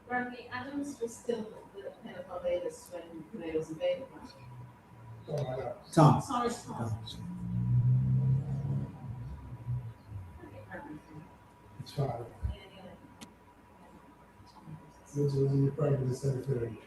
Brandy Adams was still the head of Barbados when Grenada was invaded, right? Tom. Sorry, Tom. It's fine. Which was in the private secretary.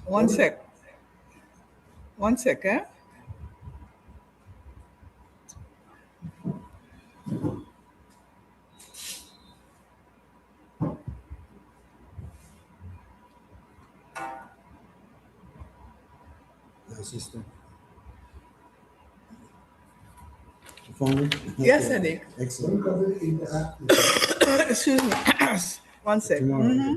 One sec. One sec, eh? Sister. You found it? Yes, Eddie. Excellent. Excuse me. One sec. Mm-hmm.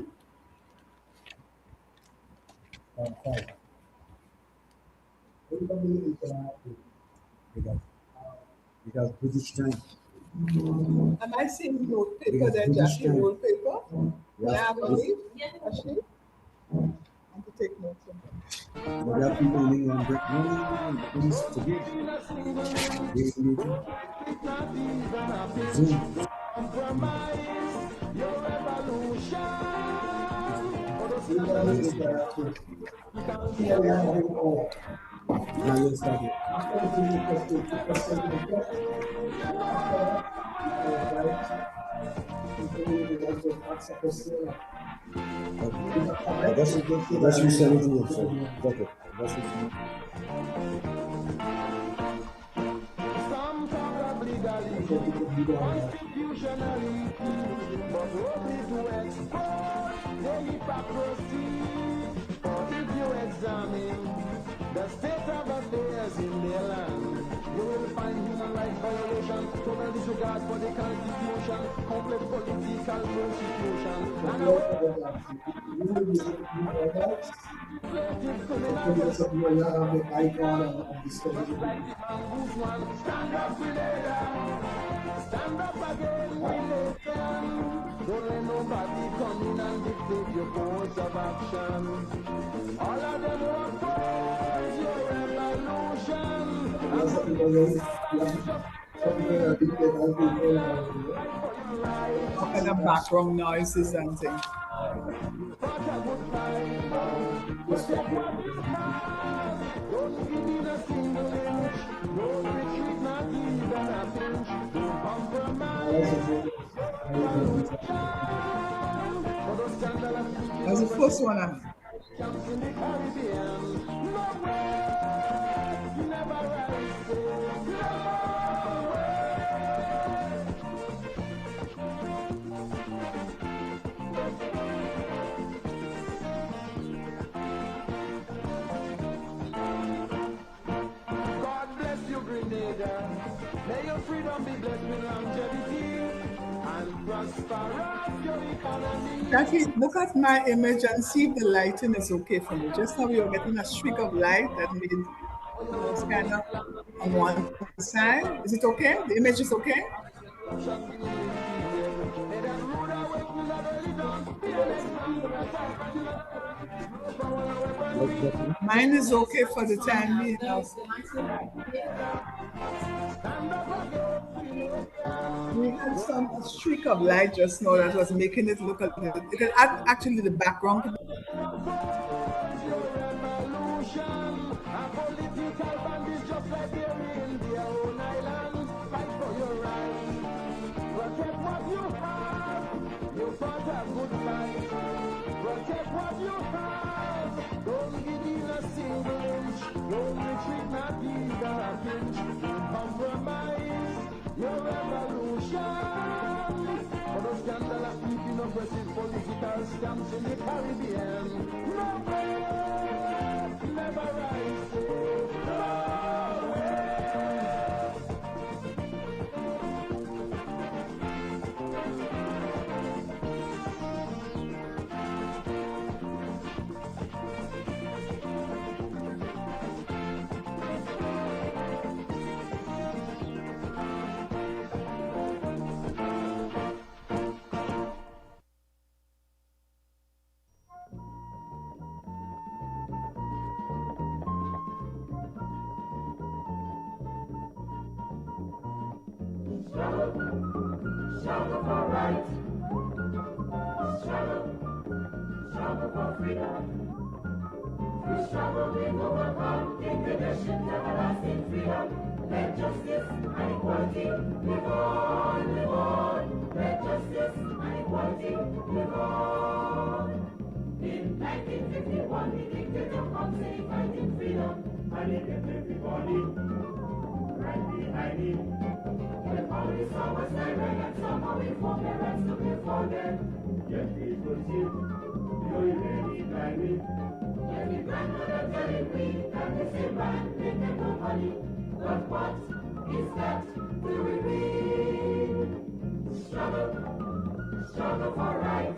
Because British time. Am I seeing note paper there, Jackie? Note paper? Can I have a leaf? Ashley? I want to take notes of them. There are people in England break things to give. Zoom. Now you start it. That's you said it here, so okay. That's it. If you examine the state of affairs in their land, you will find human rights violation, total disregard for the Constitution, complex political prostitution, and stand up, Grenada. Stand up again, nation. Don't let nobody come in and dictate your course of action. All of them oppose your revolution. What kind of background noises and things? Don't give me a single inch. Don't retreat, not even a pinch. Don't compromise. That's the first one. Camps in the Caribbean. Nowhere. Never rise safe. God bless you, Grenada. May your freedom be blessed with longevity and prosperous your economy. Jackie, look at my image and see if the lighting is okay for me. Just now you're getting a streak of light that made it kind of on one side. Is it okay? The image is okay? Mine is okay for the time being. We had a streak of light just now that was making it look a little. Actually, the background. Political bandits just like will not be darkened. Don't compromise your revolution. For the scandal of keeping oppressive political stamps in the Caribbean. No way, never rise. No way. Struggle for right, struggle for freedom. Through struggle we overcome dictatorship, everlasting freedom. Let justice and equality live on, live on. Let justice and equality live on. In 1951, the dictator comes and he fighting freedom, and he kept everybody right behind him. The only song was direct and somehow we formed the rest to be folded. Yet it was you, you're really climbing. Every grandmother telling me that the same man make them no money. But what is that do we mean? Struggle, struggle for right.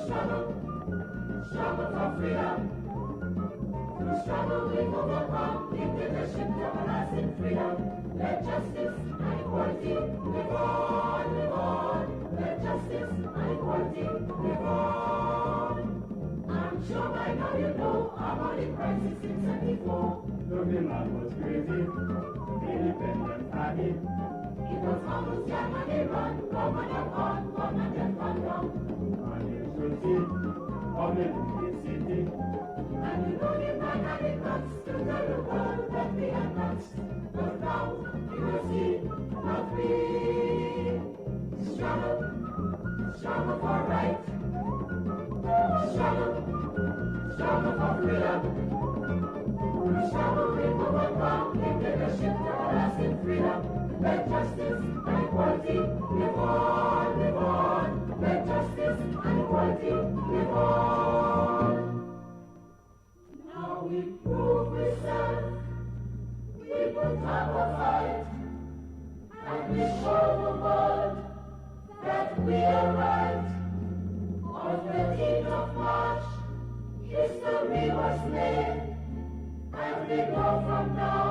Struggle, struggle for freedom. Through struggle we overcome dictatorship, everlasting freedom. Let justice and equality live on, live on. Let justice and equality live on. I'm sure by now you know about the crisis in 74. The man was crazy, independent army. It was almost young and they run, government and gone, government and gone down. And you should see, coming to the city. And you know the man had the guts to tell the world that we are nuts. But now you will see, not we. Struggle, struggle for right. Struggle, struggle for freedom. Through struggle we overcome dictatorship, everlasting freedom. Let justice and equality live on, live on. Let justice and equality live on. Now we prove we stand, we put up a fight, and we show the world that we are right. On the 13th of March, history was made, and we know from now,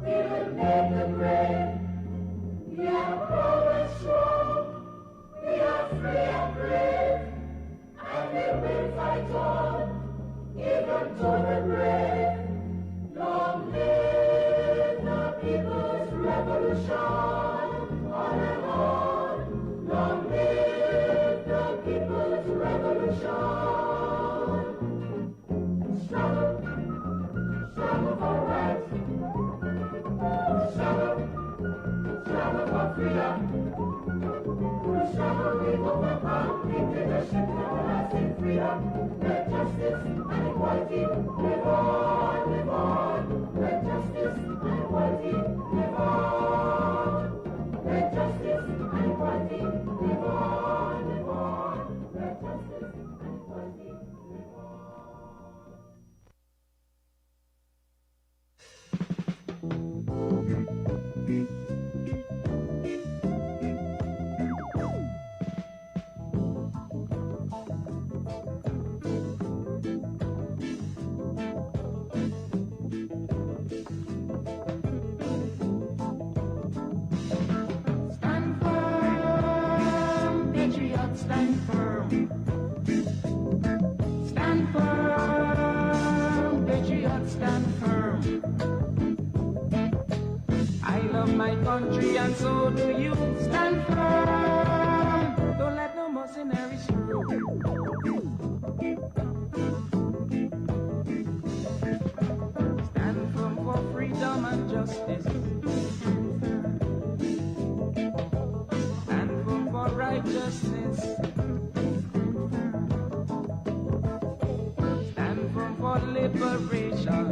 we will make the grade. We are bold and strong, we are free and brave, and we will fight on, even to the grave. Long live the people's revolution, on and on. Long live the people's revolution. Struggle, struggle for right. Struggle, struggle for freedom. Through struggle we overcome dictatorship, everlasting freedom. Let justice and equality live on, live on. Let justice and equality live on. Let justice and equality live on, live on. Let justice and equality live on. Stand firm, patriots, stand firm. I love my country and so do you. Stand firm, don't let no mercenaries rule. Stand firm for freedom and justice. Stand firm for righteousness. Stand firm for liberation.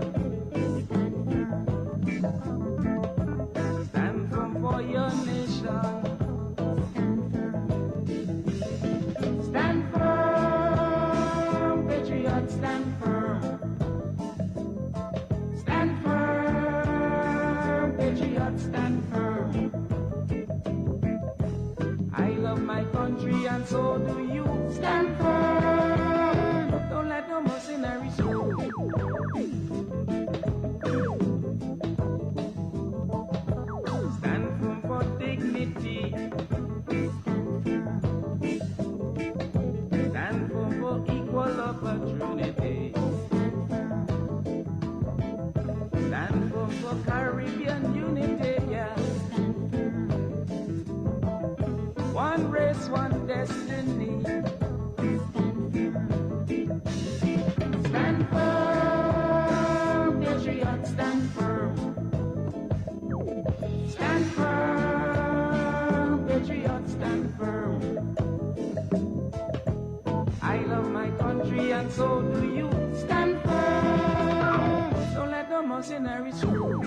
mercenaries through.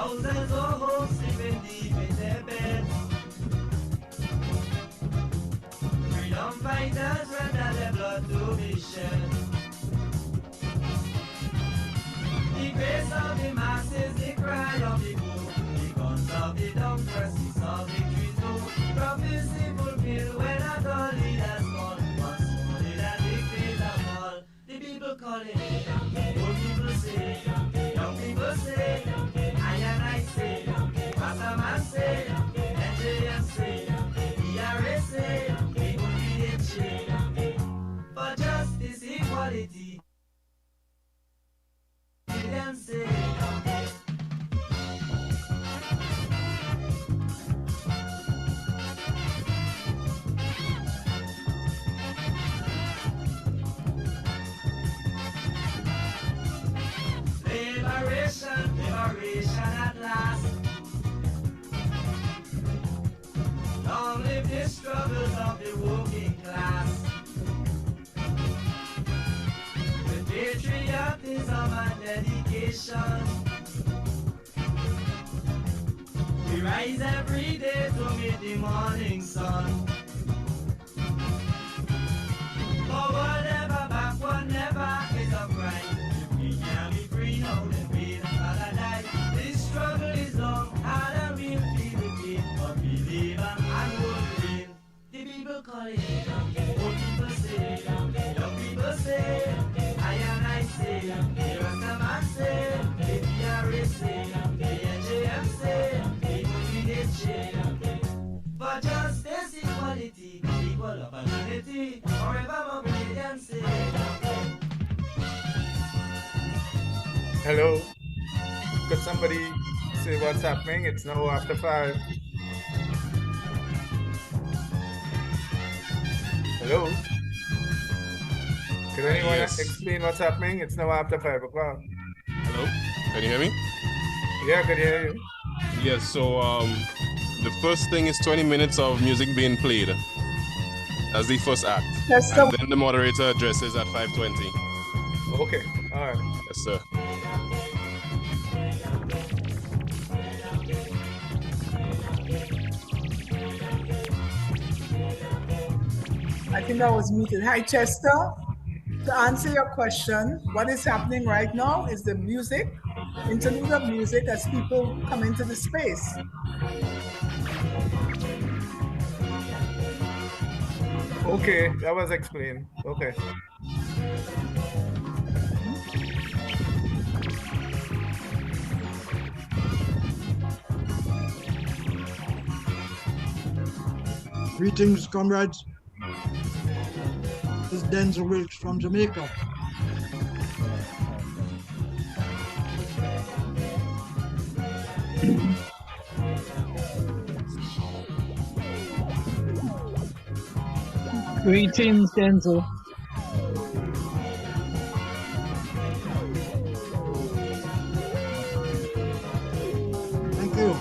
Thousands of hopes sleeping deep in their beds. Freedom fighters render their blood to be shed. The grace of the masses, the cry of the poor. front of the dumb presses of victory too. From visible bill when a dull leader's gone, once more did a dictator fall. The people call it, old people say, young people say, I say, Pastor man say, Nigerian say, ERA say, we will be in shade. For justice, equality, them say. Liberation at last. Long live the struggles of the working class. With patriotism and dedication, we rise every day to meet the morning sun. Forward never, backward never is a crime. If we can be free now, then we gotta die. This struggle is long, hard and we'll feel the pain, but we live and will win. The people call it, old people say, young people say, I say, the Rastaman say, the PRA say, the NJM say, the United Shade. For justice, equality, equal opportunity, forever more say. Hello. Could somebody say what's happening? It's now after 5. Hello? Could anyone explain what's happening? It's now after 5 o'clock. Hello? Can you hear me? Yeah, I can hear you. Yes, so the first thing is 20 minutes of music being played as the first act. And then the moderator addresses at 5:20. Okay, all right. Yes, sir. I think I was muted. Hi, Chester. To answer your question, what is happening right now is the music, interlude of music as people come into the space. Okay, that was explained. Okay. Greetings, comrades. This is Denzel Wilkes from Jamaica. Greetings, Denzel. Thank you.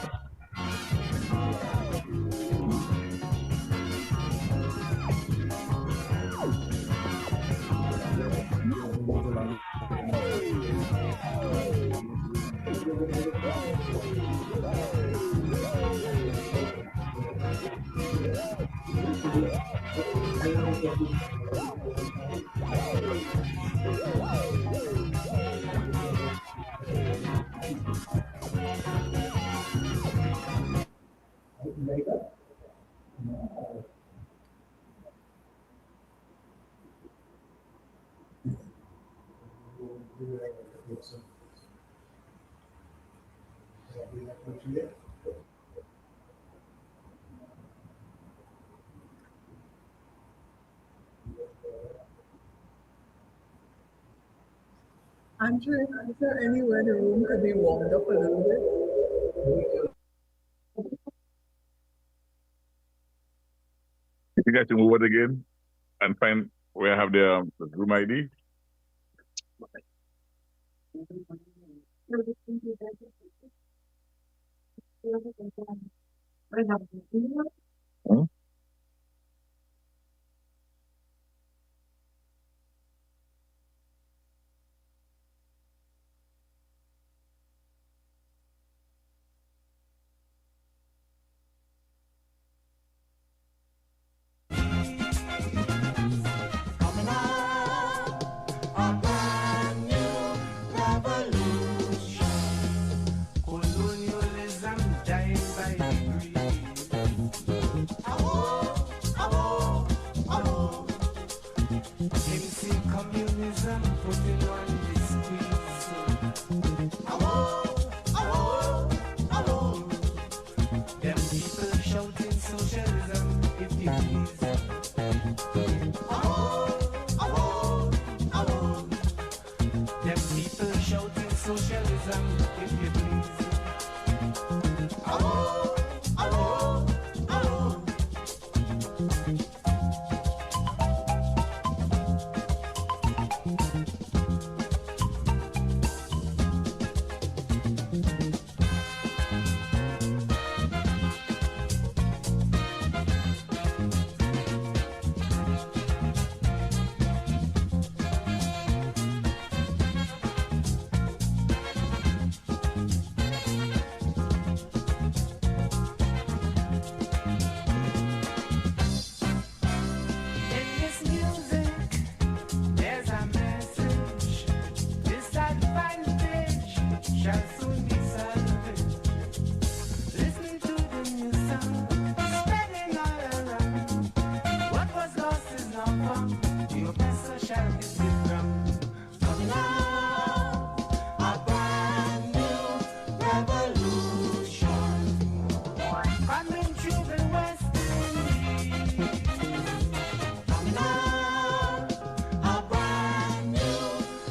Andre, is there anywhere the room could be warmed up a little bit? You guys can move it again and find where I have the room ID. Hmm? if you please. Oh, oh, oh. In this music, there's a message. Disadvantage shall soon be salvaged. Listening to the new sound, spreading all around. What was lost is now found. The oppressor shall be found. Coming out, a brand new revolution. Coming through the West Indies. Coming out, a brand new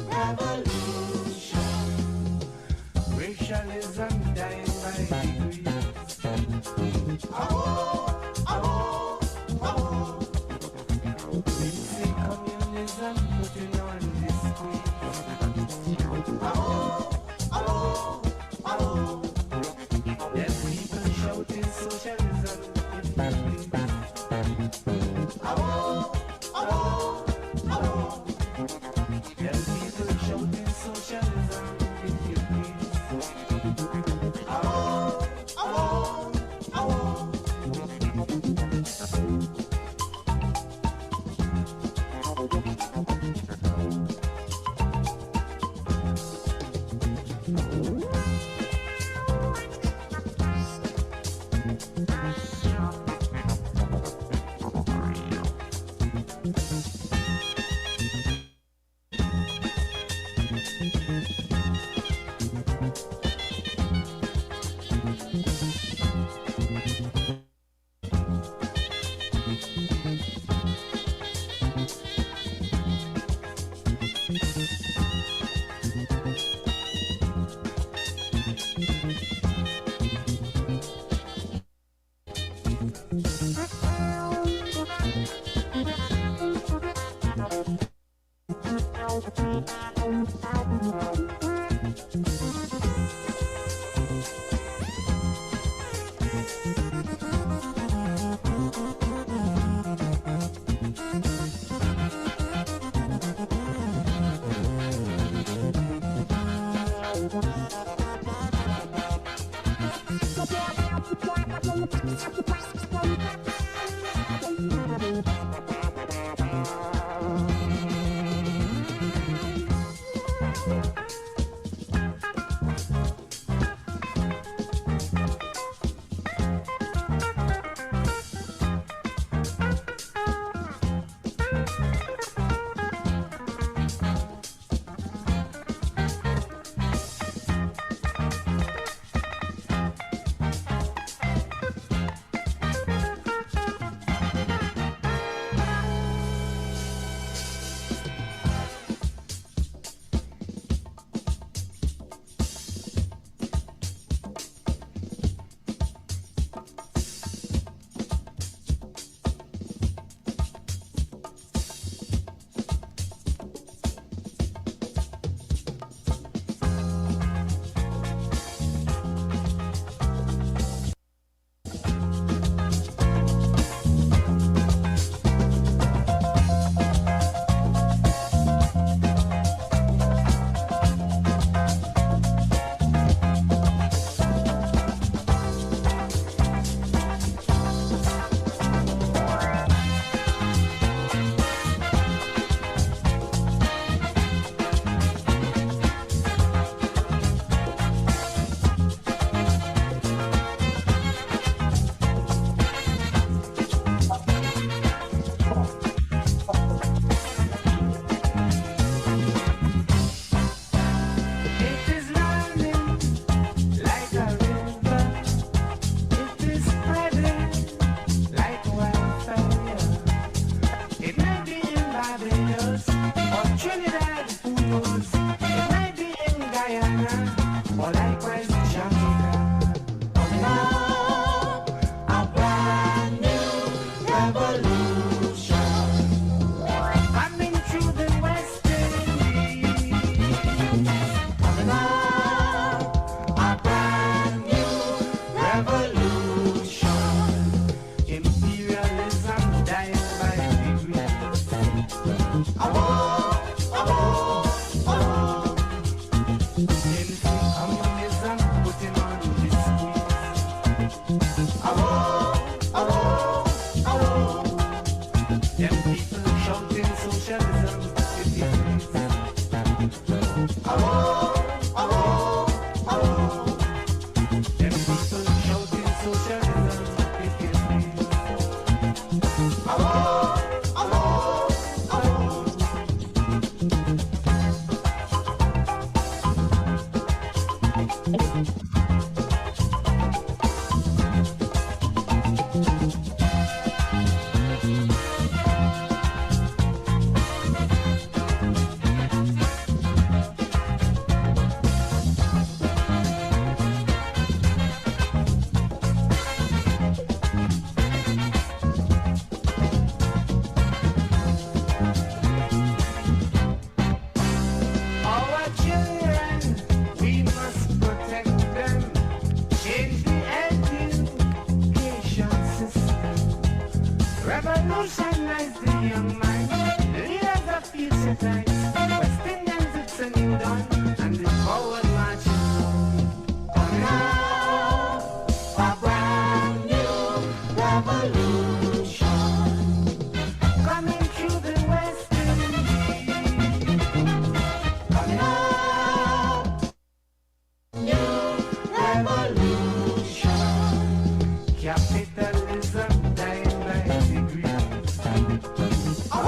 revolution. Racialism dying by degrees. Oh, oh, oh. We see communism putting on this squeeze. Oh, oh, oh. There's people shouting socialism if you please. Oh, oh, oh. There's people shouting socialism if you please. Oh, oh, oh. Our children, we must protect them. Change the education system. Revolutionize the young mind. Leaders of future times. West Indians, it's a new dawn. And the forward marching on. Now, a brand new revolution. Coming through the West Indies. Coming up. New revolution. Capitalism dying by degrees. Oh,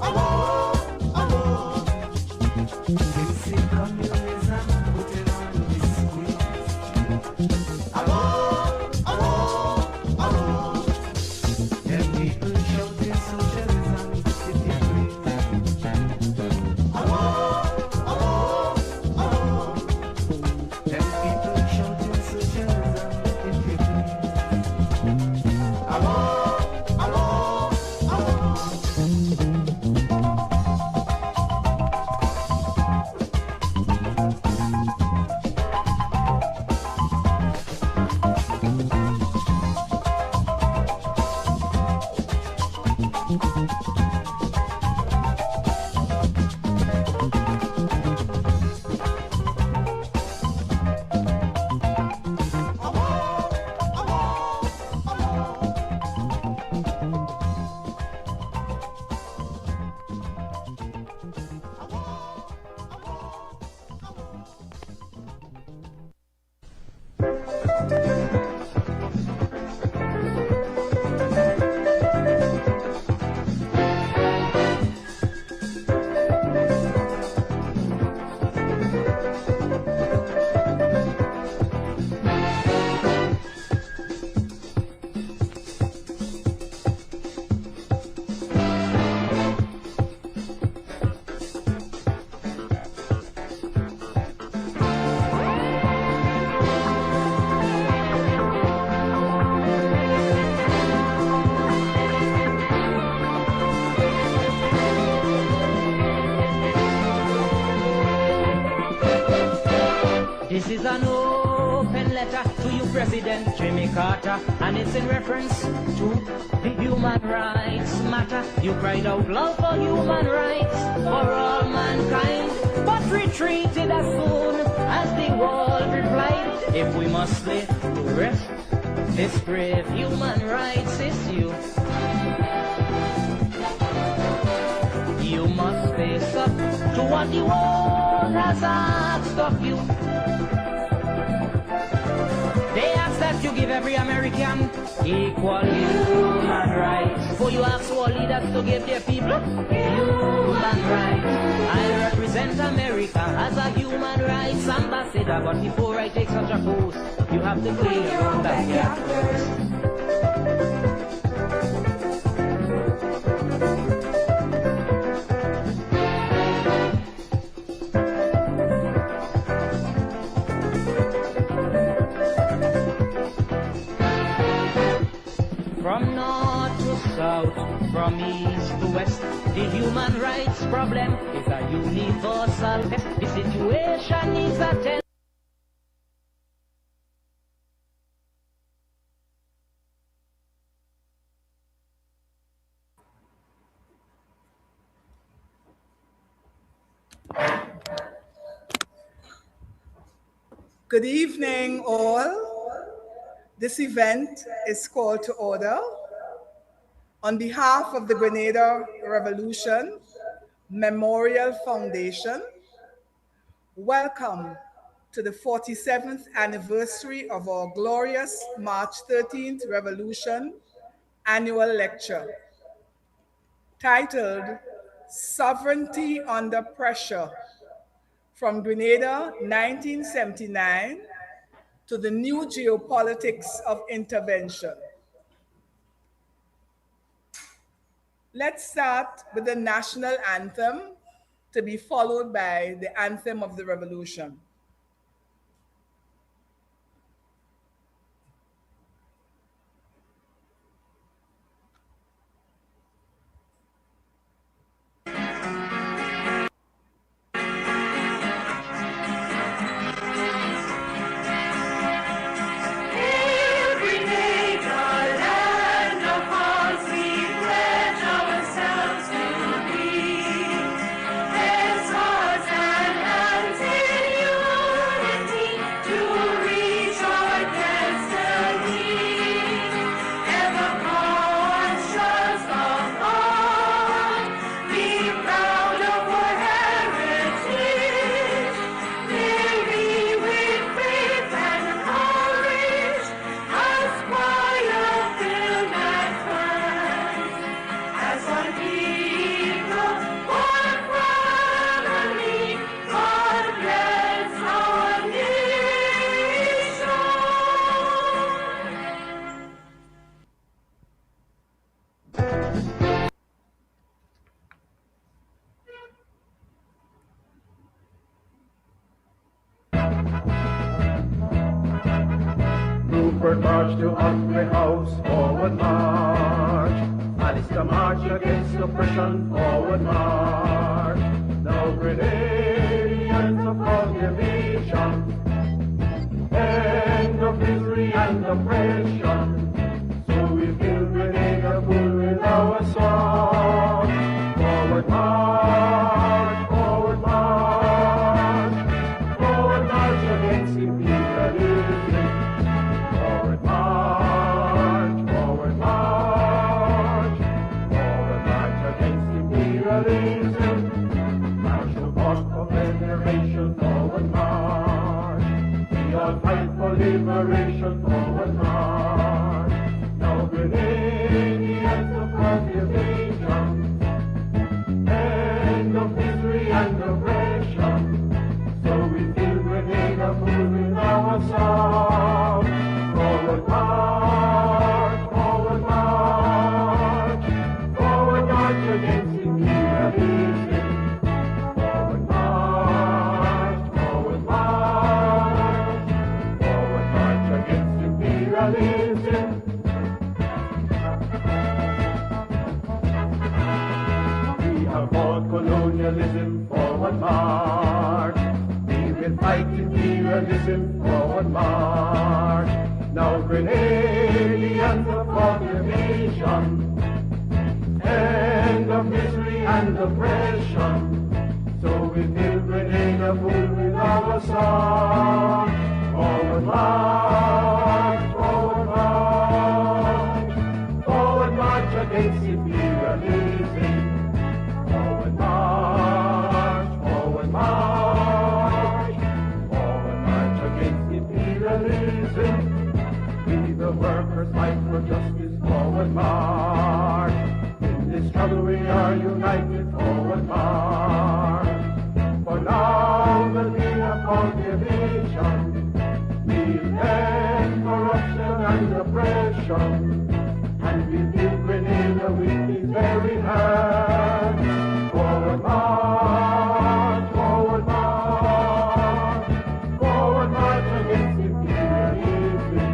oh, oh. They say communism put it on the squeeze. Oh, oh, oh. Them people shouting socialism if you please. Oh, oh, oh. Them people shouting socialism if you please. Oh, oh, oh. This is an open letter to you, President Jimmy Carter, and it's in reference to the human rights matter. You cried out loud for human rights for all mankind, but retreated as soon as the world replied. If we must lay to rest this brave human rights issue, you must face up to what the world has asked of you. They ask that you give every American equal human rights. For you ask all leaders to give their people human rights. I represent America as a human rights ambassador, but before I take such a post, you have to clear your own backyard first. From north to south, from east to west, the human rights problem is a universal test. The situation needs attention. Good evening, all. This event is called to order. On behalf of the Grenada Revolution Memorial Foundation, welcome to the 47th anniversary of our glorious March 13th Revolution annual lecture, titled Sovereignty Under Pressure, from Grenada, 1979, to the new geopolitics of intervention. Let's start with the national anthem, to be followed by the anthem of the revolution. Rupert march to Ugly House, forward march. Alistair march against oppression, forward march. Now Grenadians of cultivation, end of misery and oppression. So we fill Grenada full with our song. Forward march, forward march. Forward march against imperialism. Forward march, forward march. Forward march against imperialism. March to cause for federation, forward march. We all fight for liberation, forward march. Now Grenadians of cultivation, end of misery and oppression. So we fill Grenada full with our song. Forward march, forward march. Forward march against imperialism. Forward march, forward march. Forward march against imperialism. We have fought colonialism, forward march. We will fight imperialism, forward march. Now Grenadians of cultivation, end of misery and oppression. So we fill Grenada full with our song. Forward march, forward march. Forward march against imperialism. Forward march, forward march. Forward march against imperialism. We the workers fight for justice, forward march. In this struggle we are united, forward march. For now there'll be a cultivation. We'll end corruption and oppression. And we build Grenada with these very hands. Forward march, forward march. Forward march against imperialism.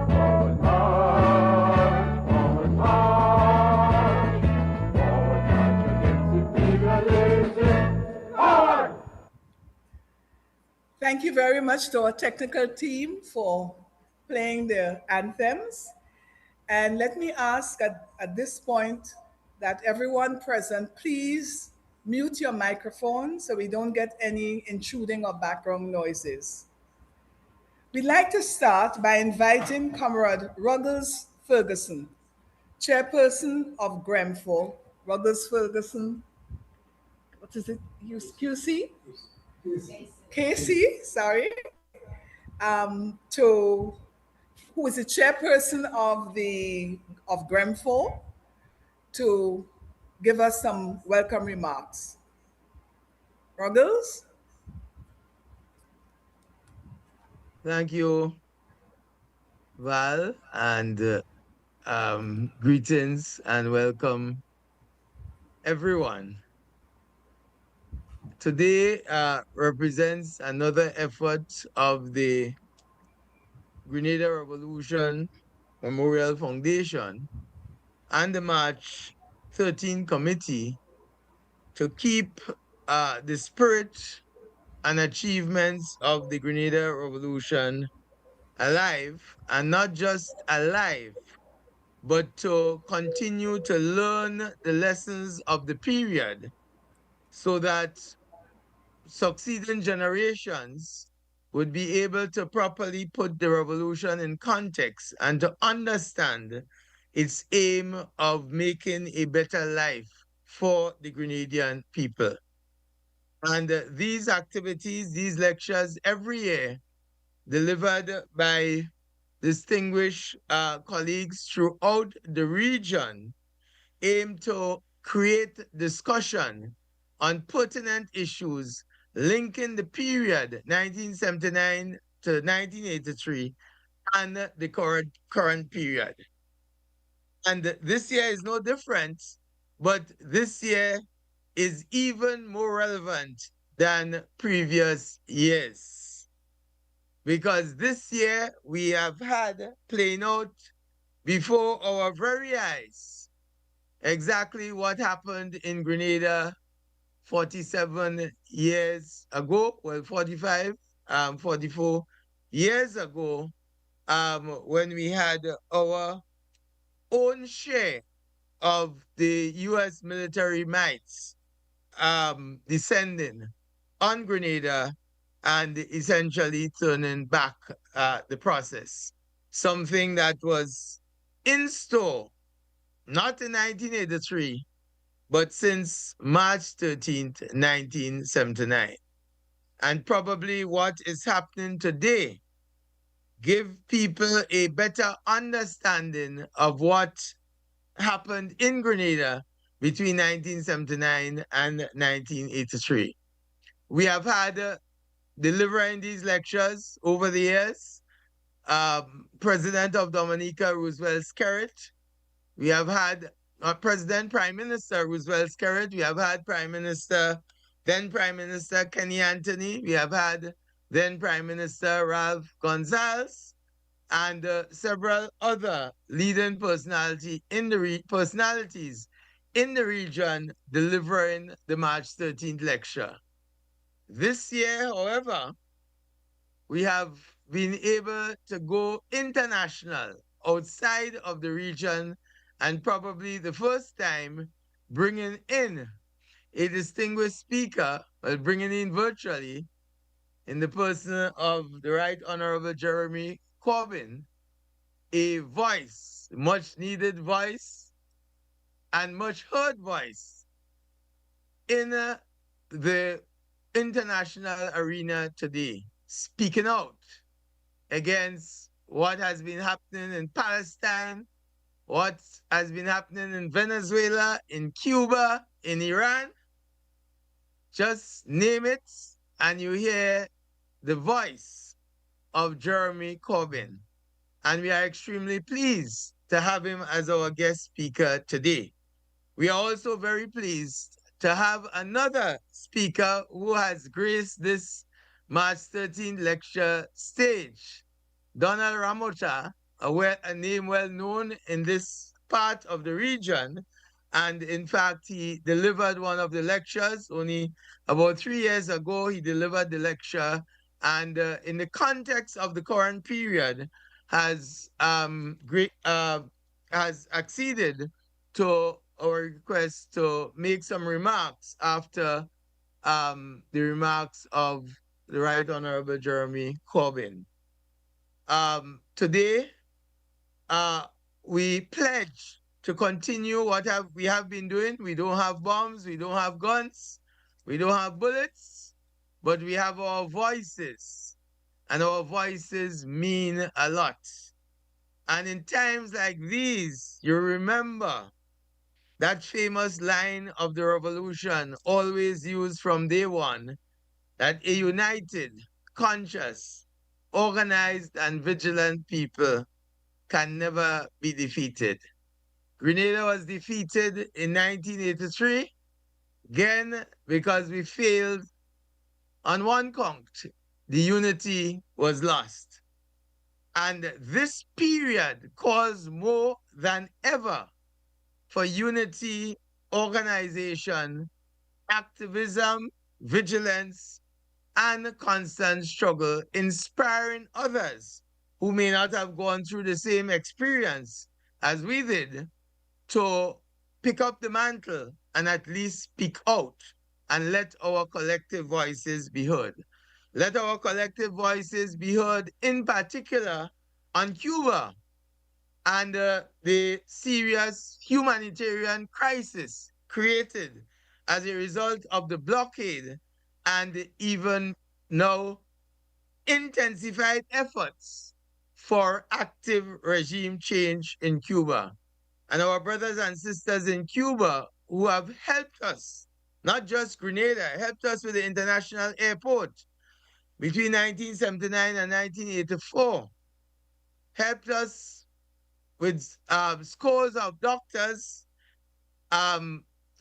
Forward march, forward march. Forward march against imperialism. Forward! Thank you very much to our technical team for playing the anthems. And let me ask at this point that everyone present, please mute your microphone so we don't get any intruding or background noises. We'd like to start by inviting Comrade Ruggles Ferguson, Chairperson of GREMFO. Ruggles Ferguson, what is it, QC? Casey, sorry, who is the chairperson of GREMFO, to give us some welcome remarks. Ruggles? Thank you, Val, and greetings and welcome, everyone. Today represents another effort of the Grenada Revolution Memorial Foundation and the March 13 Committee to keep the spirit and achievements of the Grenada Revolution alive, and not just alive, but to continue to learn the lessons of the period so that succeeding generations would be able to properly put the revolution in context and to understand its aim of making a better life for the Grenadian people. And these activities, these lectures every year, delivered by distinguished colleagues throughout the region, aim to create discussion on pertinent issues linking the period 1979 to 1983 and the current period. And this year is no different, but this year is even more relevant than previous years. Because this year we have had playing out before our very eyes exactly what happened in Grenada 47 years ago, well, 45, 44 years ago, when we had our own share of the U.S. military mights descending on Grenada and essentially turning back the process. Something that was in store, not in 1983, but since March 13th, 1979. And probably what is happening today give people a better understanding of what happened in Grenada between 1979 and 1983. We have had delivering these lectures over the years, President of Dominica Roosevelt Skerritt. We have had President Prime Minister Roosevelt Skerritt. We have had then Prime Minister Kenny Anthony. We have had then Prime Minister Ralph Gonsalves, and several other leading personalities in the region delivering the March 13th lecture. This year, however, we have been able to go international, outside of the region, and probably the first time bringing in a distinguished speaker, well, bringing in virtually, in the person of the Right Honorable Jeremy Corbyn, a voice, much needed voice, and much heard voice in the international arena today, speaking out against what has been happening in Palestine, what has been happening in Venezuela, in Cuba, in Iran. Just name it, and you hear the voice of Jeremy Corbyn. And we are extremely pleased to have him as our guest speaker today. We are also very pleased to have another speaker who has graced this March 13th lecture stage, Donald Ramota, a name well known in this part of the region. And in fact, he delivered one of the lectures only about 3 years ago. He delivered the lecture, and in the context of the current period, has acceded to our request to make some remarks after the remarks of the Right Honorable Jeremy Corbyn. Today, we pledge to continue what we have been doing. We don't have bombs, we don't have guns, we don't have bullets, but we have our voices, and our voices mean a lot. And in times like these, you remember that famous line of the revolution, always used from day one, that a united, conscious, organized and vigilant people can never be defeated. Grenada was defeated in 1983, again, because we failed on one count. The unity was lost. And this period calls more than ever for unity, organization, activism, vigilance, and constant struggle, inspiring others who may not have gone through the same experience as we did to pick up the mantle and at least speak out and let our collective voices be heard. Let our collective voices be heard in particular on Cuba and the serious humanitarian crisis created as a result of the blockade and even now intensified efforts for active regime change in Cuba. And our brothers and sisters in Cuba who have helped us, not just Grenada, helped us with the international airport between 1979 and 1984, helped us with scores of doctors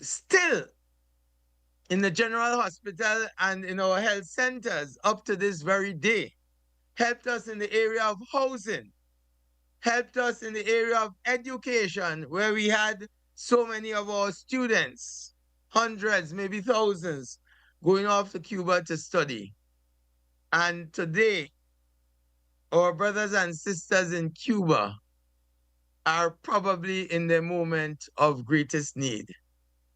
still in the general hospital and in our health centers up to this very day, helped us in the area of housing, helped us in the area of education, where we had so many of our students, hundreds, maybe thousands, going off to Cuba to study. And today, our brothers and sisters in Cuba are probably in the moment of greatest need.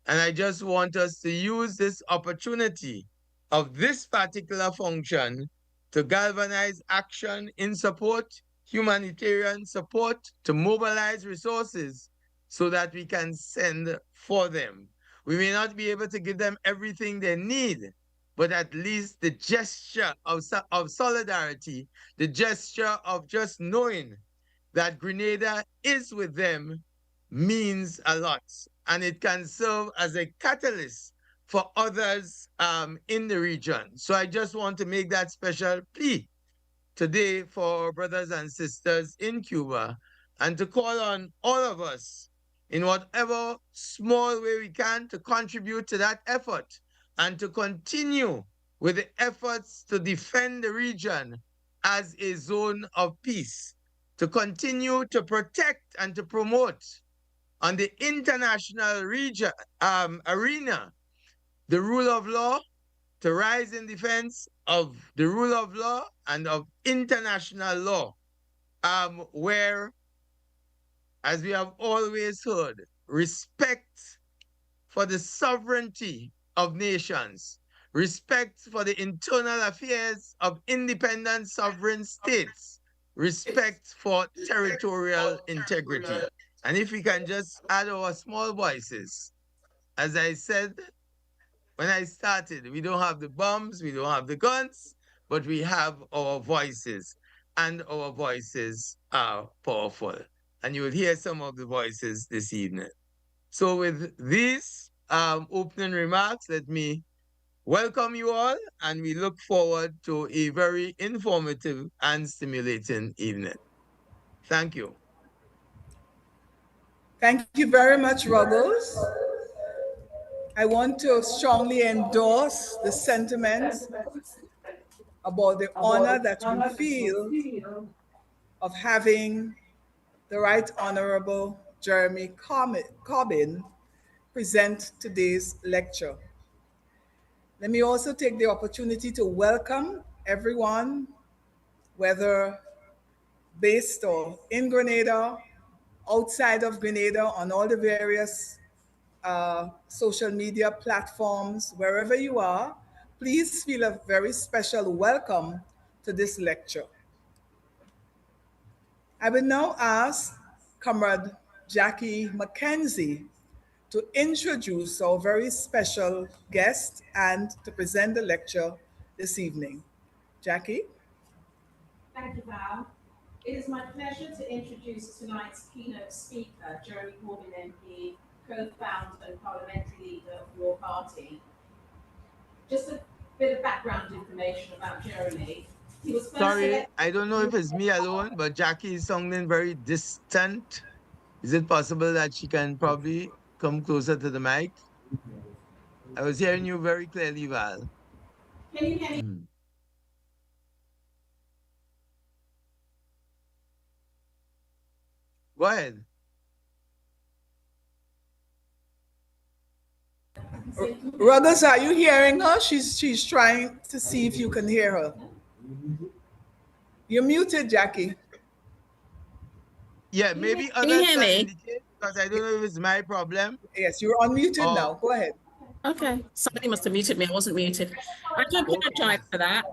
And I just want us to use this opportunity of this particular function to galvanize action in support, humanitarian support, to mobilize resources so that we can send for them. We may not be able to give them everything they need, but at least the gesture of solidarity, the gesture of just knowing that Grenada is with them means a lot. And it can serve as a catalyst for others in the region. So I just want to make that special plea today for our brothers and sisters in Cuba and to call on all of us in whatever small way we can to contribute to that effort and to continue with the efforts to defend the region as a zone of peace, to continue to protect and to promote on the international region, arena, the rule of law, to rise in defense of the rule of law and of international law, where, as we have always heard, respect for the sovereignty of nations, respect for the internal affairs of independent sovereign states, respect for territorial integrity. And if we can just add our small voices, as I said when I started, we don't have the bombs, we don't have the guns, but we have our voices, and our voices are powerful. And you will hear some of the voices this evening. So with these opening remarks, let me welcome you all, and we look forward to a very informative and stimulating evening. Thank you. Thank you very much, Ruggles. I want to strongly endorse the sentiments about the honor that we feel of having the Right Honorable Jeremy Corbyn present today's lecture. Let me also take the opportunity to welcome everyone, whether based or in Grenada, outside of Grenada, on all the various social media platforms, wherever you are. Please feel a very special welcome to this lecture. I will now ask Comrade Jackie Mackenzie to introduce our very special guest and to present the lecture this evening. Jackie? Thank you, Val. It is my pleasure to introduce tonight's keynote speaker, Jeremy Corbyn MP, co-founder and parliamentary leader of your party. Just a bit of background information about Jeremy. He was first Sorry, elected. I don't know if it's me alone, but Jackie is sounding very distant. Is it possible that she can probably come closer to the mic? I was hearing you very clearly, Val. Can you hear me? Go ahead. Ruggles, are you hearing her? She's trying to see if you can hear her. You're muted, Jackie. Yeah, maybe others can indicate, because I don't know if it's my problem. Yes, you're unmuted now. Go ahead. Okay, somebody must have muted me. I wasn't muted. I do apologize for that.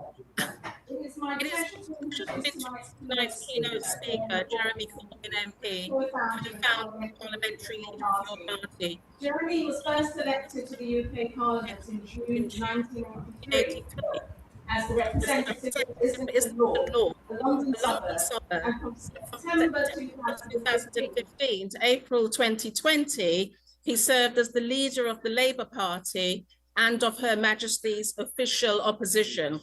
It is my pleasure to introduce tonight's keynote speaker, Jeremy Corbyn MP, co-founder and parliamentary leader of your party. Jeremy was first elected to the UK Parliament in June 1983 as the representative of Islington Law, the London suburb, and from September 2015 to April 2020, he served as the leader of the Labour Party and of Her Majesty's official opposition.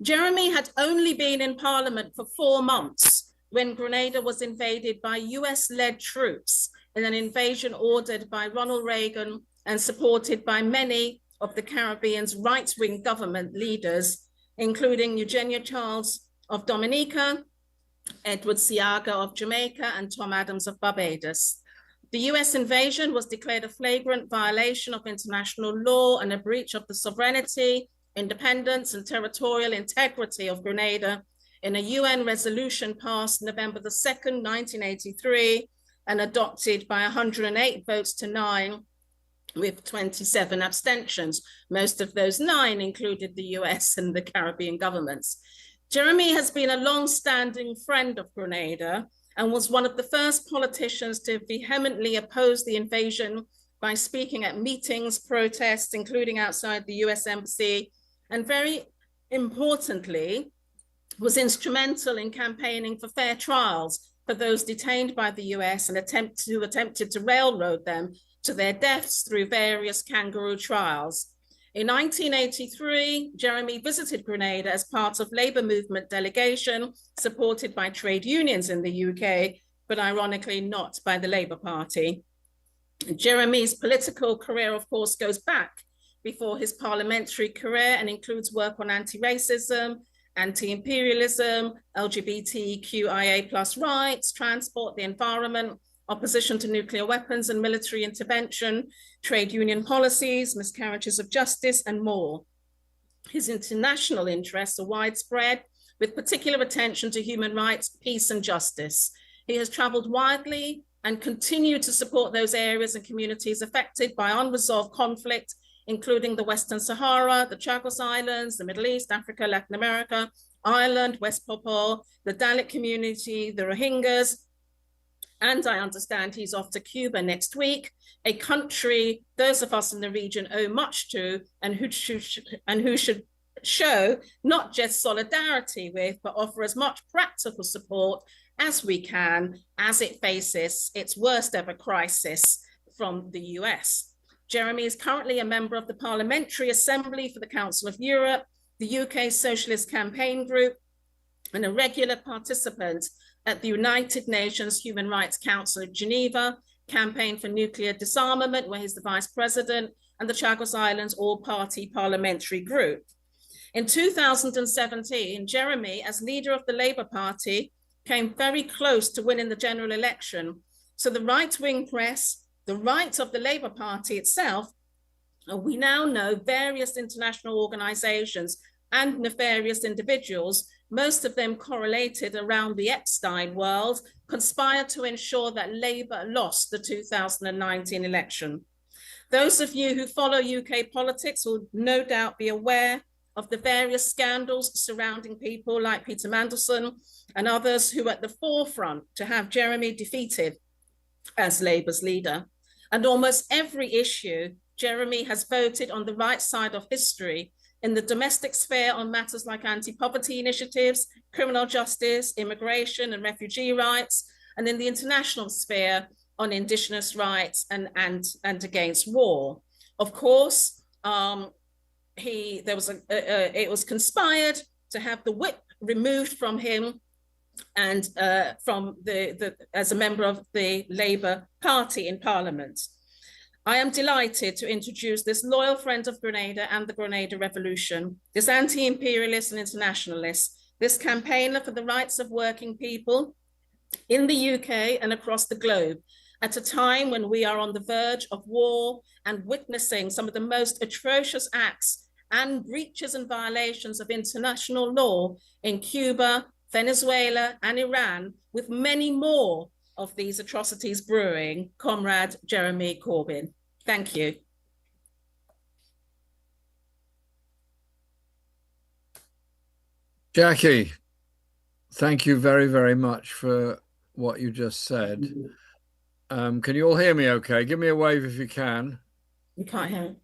Jeremy had only been in Parliament for 4 months when Grenada was invaded by US-led troops in an invasion ordered by Ronald Reagan and supported by many of the Caribbean's right-wing government leaders, including Eugenia Charles of Dominica, Edward Seaga of Jamaica, and Tom Adams of Barbados. The US invasion was declared a flagrant violation of international law and a breach of the sovereignty, independence, and territorial integrity of Grenada in a UN resolution passed November the 2nd, 1983, and adopted by 108 votes to 9 with 27 abstentions. Most of those 9 included the US and the Caribbean governments. Jeremy has been a long-standing friend of Grenada and was one of the first politicians to vehemently oppose the invasion by speaking at meetings, protests, including outside the US Embassy, and very importantly, was instrumental in campaigning for fair trials for those detained by the US and attempted to railroad them to their deaths through various kangaroo trials. In 1983, Jeremy visited Grenada as part of Labour movement delegation supported by trade unions in the UK, but ironically not by the Labour Party. Jeremy's political career, of course, goes back before his parliamentary career and includes work on anti-racism, anti-imperialism, LGBTQIA+ rights, transport, the environment, opposition to nuclear weapons and military intervention, trade union policies, miscarriages of justice, and more. His international interests are widespread, with particular attention to human rights, peace, and justice. He has traveled widely and continued to support those areas and communities affected by unresolved conflict, including the Western Sahara, the Chagos Islands, the Middle East, Africa, Latin America, Ireland, West Papua, the Dalit community, the Rohingyas, and I understand he's off to Cuba next week, a country those of us in the region owe much to, and who should show not just solidarity with, but offer as much practical support as we can as it faces its worst ever crisis from the US. Jeremy is currently a member of the Parliamentary Assembly for the Council of Europe, the UK Socialist Campaign Group, and a regular participant at the United Nations Human Rights Council of Geneva, Campaign for Nuclear Disarmament, where he's the vice president, and the Chagos Islands All-Party Parliamentary Group. In 2017, Jeremy, as leader of the Labour Party, came very close to winning the general election. So the right-wing press, the right of the Labour Party itself, we now know various international organizations and nefarious individuals, most of them correlated around the Epstein world, conspired to ensure that Labour lost the 2019 election. Those of you who follow UK politics will no doubt be aware of the various scandals surrounding people like Peter Mandelson and others who were at the forefront to have Jeremy defeated as Labour's leader. And almost every issue, Jeremy has voted on the right side of history, in the domestic sphere on matters like anti-poverty initiatives, criminal justice, immigration and refugee rights, and in the international sphere on indigenous rights and against war. Of course, it was conspired to have the whip removed from him and from as a member of the Labour Party in Parliament. I am delighted to introduce this loyal friend of Grenada and the Grenada Revolution, this anti-imperialist and internationalist, this campaigner for the rights of working people in the UK and across the globe, at a time when we are on the verge of war and witnessing some of the most atrocious acts and breaches and violations of international law in Cuba, Venezuela, and Iran, with many more of these atrocities brewing, Comrade Jeremy Corbyn. Thank you. Jackie, thank you very, very much for what you just said. Can you all hear me okay? Give me a wave if you can. You can't hear.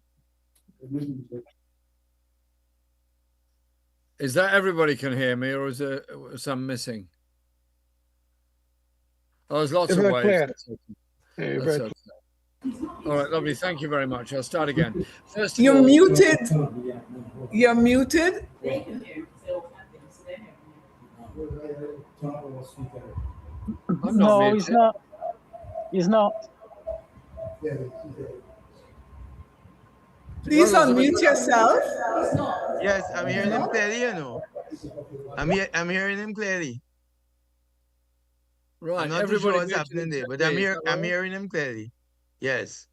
Is that everybody can hear me, or is there some missing? Oh, there's lots of waves. That's okay. All right, lovely. Thank you very much. I'll start again. First of You're all, muted. You're muted. No, he's not. He's not. Please unmute yourself. Yes, I'm hearing him clearly, you know. I'm hearing him clearly. Right. I'm not too sure what's happening there, but I'm hearing him clearly. Yes.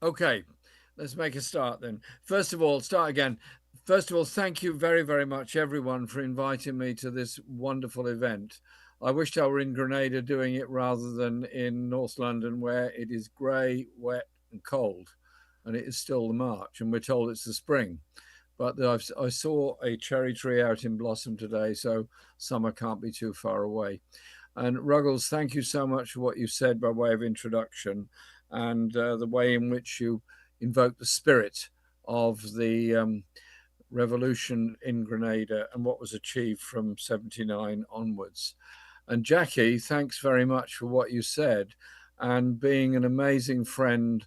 Okay, let's make a start then. First of all, start again. First of all, thank you very, very much, everyone, for inviting me to this wonderful event. I wished I were in Grenada doing it rather than in North London, where it is grey, wet and cold, and it is still the March, and we're told it's the spring. But I saw a cherry tree out in blossom today, so summer can't be too far away. And Ruggles, thank you so much for what you said by way of introduction, and the way in which you invoke the spirit of the revolution in Grenada and what was achieved from 79 onwards. And Jackie, thanks very much for what you said, and being an amazing friend,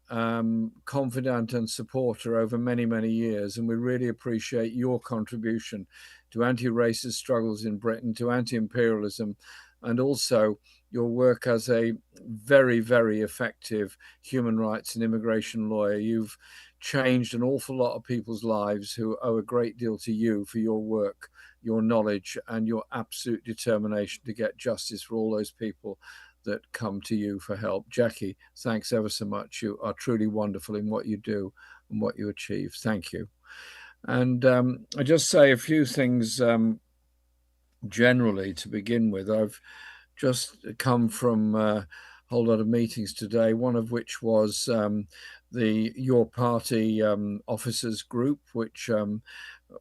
confidant and supporter over many, many years. And we really appreciate your contribution to anti-racist struggles in Britain, to anti-imperialism, and also your work as a very, very effective human rights and immigration lawyer. You've changed an awful lot of people's lives who owe a great deal to you for your work, your knowledge, and your absolute determination to get justice for all those people that come to you for help. Jackie, thanks ever so much. You are truly wonderful in what you do and what you achieve. Thank you. And I just say a few things generally to begin with. I've just come from a whole lot of meetings today, one of which was your party officers group, which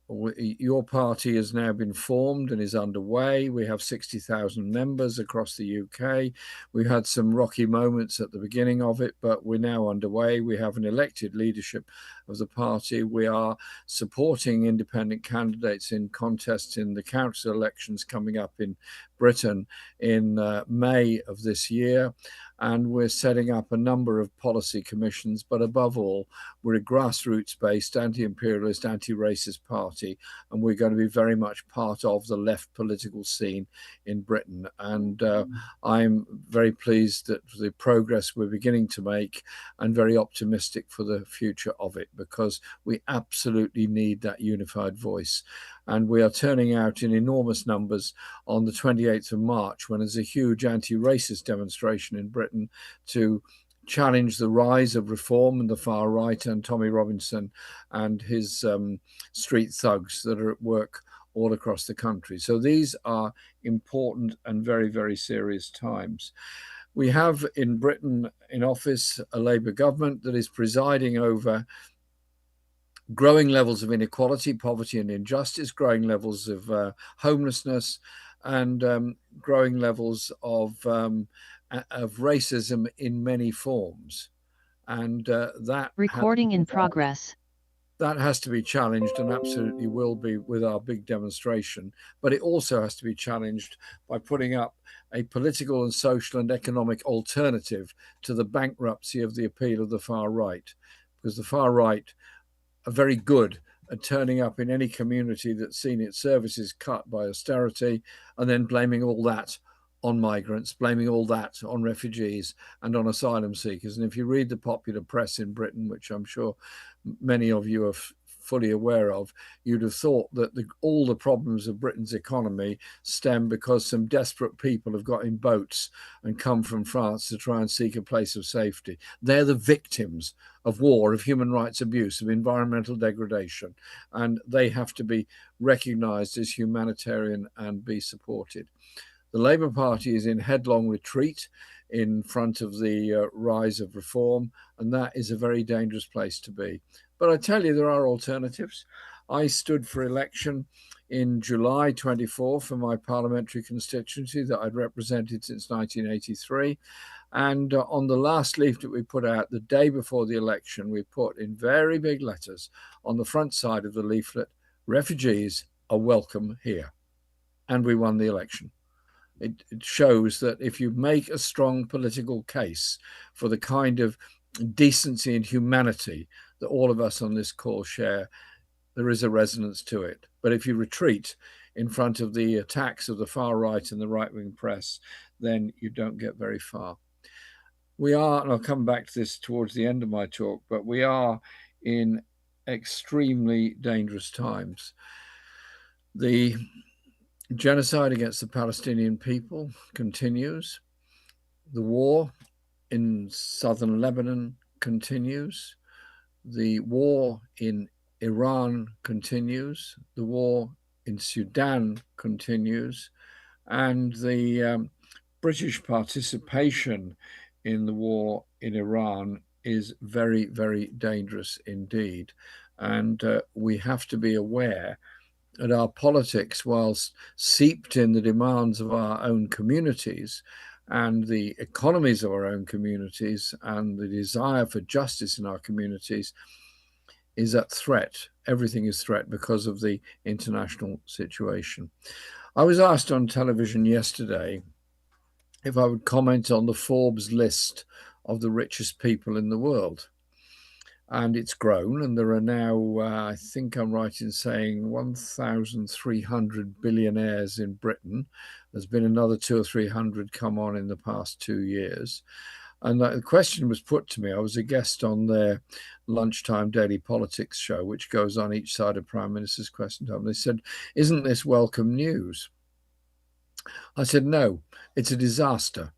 your party has now been formed and is underway. We have 60,000 members across the UK. We had some rocky moments at the beginning of it, but we're now underway. We have an elected leadership of the party. We are supporting independent candidates in contests in the council elections coming up in Britain in May of this year. And we're setting up a number of policy commissions, but above all, we're a grassroots-based anti-imperialist, anti-racist party, and we're going to be very much part of the left political scene in Britain. And I'm very pleased at the progress we're beginning to make, and very optimistic for the future of it, because we absolutely need that unified voice. And we are turning out in enormous numbers on the 28th of March, when there's a huge anti-racist demonstration in Britain to challenge the rise of reform and the far right and Tommy Robinson and his street thugs that are at work all across the country. So these are important and very, very serious times. We have in Britain in office a Labour government that is presiding over growing levels of inequality, poverty and injustice, growing levels of homelessness, and growing levels of racism in many forms. And that recording in progress. That has to be challenged, and absolutely will be with our big demonstration. But it also has to be challenged by putting up a political and social and economic alternative to the bankruptcy of the appeal of the far right, because the far right are very good turning up in any community that's seen its services cut by austerity, and then blaming all that on migrants, blaming all that on refugees and on asylum seekers. And if you read the popular press in Britain, which I'm sure many of you are fully aware of, you'd have thought that all the problems of Britain's economy stem because some desperate people have got in boats and come from France to try and seek a place of safety. They're the victims of war, of human rights abuse, of environmental degradation, and they have to be recognised as humanitarian and be supported. The Labour Party is in headlong retreat in front of the rise of reform, and that is a very dangerous place to be. But I tell you, there are alternatives. I stood for election in July 24 for my parliamentary constituency that I'd represented since 1983. And on the last leaflet we put out the day before the election, we put in very big letters on the front side of the leaflet, "Refugees are welcome here." And we won the election. It shows that if you make a strong political case for the kind of decency and humanity that all of us on this call share, there is a resonance to it. But if you retreat in front of the attacks of the far right and the right-wing press, then you don't get very far. We are, and I'll come back to this towards the end of my talk, but we are in extremely dangerous times. The genocide against the Palestinian people continues. The war in southern Lebanon continues. The war in Iran continues. The war in Sudan continues. And the British participation in the war in Iran is very, very dangerous indeed. And we have to be aware that our politics, whilst seeped in the demands of our own communities and the economies of our own communities and the desire for justice in our communities, is at threat. Everything is threat because of the international situation. I was asked on television yesterday if I would comment on the Forbes list of the richest people in the world. And it's grown, and there are now, I think I'm right in saying, 1,300 billionaires in Britain. There's been another 200 or 300 come on in the past 2 years. And the question was put to me. I was a guest on their lunchtime daily politics show, which goes on each side of Prime Minister's Question Time. They said, "Isn't this welcome news?" I said, "No, it's a disaster.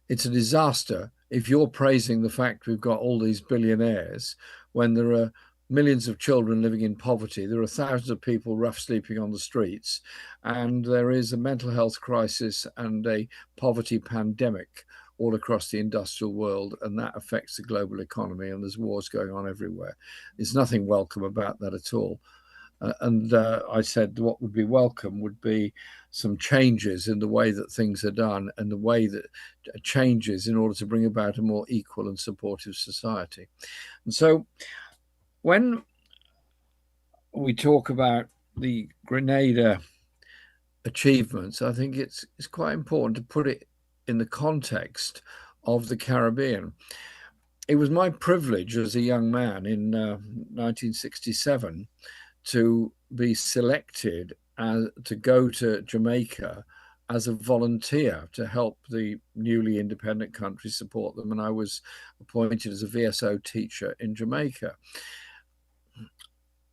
It's a disaster if you're praising the fact we've got all these billionaires when there are millions of children living in poverty, there are thousands of people rough sleeping on the streets, and there is a mental health crisis and a poverty pandemic all across the industrial world, and that affects the global economy, and there's wars going on everywhere. There's nothing welcome about that at all." I said what would be welcome would be some changes in the way that things are done and the way that changes in order to bring about a more equal and supportive society. And so when we talk about the Grenada achievements, I think it's quite important to put it in the context of the Caribbean. It was my privilege as a young man in 1967 to be selected to go to Jamaica as a volunteer to help the newly independent country support them. And I was appointed as a VSO teacher in Jamaica.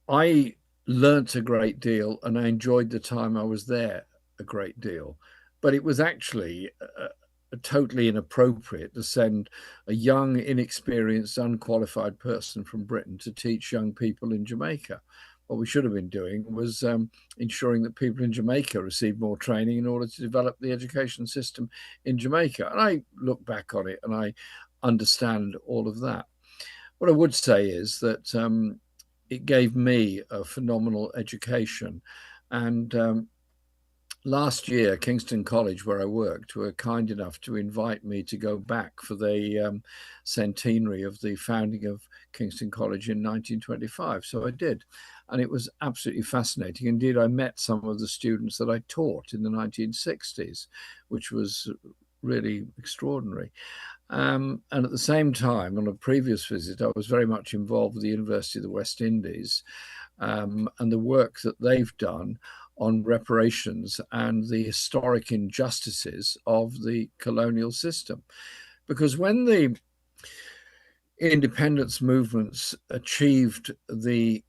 I learnt a great deal and I enjoyed the time I was there a great deal. But it was actually totally inappropriate to send a young, inexperienced, unqualified person from Britain to teach young people in Jamaica. What we should have been doing was ensuring that people in Jamaica receive more training in order to develop the education system in Jamaica. And I look back on it and I understand all of that. What I would say is that it gave me a phenomenal education. And last year, Kingston College, where I worked, were kind enough to invite me to go back for the centenary of the founding of Kingston College in 1925. So I did. And it was absolutely fascinating. Indeed, I met some of the students that I taught in the 1960s, which was really extraordinary. And at the same time, on a previous visit, I was very much involved with the University of the West Indies. and the work that they've done on reparations and the historic injustices of the colonial system. Because when the independence movements achieved the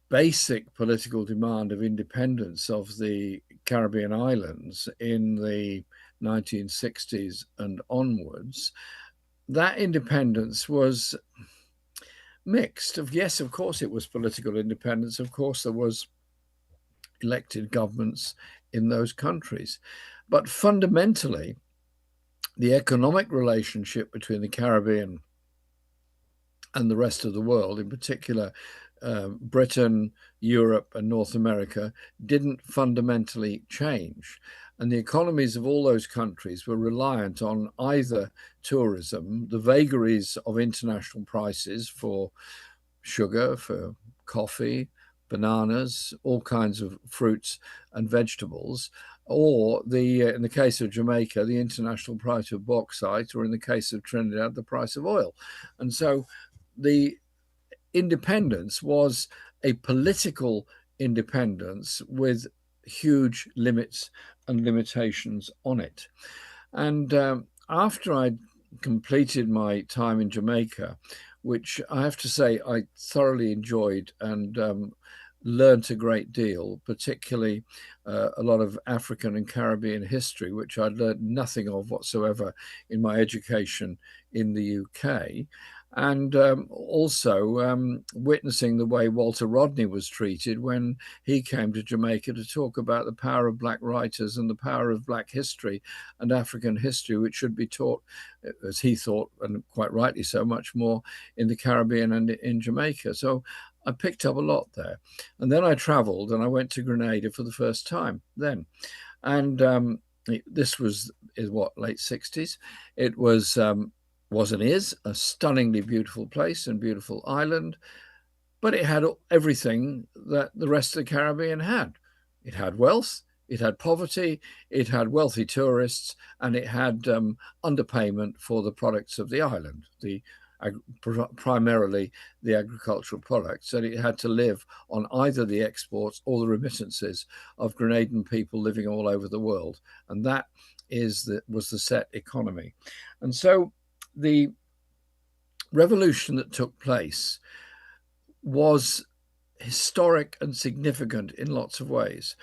basic political demand of independence of the Caribbean islands in the 1960s and onwards, that independence was mixed. Yes, of course it was political independence. Of course there was elected governments in those countries. But fundamentally, the economic relationship between the Caribbean and the rest of the world, in particular Britain, Europe, and North America, didn't fundamentally change. And the economies of all those countries were reliant on either tourism, the vagaries of international prices for sugar, for coffee, bananas, all kinds of fruits and vegetables, or in the case of Jamaica, the international price of bauxite, or in the case of Trinidad, the price of oil. And so the independence was a political independence with huge limits and limitations on it. And after I'd completed my time in Jamaica, which I have to say I thoroughly enjoyed and learned a great deal, particularly a lot of African and Caribbean history, which I'd learned nothing of whatsoever in my education in the UK. And also witnessing the way Walter Rodney was treated when he came to Jamaica to talk about the power of Black writers and the power of Black history and African history, which should be taught, as he thought, and quite rightly so, much more in the Caribbean and in Jamaica. So I picked up a lot there. And then I traveled and I went to Grenada for the first time then. And this was, late 60s? It was and is a stunningly beautiful place and beautiful island, but it had everything that the rest of the Caribbean had. It had wealth, it had poverty, it had wealthy tourists, and it had underpayment for the products of the island, primarily the agricultural products, and it had to live on either the exports or the remittances of Grenadian people living all over the world. And that was the set economy. And so the revolution that took place was historic and significant in lots of ways.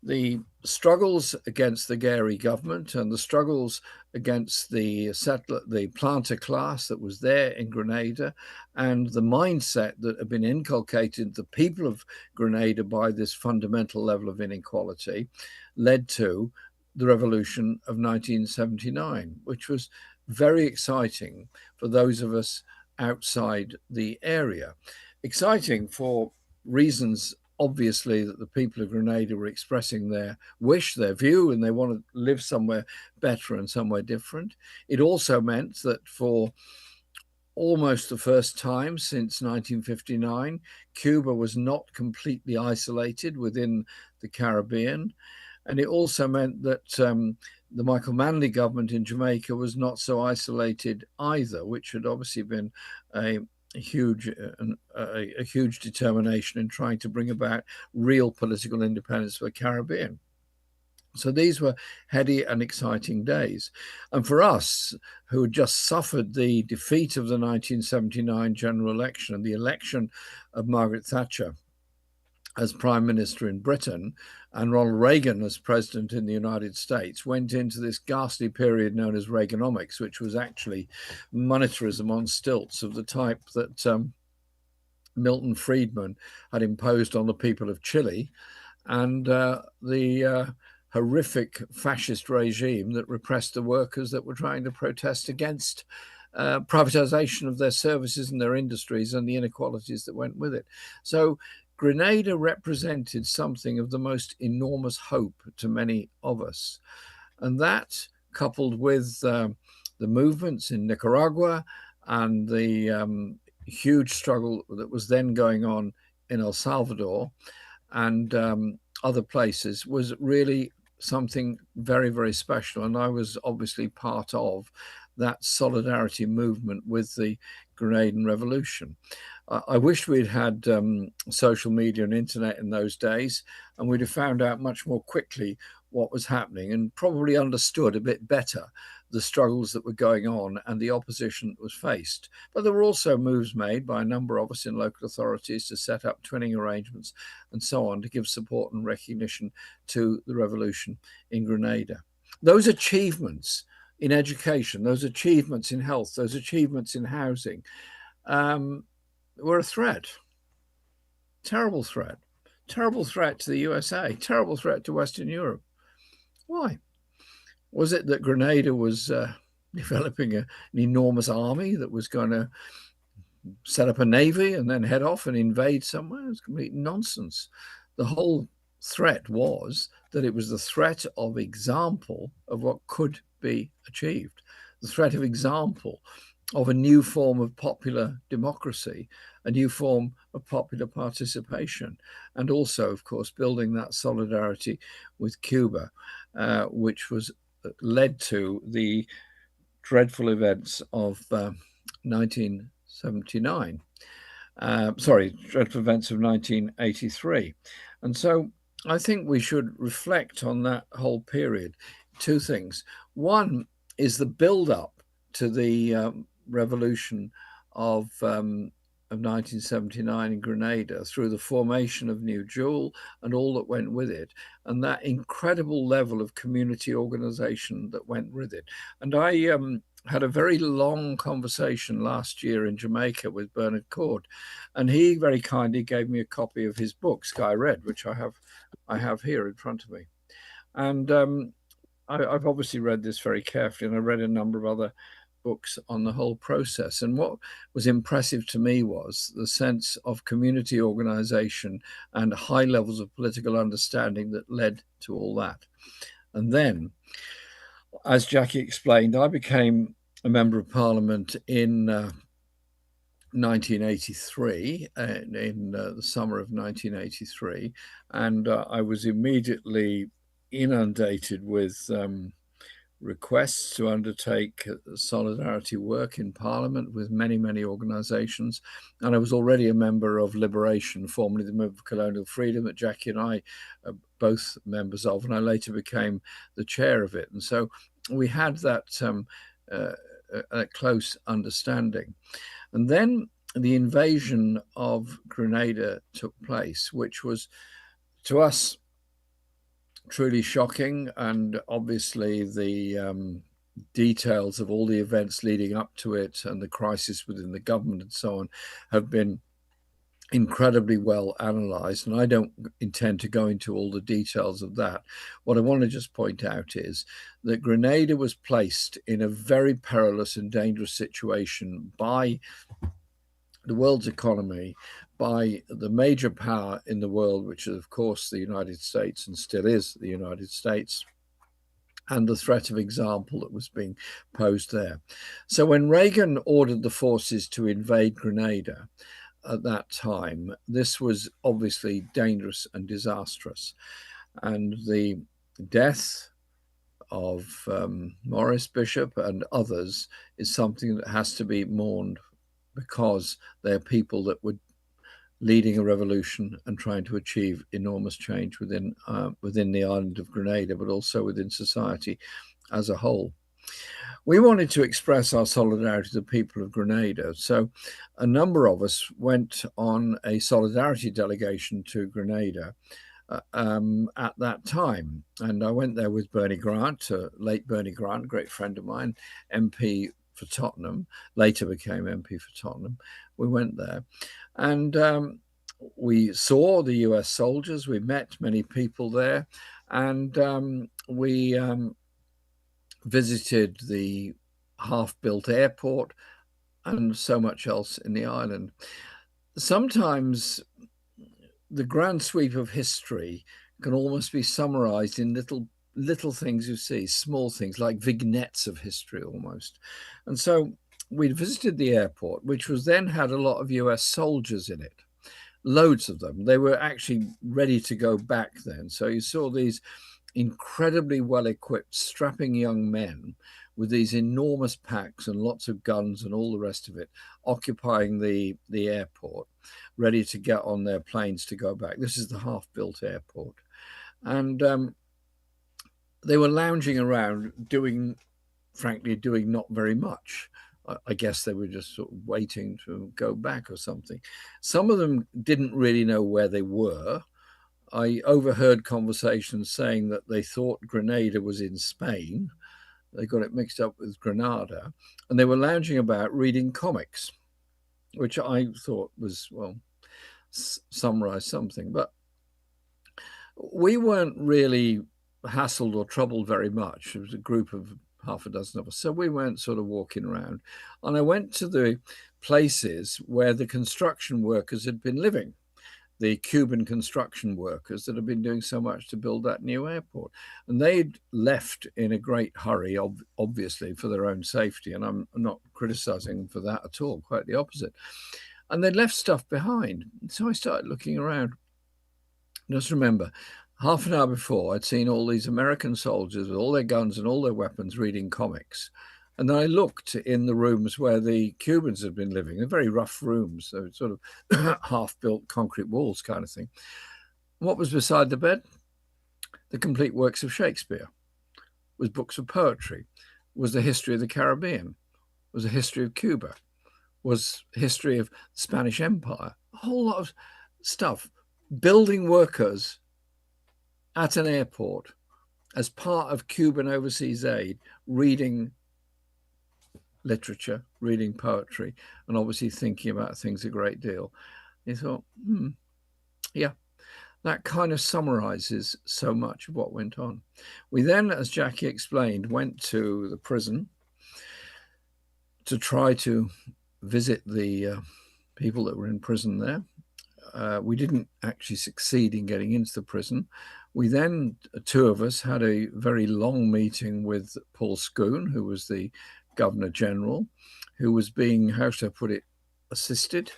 The struggles against the Gary government and the struggles against the planter class that was there in Grenada, and the mindset that had been inculcated the people of Grenada by this fundamental level of inequality, led to the revolution of 1979, which was very exciting for those of us outside the area. Exciting for reasons, obviously, that the people of Grenada were expressing their wish, their view, and they want to live somewhere better and somewhere different. It also meant that for almost the first time since 1959, Cuba was not completely isolated within the Caribbean. And it also meant that the Michael Manley government in Jamaica was not so isolated either, which had obviously been a huge determination in trying to bring about real political independence for the Caribbean. So these were heady and exciting days. And for us, who had just suffered the defeat of the 1979 general election and the election of Margaret Thatcher as Prime Minister in Britain, and Ronald Reagan as President in the United States, went into this ghastly period known as Reaganomics, which was actually monetarism on stilts of the type that Milton Friedman had imposed on the people of Chile, and the horrific fascist regime that repressed the workers that were trying to protest against privatization of their services and their industries and the inequalities that went with it. So Grenada represented something of the most enormous hope to many of us. And that, coupled with the movements in Nicaragua and the huge struggle that was then going on in El Salvador and other places, was really something very, very special. And I was obviously part of that solidarity movement with the Grenadian Revolution. I wish we'd had social media and internet in those days, and we'd have found out much more quickly what was happening and probably understood a bit better the struggles that were going on and the opposition that was faced. But there were also moves made by a number of us in local authorities to set up twinning arrangements and so on to give support and recognition to the revolution in Grenada. Those achievements in education, those achievements in health, those achievements in housing were a threat. Terrible threat. Terrible threat to the USA. Terrible threat to Western Europe. Why? Was it that Grenada was developing an enormous army that was going to set up a navy and then head off and invade somewhere? It was complete nonsense. The whole threat was that it was the threat of example of what could be achieved, the threat of example of a new form of popular democracy, a new form of popular participation, and also, of course, building that solidarity with Cuba, which was led to the dreadful events of 1979. Dreadful events of 1983. And so I think we should reflect on that whole period. Two things. One is the build-up to the revolution of 1979 in Grenada through the formation of New Jewel and all that went with it, and that incredible level of community organization that went with it. And I had a very long conversation last year in Jamaica with Bernard Cord, and he very kindly gave me a copy of his book, Sky Red, which I have here in front of me. And I've obviously read this very carefully, and I read a number of other books on the whole process. And what was impressive to me was the sense of community organization and high levels of political understanding that led to all that. And then, as Jackie explained, I became a member of parliament in 1983, in the summer of 1983, and I was immediately inundated with requests to undertake solidarity work in Parliament with many, many organisations. And I was already a member of Liberation, formerly the Movement for Colonial Freedom, that Jackie and I are both members of, and I later became the chair of it. And so we had that a close understanding. And then the invasion of Grenada took place, which was, to us, truly shocking, and obviously the details of all the events leading up to it and the crisis within the government and so on have been incredibly well analysed, and I don't intend to go into all the details of that. What I want to just point out is that Grenada was placed in a very perilous and dangerous situation by the world's economy, by the major power in the world, which is, of course, the United States, and still is the United States, and the threat of example that was being posed there. So when Reagan ordered the forces to invade Grenada at that time, this was obviously dangerous and disastrous. And the death of Morris Bishop and others is something that has to be mourned, because they're people that were leading a revolution and trying to achieve enormous change within the island of Grenada, but also within society as a whole. We wanted to express our solidarity to the people of Grenada. So a number of us went on a solidarity delegation to Grenada at that time. And I went there with Bernie Grant, late Bernie Grant, a great friend of mine, MP for Tottenham, later became MP for Tottenham. We went there and we saw the US soldiers, we met many people there, and we visited the half-built airport and so much else in the island. Sometimes the grand sweep of history can almost be summarized in little things you see, small things like vignettes of history almost. And so we visited the airport, which was then had a lot of US soldiers in it, loads of them. They were actually ready to go back then. So you saw these incredibly well-equipped, strapping young men with these enormous packs and lots of guns and all the rest of it, occupying the airport, ready to get on their planes to go back. This is the half-built airport. And they were lounging around frankly, doing not very much. I guess they were just sort of waiting to go back or something. Some of them didn't really know where they were. I overheard conversations saying that they thought Grenada was in Spain. They got it mixed up with Grenada. And they were lounging about reading comics, which I thought was, well, summarize something. But we weren't really hassled or troubled very much. It was a group of half a dozen of us. So we weren't sort of walking around. And I went to the places where the construction workers had been living, the Cuban construction workers that had been doing so much to build that new airport. And they'd left in a great hurry, obviously, for their own safety. And I'm not criticizing them for that at all, quite the opposite. And they'd left stuff behind. So I started looking around. Just remember, half an hour before, I'd seen all these American soldiers with all their guns and all their weapons reading comics. And then I looked in the rooms where the Cubans had been living, they're very rough rooms, so sort of half-built concrete walls kind of thing. What was beside the bed? The complete works of Shakespeare, was books of poetry, was the history of the Caribbean, was a history of Cuba, was history of the Spanish Empire, a whole lot of stuff. Building workers at an airport as part of Cuban overseas aid, reading literature, reading poetry, and obviously thinking about things a great deal. You thought, yeah, that kind of summarizes so much of what went on. We then, as Jackie explained, went to the prison to try to visit the people that were in prison there. We didn't actually succeed in getting into the prison. We then, two of us, had a very long meeting with Paul Scoon, who was the Governor General, who was being, how should I put it, assisted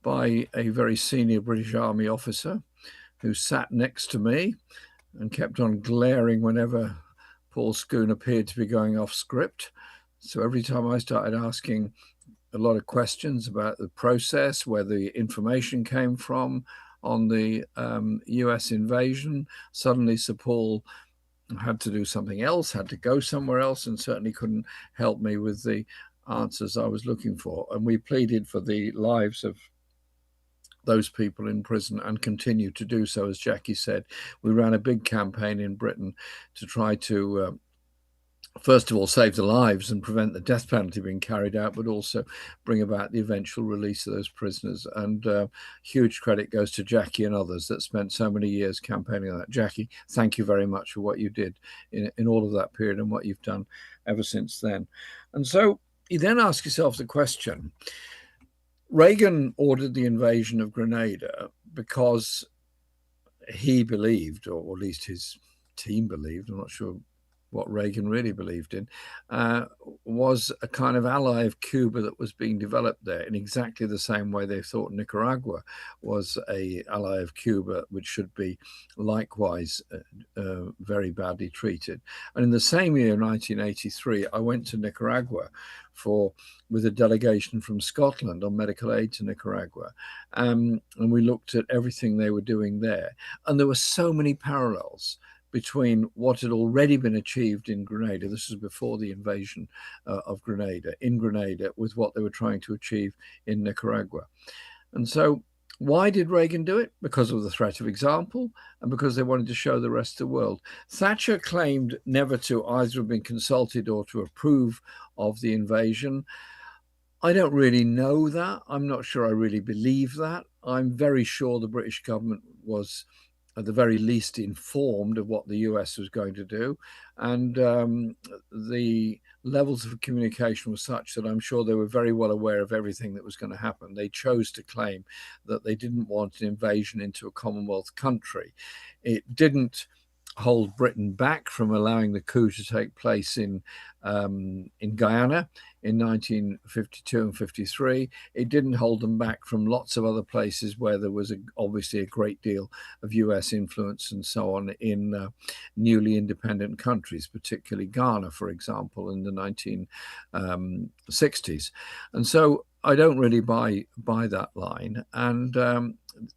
by a very senior British Army officer who sat next to me and kept on glaring whenever Paul Scoon appeared to be going off script. So every time I started asking a lot of questions about the process, where the information came from on the US invasion, suddenly Sir Paul had to do something else, had to go somewhere else, and certainly couldn't help me with the answers I was looking for. And we pleaded for the lives of those people in prison and continue to do so. As Jackie said, we ran a big campaign in Britain to try to first of all, save the lives and prevent the death penalty being carried out, but also bring about the eventual release of those prisoners. And huge credit goes to Jackie and others that spent so many years campaigning on that. Jackie, thank you very much for what you did in all of that period and what you've done ever since then. And so you then ask yourself the question, Reagan ordered the invasion of Grenada because he believed, or at least his team believed, I'm not sure what Reagan really believed in, was a kind of ally of Cuba that was being developed there in exactly the same way they thought Nicaragua was an ally of Cuba, which should be likewise very badly treated. And in the same year, 1983, I went to Nicaragua with a delegation from Scotland on medical aid to Nicaragua. And we looked at everything they were doing there. And there were so many parallels between what had already been achieved in Grenada, this was before the invasion of Grenada, in Grenada, with what they were trying to achieve in Nicaragua. And so why did Reagan do it? Because of the threat of example and because they wanted to show the rest of the world. Thatcher claimed never to either have been consulted or to approve of the invasion. I don't really know that. I'm not sure I really believe that. I'm very sure the British government was at the very least informed of what the US was going to do. And the levels of communication were such that I'm sure they were very well aware of everything that was going to happen. They chose to claim that they didn't want an invasion into a Commonwealth country. It didn't hold Britain back from allowing the coup to take place in Guyana in 1952 and 53. It didn't hold them back from lots of other places where there was obviously a great deal of US influence and so on in newly independent countries, particularly Ghana, for example, in the 1960s. And so I don't really buy that line. And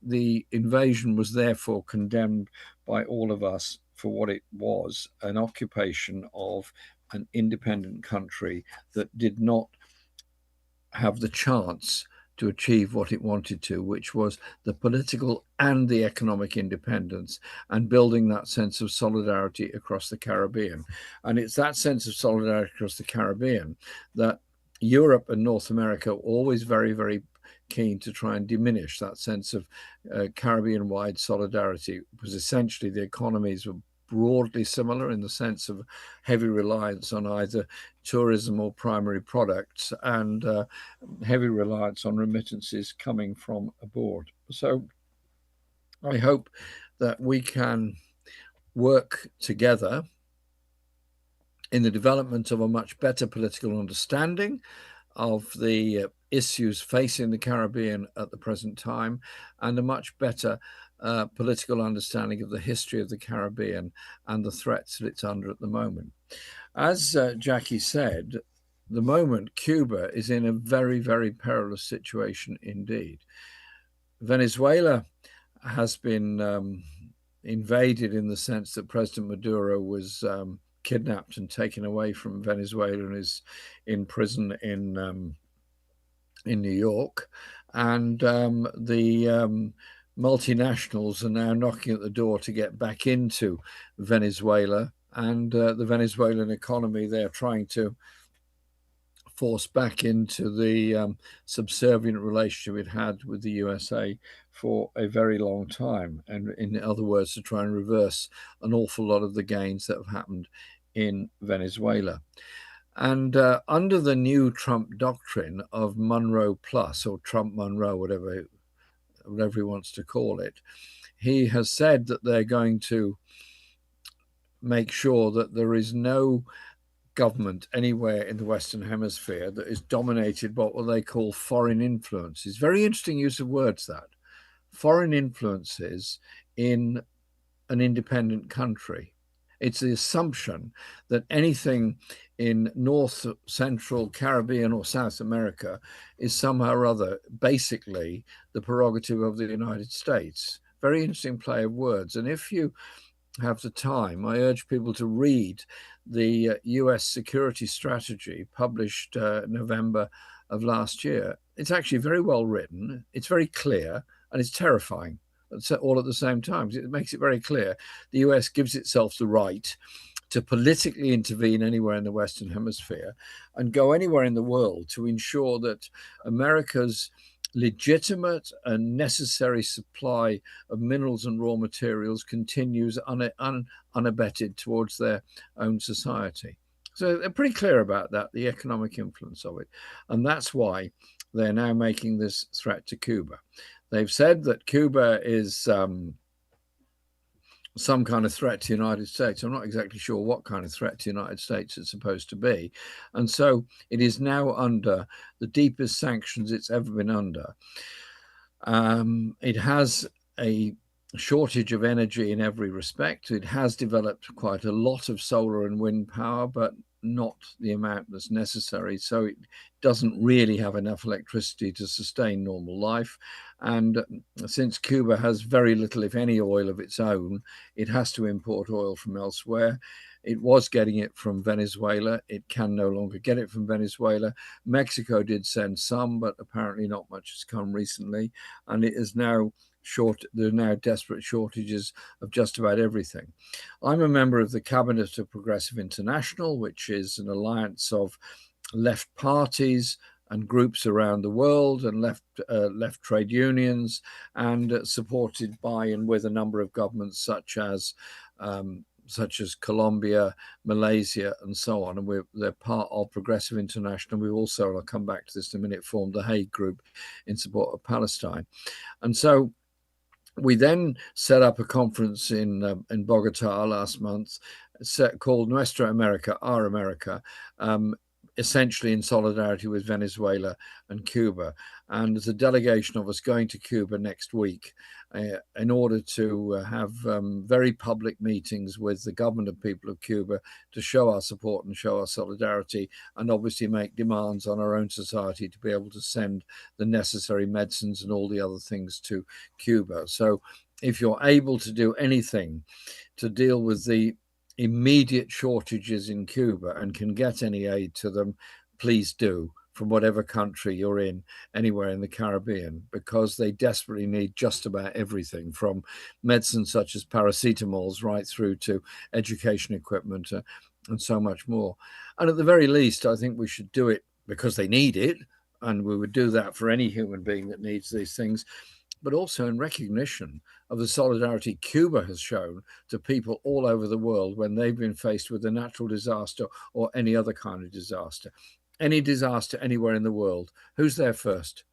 the invasion was therefore condemned by all of us for what it was, an occupation of an independent country that did not have the chance to achieve what it wanted to, which was the political and the economic independence and building that sense of solidarity across the Caribbean. And it's that sense of solidarity across the Caribbean that Europe and North America are always very, very keen to try and diminish that sense of Caribbean-wide solidarity, because essentially the economies were broadly similar in the sense of heavy reliance on either tourism or primary products and heavy reliance on remittances coming from abroad. So I hope that we can work together in the development of a much better political understanding of the issues facing the Caribbean at the present time, and a much better political understanding of the history of the Caribbean and the threats that it's under at the moment. As Jackie said, the moment Cuba is in a very, very perilous situation indeed. Venezuela has been invaded in the sense that President Maduro was kidnapped and taken away from Venezuela and is in prison in New York, and the multinationals are now knocking at the door to get back into Venezuela, and the Venezuelan economy they're trying to force back into the subservient relationship it had with the USA for a very long time, and in other words, to try and reverse an awful lot of the gains that have happened in Venezuela. And under the new Trump doctrine of Monroe Plus, or Trump Monroe, whatever he wants to call it, he has said that they're going to make sure that there is no government anywhere in the Western Hemisphere that is dominated by what they call foreign influences. Very interesting use of words, that. Foreign influences in an independent country. It's the assumption that anything in North, Central, Caribbean or South America is somehow or other basically the prerogative of the United States. Very interesting play of words. And if you have the time, I urge people to read the US security strategy published November of last year. It's actually very well written, it's very clear, and it's terrifying all at the same time. It makes it very clear the US gives itself the right to politically intervene anywhere in the Western Hemisphere and go anywhere in the world to ensure that America's legitimate and necessary supply of minerals and raw materials continues unabetted towards their own society. So they're pretty clear about that, the economic influence of it. And that's why they're now making this threat to Cuba. They've said that Cuba is some kind of threat to the United States. I'm not exactly sure what kind of threat to the United States it's supposed to be. And so it is now under the deepest sanctions it's ever been under. It has a shortage of energy in every respect. It has developed quite a lot of solar and wind power, but not the amount that's necessary. So it doesn't really have enough electricity to sustain normal life. And since Cuba has very little, if any, oil of its own, it has to import oil from elsewhere. It was getting it from Venezuela. It can no longer get it from Venezuela. Mexico did send some, but apparently not much has come recently. And it is now there are now desperate shortages of just about everything. I'm a member of the Cabinet of Progressive International, which is an alliance of left parties and groups around the world and left trade unions, and supported by and with a number of governments such as Colombia, Malaysia, and so on. And they're part of Progressive International. We also, and I'll come back to this in a minute, formed the Hague Group in support of Palestine. And so We then set up a conference in Bogota last month, called Nuestra America, Our America, essentially in solidarity with Venezuela and Cuba. And there's a delegation of us going to Cuba next week in order to have very public meetings with the government and people of Cuba to show our support and show our solidarity, and obviously make demands on our own society to be able to send the necessary medicines and all the other things to Cuba. So if you're able to do anything to deal with the immediate shortages in Cuba and can get any aid to them, please do, from whatever country you're in, anywhere in the Caribbean, because they desperately need just about everything, from medicine such as paracetamols right through to education equipment and so much more. And at the very least, I think we should do it because they need it, and we would do that for any human being that needs these things, but also in recognition of the solidarity Cuba has shown to people all over the world when they've been faced with a natural disaster or any other kind of disaster. Any disaster anywhere in the world, who's there first?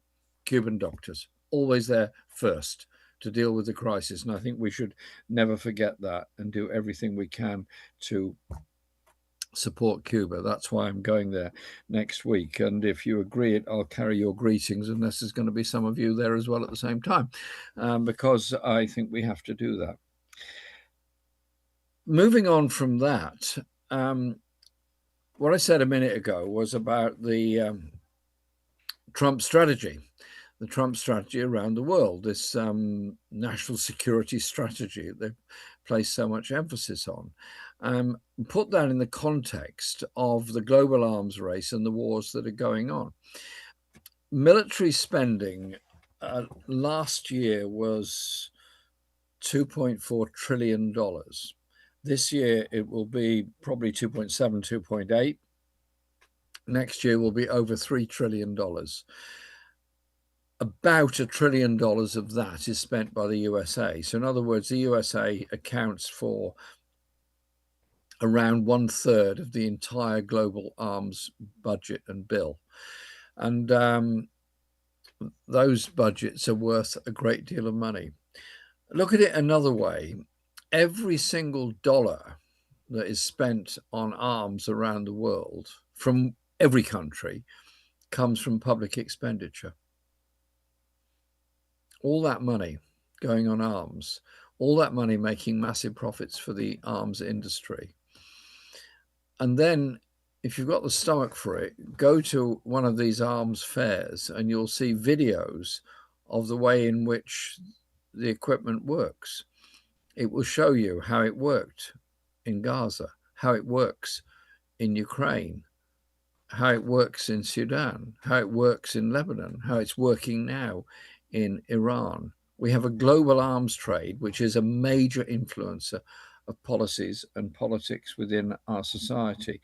Cuban doctors, always there first to deal with the crisis. And I think we should never forget that and do everything we can to support Cuba. That's why I'm going there next week. And if you agree, I'll carry your greetings, unless there's going to be some of you there as well at the same time, because I think we have to do that. Moving on from that, what I said a minute ago was about the Trump strategy, the Trump strategy around the world, this national security strategy they've placed so much emphasis on. Put that in the context of the global arms race and the wars that are going on. Military spending last year was $2.4 trillion. This year it will be probably 2.7, 2.8. Next year will be over $3 trillion. About $1 trillion of that is spent by the USA. So in other words, the USA accounts for around 1/3 of the entire global arms budget and bill. And those budgets are worth a great deal of money. Look at it another way. Every single dollar that is spent on arms around the world from every country comes from public expenditure. All that money going on arms, all that money making massive profits for the arms industry. And then if you've got the stomach for it, go to one of these arms fairs and you'll see videos of the way in which the equipment works. It will show you how it worked in Gaza, how it works in Ukraine, how it works in Sudan, how it works in Lebanon, how it's working now in Iran. We have a global arms trade, which is a major influencer of policies and politics within our society.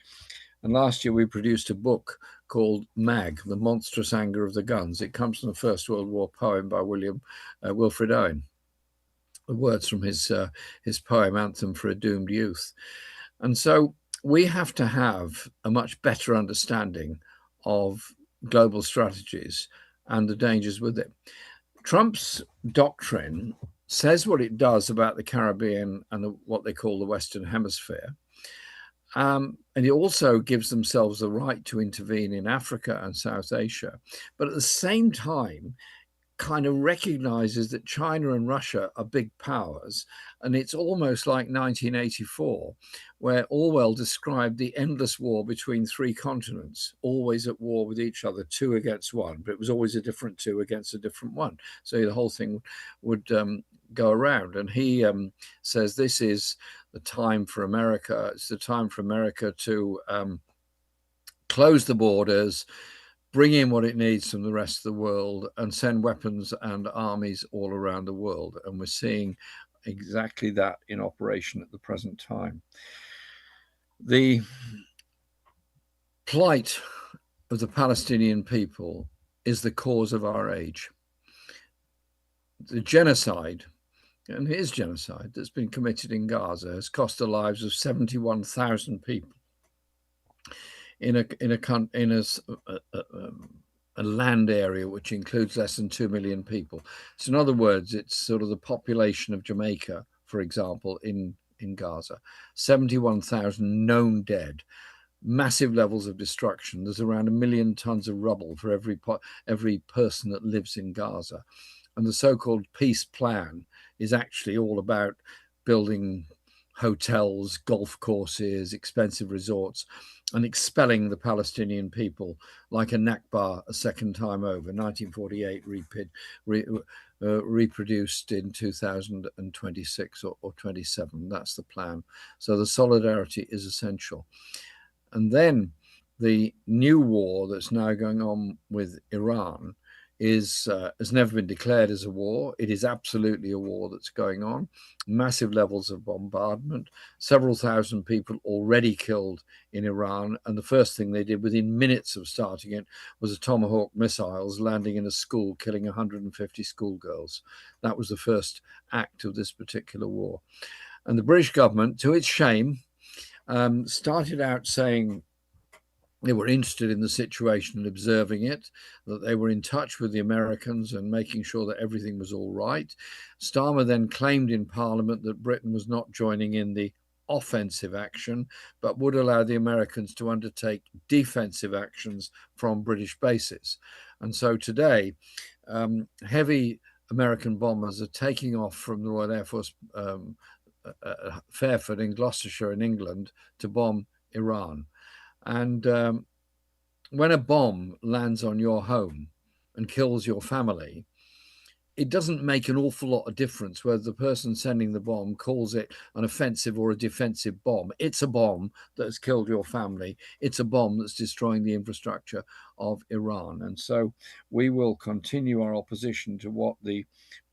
And last year we produced a book called MAG, The Monstrous Anger of the Guns. It comes from the First World War poem by Wilfred Owen. The words from his poem, Anthem for a Doomed Youth. And so we have to have a much better understanding of global strategies and the dangers with it. Trump's doctrine says what it does about the Caribbean and what they call the Western Hemisphere. And it also gives themselves the right to intervene in Africa and South Asia. But at the same time, kind of recognizes that China and Russia are big powers. And it's almost like 1984, where Orwell described the endless war between three continents, always at war with each other, two against one, but it was always a different two against a different one. So the whole thing would go around. And he says this is the time for America. It's the time for America to close the borders, bring in what it needs from the rest of the world, and send weapons and armies all around the world. And we're seeing exactly that in operation at the present time. The plight of the Palestinian people is the cause of our age. The genocide, and it is genocide, that's been committed in Gaza has cost the lives of 71,000 people in a a land area which includes less than 2 million people. So in other words, it's sort of the population of Jamaica, for example, in Gaza. 71,000 known dead, massive levels of destruction. There's around 1 million tons of rubble for every person that lives in Gaza. And the so-called peace plan is actually all about building hotels, golf courses, expensive resorts, and expelling the Palestinian people like a Nakba a second time over. 1948 reproduced in 2026 or 27. That's the plan. So the solidarity is essential. And then the new war that's now going on with Iran has never been declared as a war. It is absolutely a war that's going on. Massive levels of bombardment, several thousand people already killed in Iran. And the first thing they did within minutes of starting it was the Tomahawk missiles landing in a school, killing 150 schoolgirls. That was the first act of this particular war. And the British government, to its shame, started out saying they were interested in the situation and observing it, that they were in touch with the Americans and making sure that everything was all right. Starmer then claimed in Parliament that Britain was not joining in the offensive action, but would allow the Americans to undertake defensive actions from British bases. And so today, heavy American bombers are taking off from the Royal Air Force Fairford in Gloucestershire in England to bomb Iran. And when a bomb lands on your home and kills your family, it doesn't make an awful lot of difference whether the person sending the bomb calls it an offensive or a defensive bomb. It's a bomb that has killed your family. It's a bomb that's destroying the infrastructure of Iran. And so we will continue our opposition to what the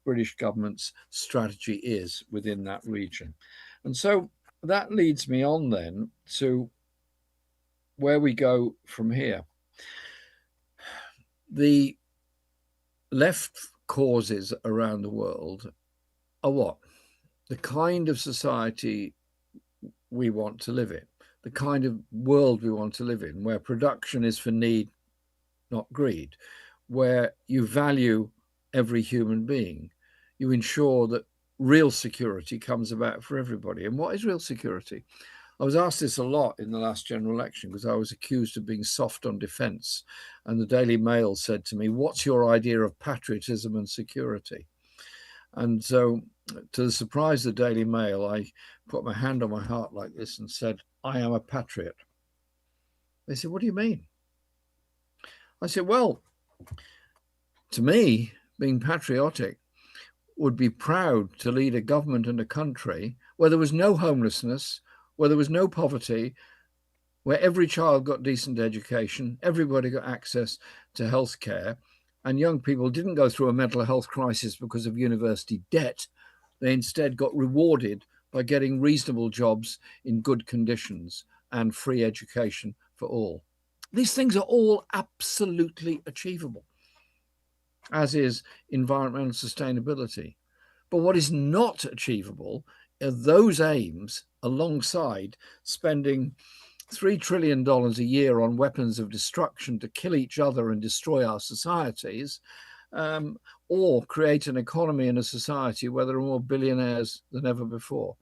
British government's strategy is within that region. And so that leads me on then to where we go from here. The left causes around the world are what? The kind of society we want to live in, the kind of world we want to live in, where production is for need, not greed, where you value every human being. You ensure that real security comes about for everybody. And what is real security? I was asked this a lot in the last general election because I was accused of being soft on defence. And the Daily Mail said to me, what's your idea of patriotism and security? And so, to the surprise of the Daily Mail, I put my hand on my heart like this and said, I am a patriot. They said, what do you mean? I said, well, to me, being patriotic would be proud to lead a government and a country where there was no homelessness, where there was no poverty, where every child got decent education, everybody got access to health care, and young people didn't go through a mental health crisis because of university debt. They instead got rewarded by getting reasonable jobs in good conditions and free education for all. These things are all absolutely achievable, as is environmental sustainability. But what is not achievable are those aims alongside spending $3 trillion a year on weapons of destruction to kill each other and destroy our societies, or create an economy and a society where there are more billionaires than ever before.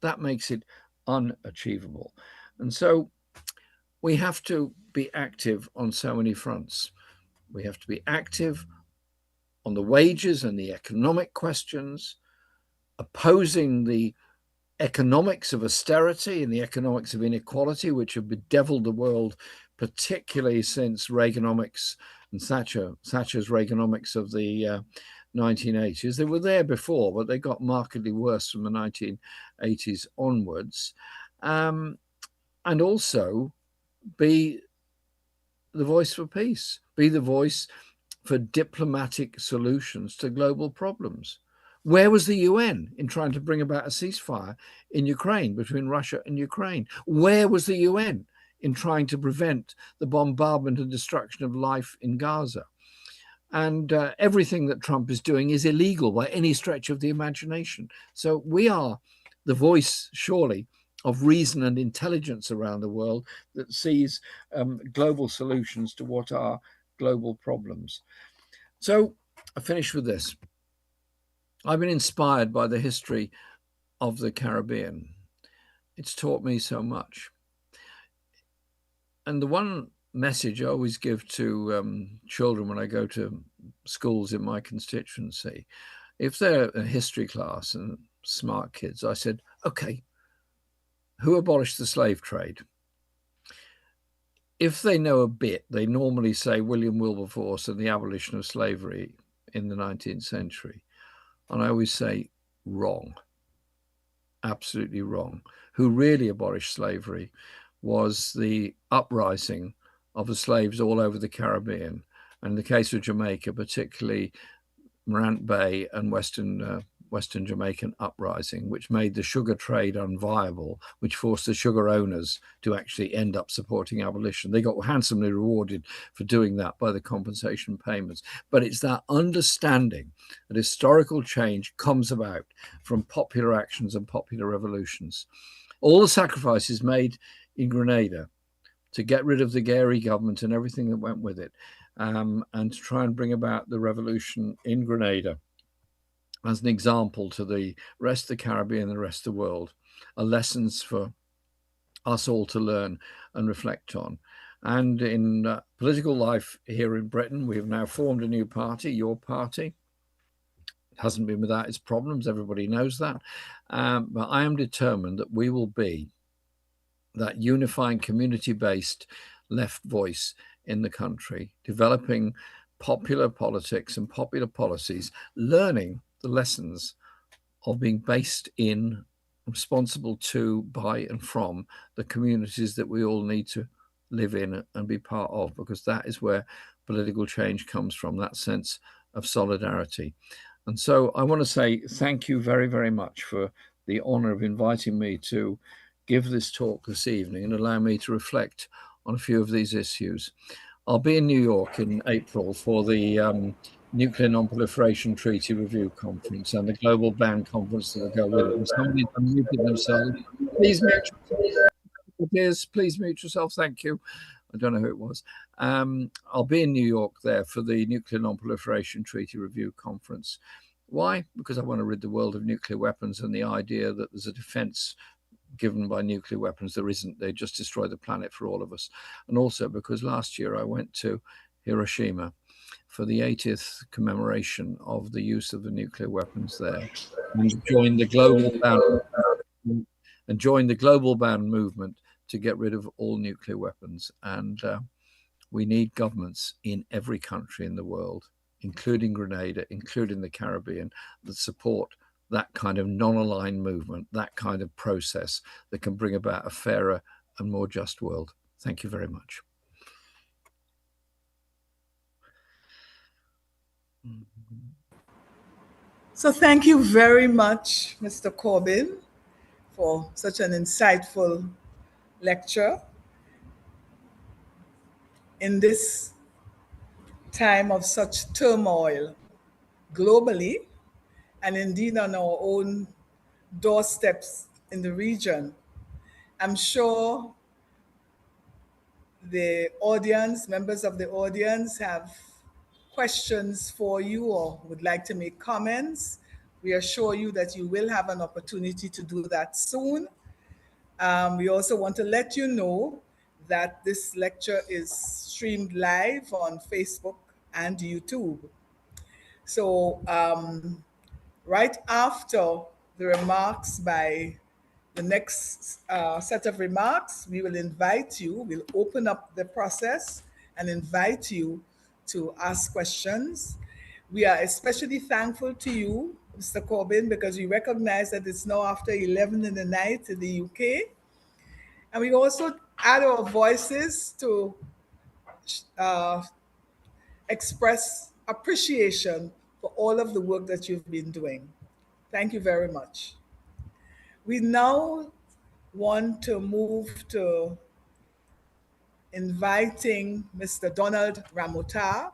That makes it unachievable. And so we have to be active on so many fronts. We have to be active on the wages and the economic questions, opposing the economics of austerity and the economics of inequality, which have bedeviled the world, particularly since Reaganomics and Thatcher's Reaganomics of the 1980s. They were there before, but they got markedly worse from the 1980s onwards. And also be the voice for peace, be the voice for diplomatic solutions to global problems. Where was the UN in trying to bring about a ceasefire in Ukraine, between Russia and Ukraine? Where was the UN in trying to prevent the bombardment and destruction of life in Gaza? And everything that Trump is doing is illegal by any stretch of the imagination. So we are the voice, surely, of reason and intelligence around the world that sees global solutions to what are global problems. So I finish with this. I've been inspired by the history of the Caribbean. It's taught me so much. And the one message I always give to children when I go to schools in my constituency, if they're a history class and smart kids, I said, okay, who abolished the slave trade? If they know a bit, they normally say William Wilberforce and the abolition of slavery in the 19th century. And I always say, wrong, absolutely wrong. Who really abolished slavery was the uprising of the slaves all over the Caribbean. And in the case of Jamaica, particularly Morant Bay and Western Jamaican uprising, which made the sugar trade unviable, which forced the sugar owners to actually end up supporting abolition. They got handsomely rewarded for doing that by the compensation payments. But it's that understanding that historical change comes about from popular actions and popular revolutions. All the sacrifices made in Grenada to get rid of the Gary government and everything that went with it, and to try and bring about the revolution in Grenada as an example to the rest of the Caribbean and the rest of the world, are lessons for us all to learn and reflect on. And in political life here in Britain, we have now formed a new party, your party. It hasn't been without its problems, everybody knows that. But I am determined that we will be that unifying community-based left voice in the country, developing popular politics and popular policies, learning the lessons of being based in, responsible to, by and from the communities that we all need to live in and be part of, because that is where political change comes from, that sense of solidarity. And so I want to say thank you very, very much for the honor of inviting me to give this talk this evening and allow me to reflect on a few of these issues. I'll be in New York in April for the Nuclear Non-Proliferation Treaty Review Conference and the Global Ban Conference that will go with it. And somebody's unmuted themselves. Please mute yourself. Please mute yourself. Thank you. I don't know who it was. I'll be in New York there for the Nuclear Non-Proliferation Treaty Review Conference. Why? Because I want to rid the world of nuclear weapons and the idea that there's a defense given by nuclear weapons. There isn't. They just destroy the planet for all of us. And also because last year I went to Hiroshima for the 80th commemoration of the use of the nuclear weapons there, and joined the global ban movement to get rid of all nuclear weapons. And we need governments in every country in the world, including Grenada, including the Caribbean, that support that kind of non-aligned movement, that kind of process that can bring about a fairer and more just world. Thank you very much. So thank you very much, Mr. Corbin, for such an insightful lecture. In this time of such turmoil globally, and indeed on our own doorsteps in the region, I'm sure the audience, members of the audience, have questions for you or would like to make comments. We assure you that you will have an opportunity to do that soon. We also want to let you know that this lecture is streamed live on Facebook and YouTube. So right after the remarks by the next set of remarks, we will invite you, we'll open up the process and invite you to ask questions. We are especially thankful to you, Mr. Corbin, because we recognize that it's now after 11 in the night in the UK. And we also add our voices to express appreciation for all of the work that you've been doing. Thank you very much. We now want to move to inviting Mr. Donald Ramota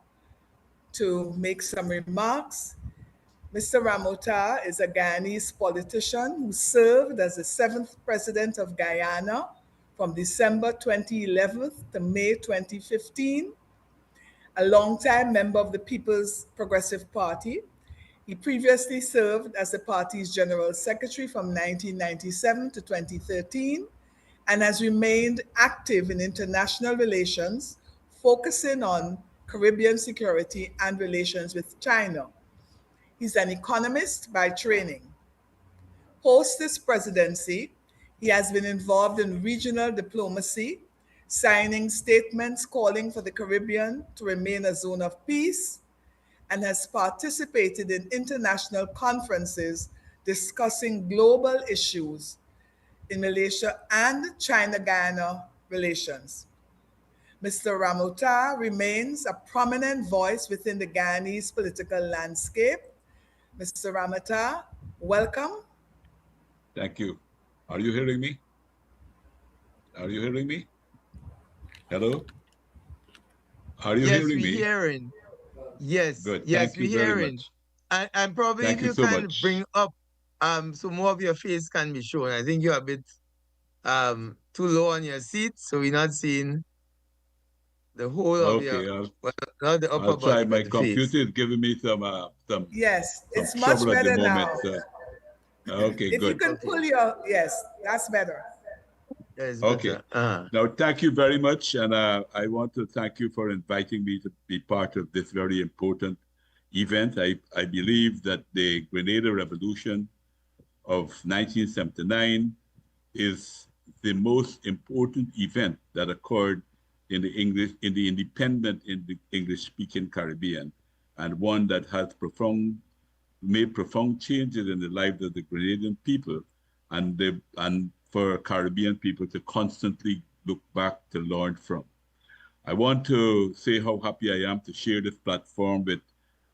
to make some remarks. Mr. Ramota is a Guyanese politician who served as the 7th president of Guyana from December 2011 to May 2015. a longtime member of the People's Progressive Party. He previously served as the party's general secretary from 1997 to 2013 and has remained active in international relations, focusing on Caribbean security and relations with China. He's an economist by training. Post this presidency, he has been involved in regional diplomacy, signing statements calling for the Caribbean to remain a zone of peace, and has participated in international conferences discussing global issues in Malaysia and China-Guyana relations. Mr. Ramota remains a prominent voice within the Guyanese political landscape. Mr. Ramota, welcome. Thank you. Are you hearing me? Are you hearing me? Hello? Are you hearing me? Yes, we're hearing. Yes. Good. Yes, Thank you we're very hearing. much. And probably Thank if you you so can much. bring up so more of your face can be shown. I think you're a bit too low on your seat, so we're not seeing the whole of your, well, not the upper I'll try. body, My but the face. computer is giving me some yes, it's much trouble at the better moment. now. So. Okay, if good. you can pull your, yes, that's better. Yes, okay. Now, thank you very much. And I want to thank you for inviting me to be part of this very important event. I believe that the Grenada Revolution of 1979 is the most important event that occurred in the independent English-speaking Caribbean, and one that has made profound changes in the lives of the Grenadian people, and for Caribbean people to constantly look back to learn from. I want to say how happy I am to share this platform with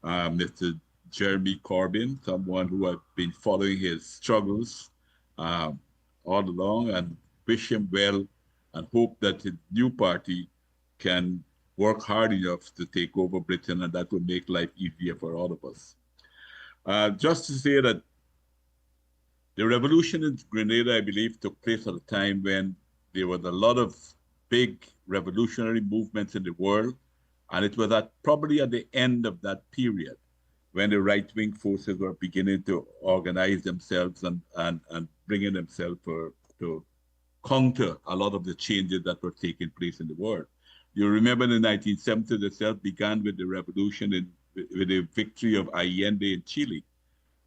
Mr. Jeremy Corbyn, someone who I've been following his struggles all along, and wish him well and hope that his new party can work hard enough to take over Britain, and that will make life easier for all of us. Just to say that the revolution in Grenada, I believe, took place at a time when there was a lot of big revolutionary movements in the world, and it was probably at the end of that period when the right-wing forces were beginning to organize themselves and bringing themselves to counter a lot of the changes that were taking place in the world. You remember in the 1970s itself began with the revolution with the victory of Allende in Chile.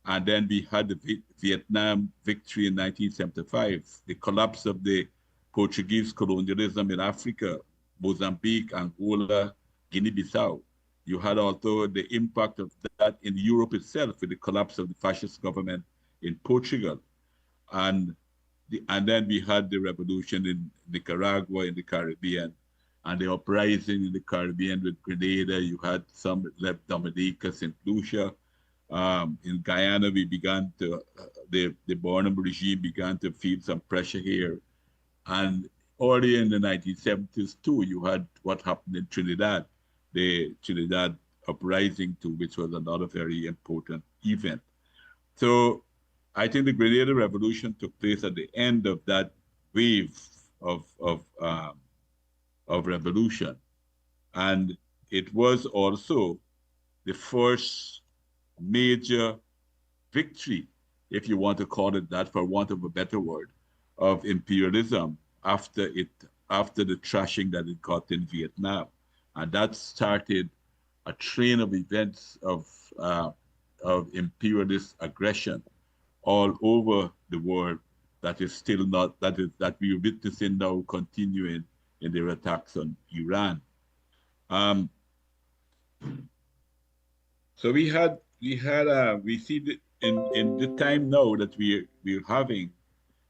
And then we had the Vietnam victory in 1975, the collapse of the Portuguese colonialism in Africa, Mozambique, Angola, Guinea-Bissau. You had also the impact of that in Europe itself with the collapse of the fascist government in Portugal. And then we had the revolution in Nicaragua, in the Caribbean, and the uprising in the Caribbean with Grenada. You had some left Dominica, St. Lucia. In Guyana, we began to, the Barnum regime began to feel some pressure here. And early in the 1970s too, you had what happened in Trinidad, the Trinidad uprising too, which was another very important event. So I think the Grenada Revolution took place at the end of that wave of revolution. And it was also the first major victory, if you want to call it that, for want of a better word, of imperialism after the trashing that it got in Vietnam. And that started a train of events of imperialist aggression all over the world that is still not, that we are witnessing now continuing in their attacks on Iran. So we see in the time now that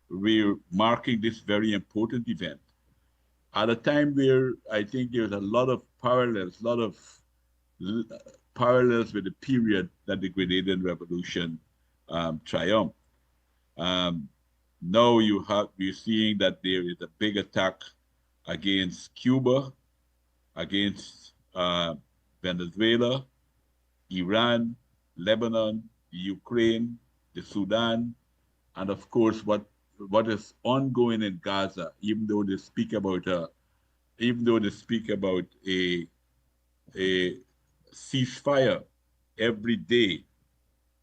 we're marking this very important event at a time where I think there's a lot of parallels with the period that the Grenadian Revolution triumphed. Now we're seeing that there is a big attack against Cuba, against Venezuela, Iran, Lebanon, Ukraine, the Sudan, and of course what is ongoing in Gaza. Even though they speak about a a ceasefire. Every day,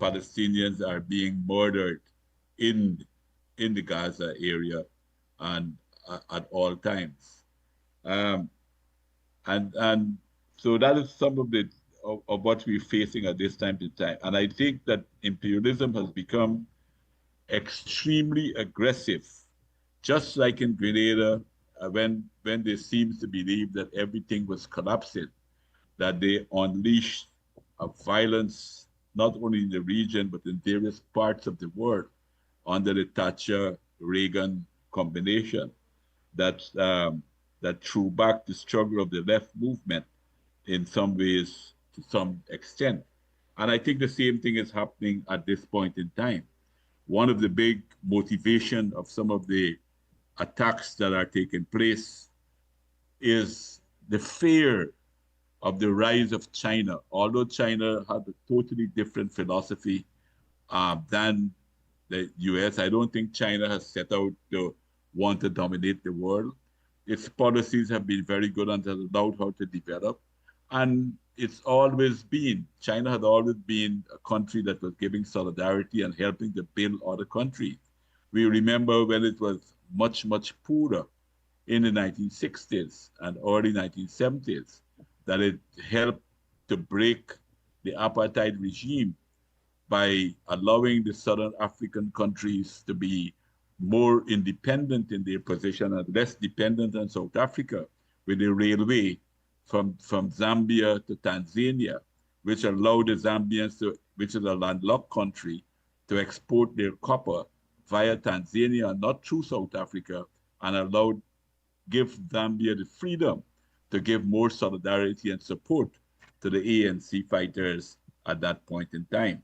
Palestinians are being murdered in the Gaza area and at all times. Um, and so that is some of the of what we're facing at this time to time. And I think that imperialism has become extremely aggressive, just like in Grenada, when they seemed to believe that everything was collapsing, that they unleashed a violence not only in the region but in various parts of the world under the Thatcher-Reagan combination that threw back the struggle of the left movement in some ways to some extent. And I think the same thing is happening at this point in time. One of the big motivation of some of the attacks that are taking place is the fear of the rise of China. Although China had a totally different philosophy than the US, I don't think China has set out to want to dominate the world. Its policies have been very good and has allowed how to develop. And it's always been, China had always been a country that was giving solidarity and helping to build other countries. We remember when it was much, much poorer in the 1960s and early 1970s, that it helped to break the apartheid regime by allowing the Southern African countries to be more independent in their position and less dependent on South Africa with the railway from Zambia to Tanzania, which allowed the Zambians, which is a landlocked country, to export their copper via Tanzania, not through South Africa, and give Zambia the freedom to give more solidarity and support to the ANC fighters at that point in time.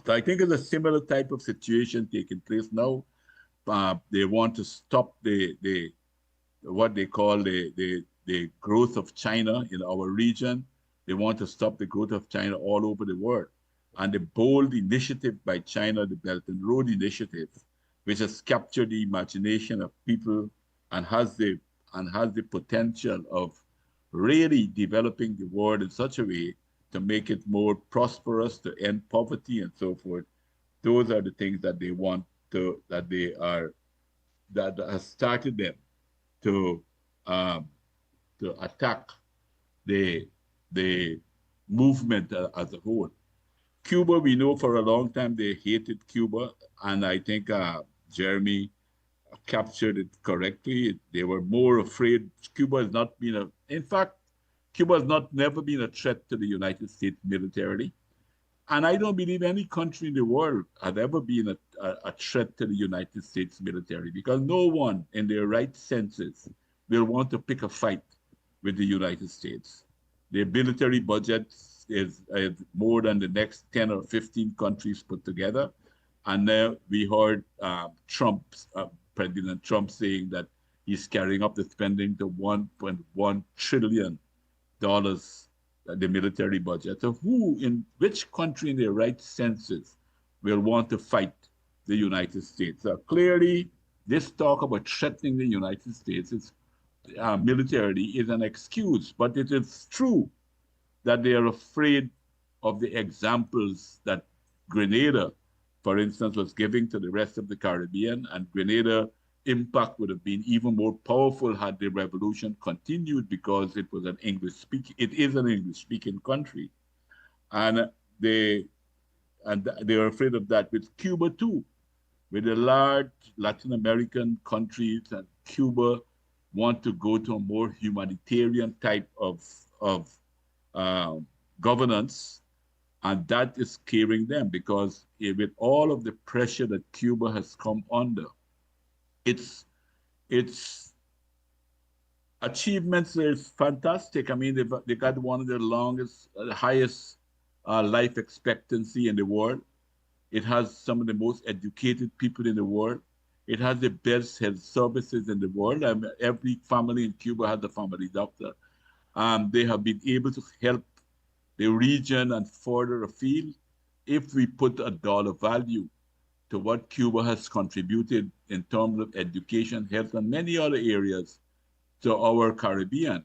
So I think it's a similar type of situation taking place now. They want to stop what they call the growth of China in our region. They want to stop the growth of China all over the world. And the bold initiative by China, the Belt and Road Initiative, which has captured the imagination of people and has the potential of really developing the world in such a way to make it more prosperous, to end poverty and so forth. Those are the things that they want to, that has started them to attack the movement as a whole. Cuba, we know for a long time they hated Cuba, and I think Jeremy captured it correctly. They were more afraid. Cuba has not been in fact, Cuba has never been a threat to the United States militarily. And I don't believe any country in the world had ever been a threat to the United States military, because no one in their right senses will want to pick a fight with the United States. Their military budget is more than the next 10 or 15 countries put together. And now we heard President Trump saying that he's carrying up the spending to $1.1 trillion, the military budget. So which country in their right senses will want to fight the United States? So clearly, this talk about threatening the United States militarily is an excuse, but it is true that they are afraid of the examples that Grenada, for instance, was giving to the rest of the Caribbean, and Grenada impact would have been even more powerful had the revolution continued, because it is an English-speaking country. And they are afraid of that with Cuba too, with the large Latin American countries, and Cuba want to go to a more humanitarian type of governance, and that is scaring them, because with all of the pressure that Cuba has come under, its achievements are fantastic. I mean, they got one of the highest life expectancy in the world. It has some of the most educated people in the world. It has the best health services in the world. I mean, every family in Cuba has a family doctor. They have been able to help the region and further afield. If we put a dollar value to what Cuba has contributed in terms of education, health, and many other areas to our Caribbean,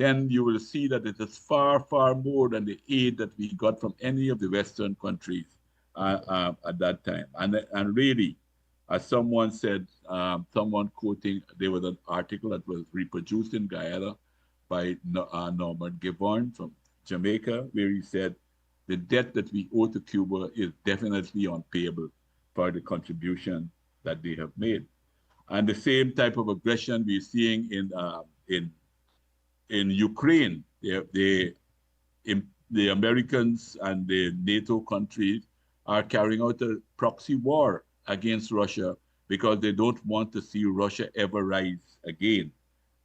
then you will see that it is far, far more than the aid that we got from any of the Western countries at that time. And really, as someone said, someone quoting, there was an article that was reproduced in Guyana by Norman Gibbon from Jamaica, where he said, the debt that we owe to Cuba is definitely unpayable for the contribution that they have made. And the same type of aggression we're seeing in Ukraine. The Americans and the NATO countries are carrying out a proxy war against Russia because they don't want to see Russia ever rise again.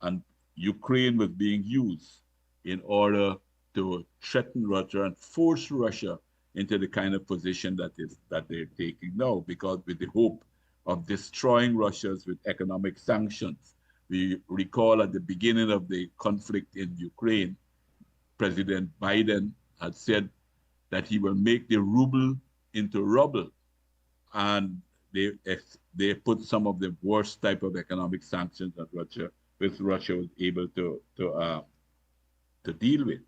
And Ukraine was being used in order to threaten Russia and force Russia into the kind of position that they're taking now, because with the hope of destroying Russia with economic sanctions. We recall at the beginning of the conflict in Ukraine, President Biden had said that he will make the ruble into rubble. And they put some of the worst type of economic sanctions that Russia was able to deal with.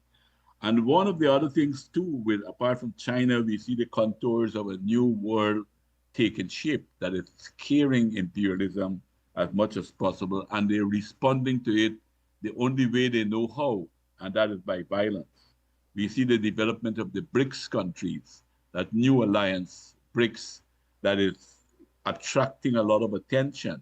And one of the other things too, apart from China, we see the contours of a new world taking shape that is scaring imperialism as much as possible, and they're responding to it the only way they know how, and that is by violence. We see the development of the BRICS countries, that new alliance, BRICS, that is attracting a lot of attention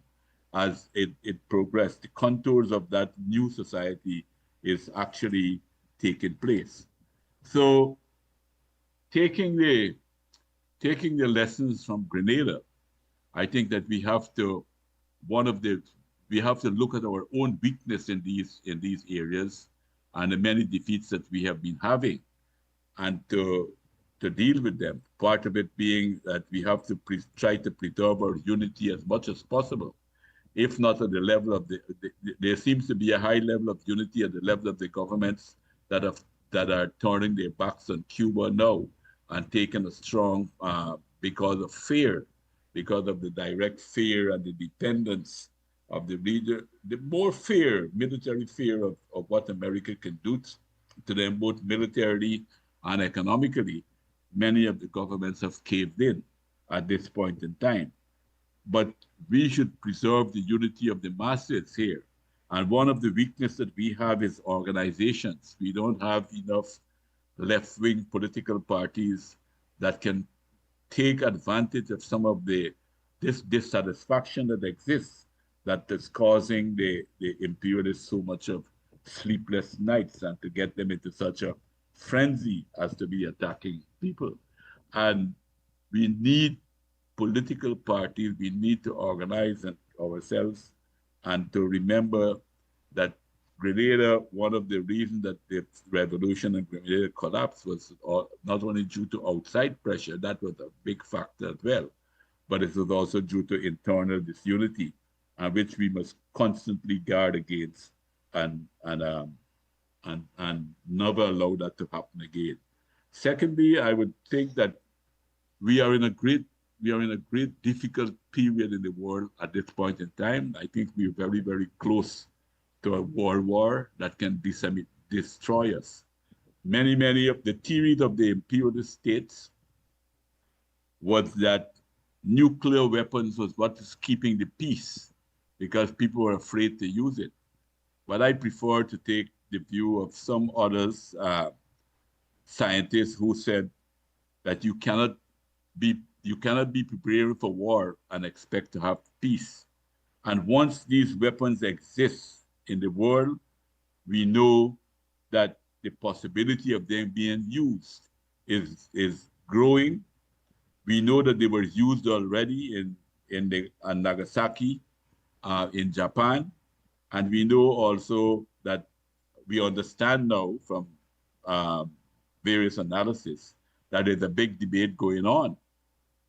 as it progressed. The contours of that new society is actually taking place. So taking the lessons from Grenada, I think that we have to look at our own weakness in these areas and the many defeats that we have been having, and to deal with them. Part of it being that we have to try to preserve our unity as much as possible, if not at the level of there seems to be a high level of unity at the level of the governments that are turning their backs on Cuba now and taking a strong, because of fear, because of the direct fear and the dependence of the leader, the more fear, military fear of what America can do to them, both militarily and economically. Many of the governments have caved in at this point in time. But we should preserve the unity of the masses here. And one of the weaknesses that we have is organizations. We don't have enough left-wing political parties that can take advantage of some of this dissatisfaction that exists, that is causing the imperialists so much of sleepless nights, and to get them into such a frenzy as to be attacking people. And we need political parties, we need to organize ourselves and to remember that Grenada, one of the reasons that the revolution in Grenada collapsed was not only due to outside pressure, that was a big factor as well, but it was also due to internal disunity, which we must constantly guard against and never allow that to happen again. Secondly, I would think that we are in a great difficult period in the world at this point in time. I think we're very, very close to a world war that can destroy us. Many of the theories of the imperialist states was that nuclear weapons was what is keeping the peace because people were afraid to use it. But I prefer to take the view of some others, scientists who said that you cannot be preparing for war and expect to have peace. And once these weapons exist in the world, we know that the possibility of them being used is growing. We know that they were used already in Nagasaki, in Japan, and we know also that we understand now from various analysis that there's a big debate going on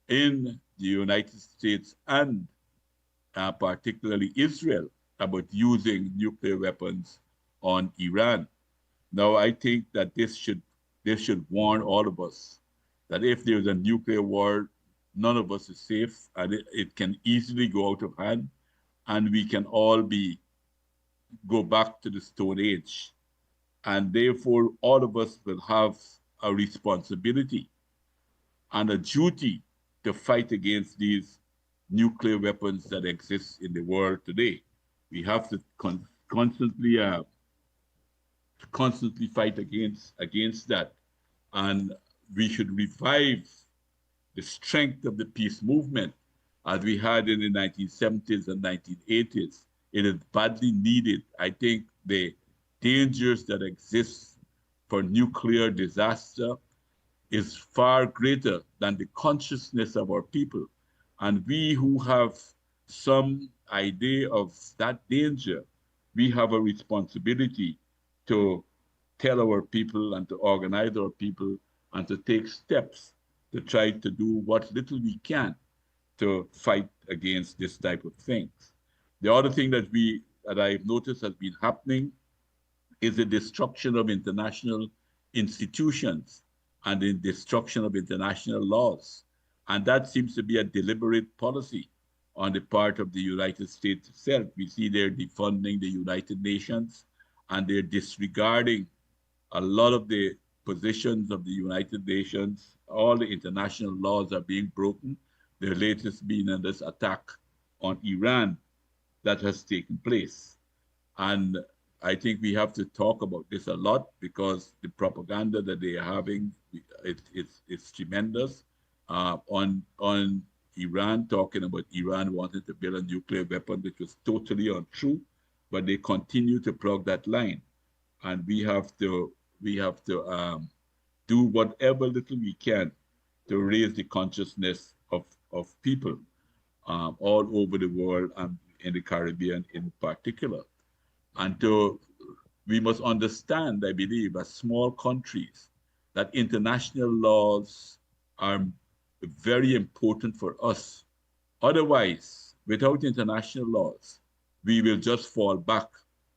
in the United States and particularly Israel about using nuclear weapons on Iran. Now, I think that this should warn all of us that if there's a nuclear war, none of us is safe, and it can easily go out of hand, and we can all go back to the Stone Age. And therefore, all of us will have a responsibility and a duty to fight against these nuclear weapons that exist in the world today. We have to constantly fight against that. And we should revive the strength of the peace movement as we had in the 1970s and 1980s. It is badly needed. I think the dangers that exist for nuclear disaster is far greater than the consciousness of our people. And we who have some idea of that danger, we have a responsibility to tell our people and to organize our people and to take steps to try to do what little we can to fight against this type of things. The other thing that I've noticed has been happening is the destruction of international institutions and the destruction of international laws. And that seems to be a deliberate policy on the part of the United States itself. We see they're defunding the United Nations and they're disregarding a lot of the positions of the United Nations. All the international laws are being broken. The latest being in this attack on Iran that has taken place. And I think we have to talk about this a lot because the propaganda that they are having, it's tremendous. On Iran, talking about Iran wanting to build a nuclear weapon, which was totally untrue, but they continue to plug that line. And we have to do whatever little we can to raise the consciousness of people all over the world and in the Caribbean in particular. And we must understand, I believe, as small countries, that international laws are very important for us. Otherwise, without international laws, we will just fall back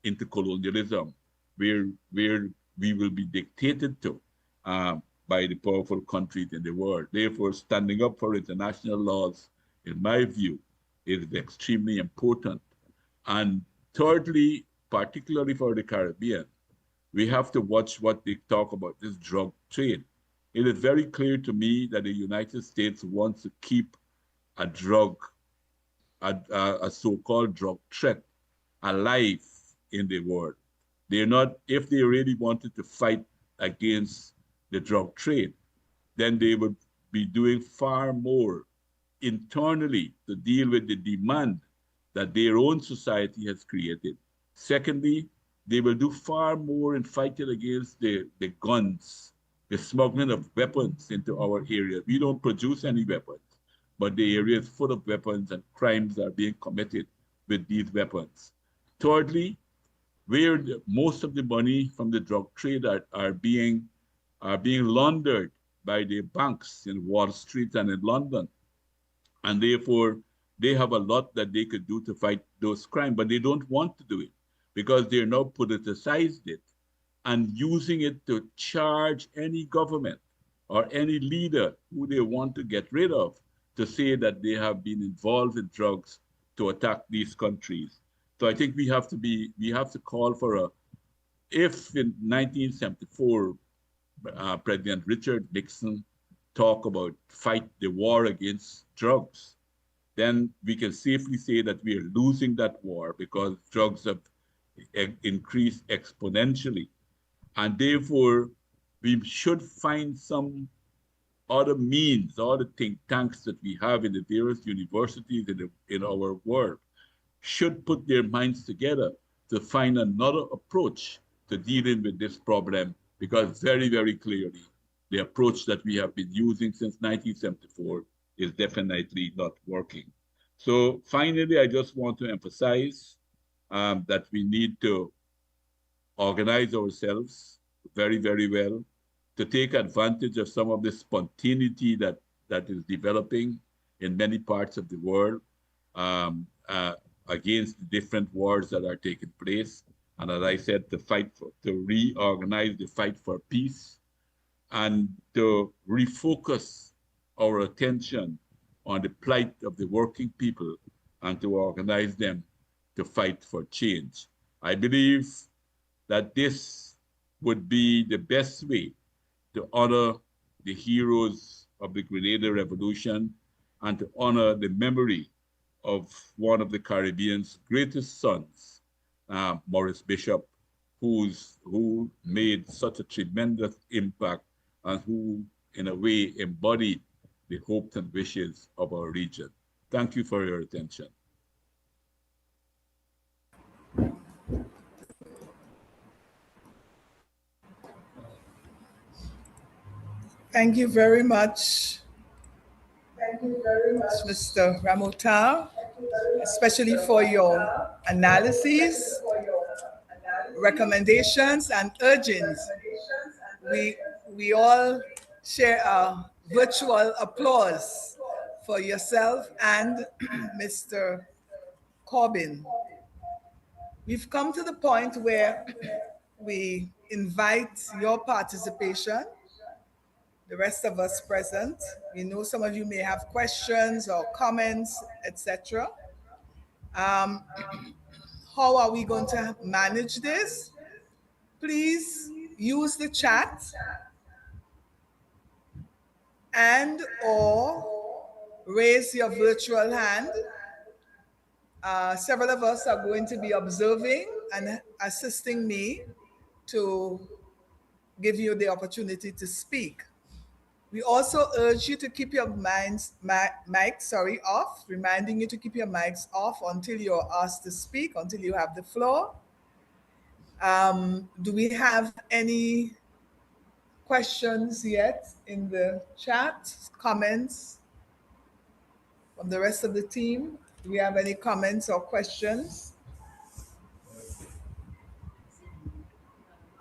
into colonialism, where we will be dictated to by the powerful countries in the world. Therefore, standing up for international laws, in my view, is extremely important. And thirdly, particularly for the Caribbean, we have to watch what they talk about, this drug trade. It is very clear to me that the United States wants to keep a so-called drug threat alive in the world. They're not, if they really wanted to fight against the drug trade, then they would be doing far more internally to deal with the demand that their own society has created. Secondly, they will do far more in fighting against the guns, the smuggling of weapons into our area. We don't produce any weapons, but the area is full of weapons and crimes are being committed with these weapons. Thirdly, where most of the money from the drug trade are being laundered by the banks in Wall Street and in London. And therefore, they have a lot that they could do to fight those crimes, but they don't want to do it because they're now politicized it and using it to charge any government or any leader who they want to get rid of to say that they have been involved in drugs to attack these countries. So I think we have to call for if in 1974, President Richard Nixon talked about fight the war against drugs, then we can safely say that we are losing that war because drugs have increased exponentially. And therefore, we should find some other means, all the think tanks that we have in the various universities in our world should put their minds together to find another approach to dealing with this problem, because very, very clearly, the approach that we have been using since 1974 is definitely not working. So finally, I just want to emphasize that we need to organize ourselves very, very well to take advantage of some of the spontaneity that is developing in many parts of the world against the different wars that are taking place. And as I said, to reorganize the fight for peace and to refocus our attention on the plight of the working people and to organize them to fight for change. I believe that this would be the best way to honor the heroes of the Grenada Revolution and to honor the memory of one of the Caribbean's greatest sons, Maurice Bishop, who made such a tremendous impact and who, in a way, embodied the hopes and wishes of our region. Thank you for your attention. Thank you very much. Thank you very much, Mr. Ramota, especially for your analyses, recommendations, and urgings. We all share a virtual applause for yourself and Mr. Corbin. We've come to the point where we invite your participation. The rest of us present, we know some of you may have questions or comments, etc. How are we going to manage this? Please use the chat and or raise your virtual hand. Several of us are going to be observing and assisting me to give you the opportunity to speak. We also urge you to keep your mics off, reminding you to keep your mics off until you're asked to speak, until you have the floor. Do we have any questions yet in the chat, comments from the rest of the team? Do we have any comments or questions?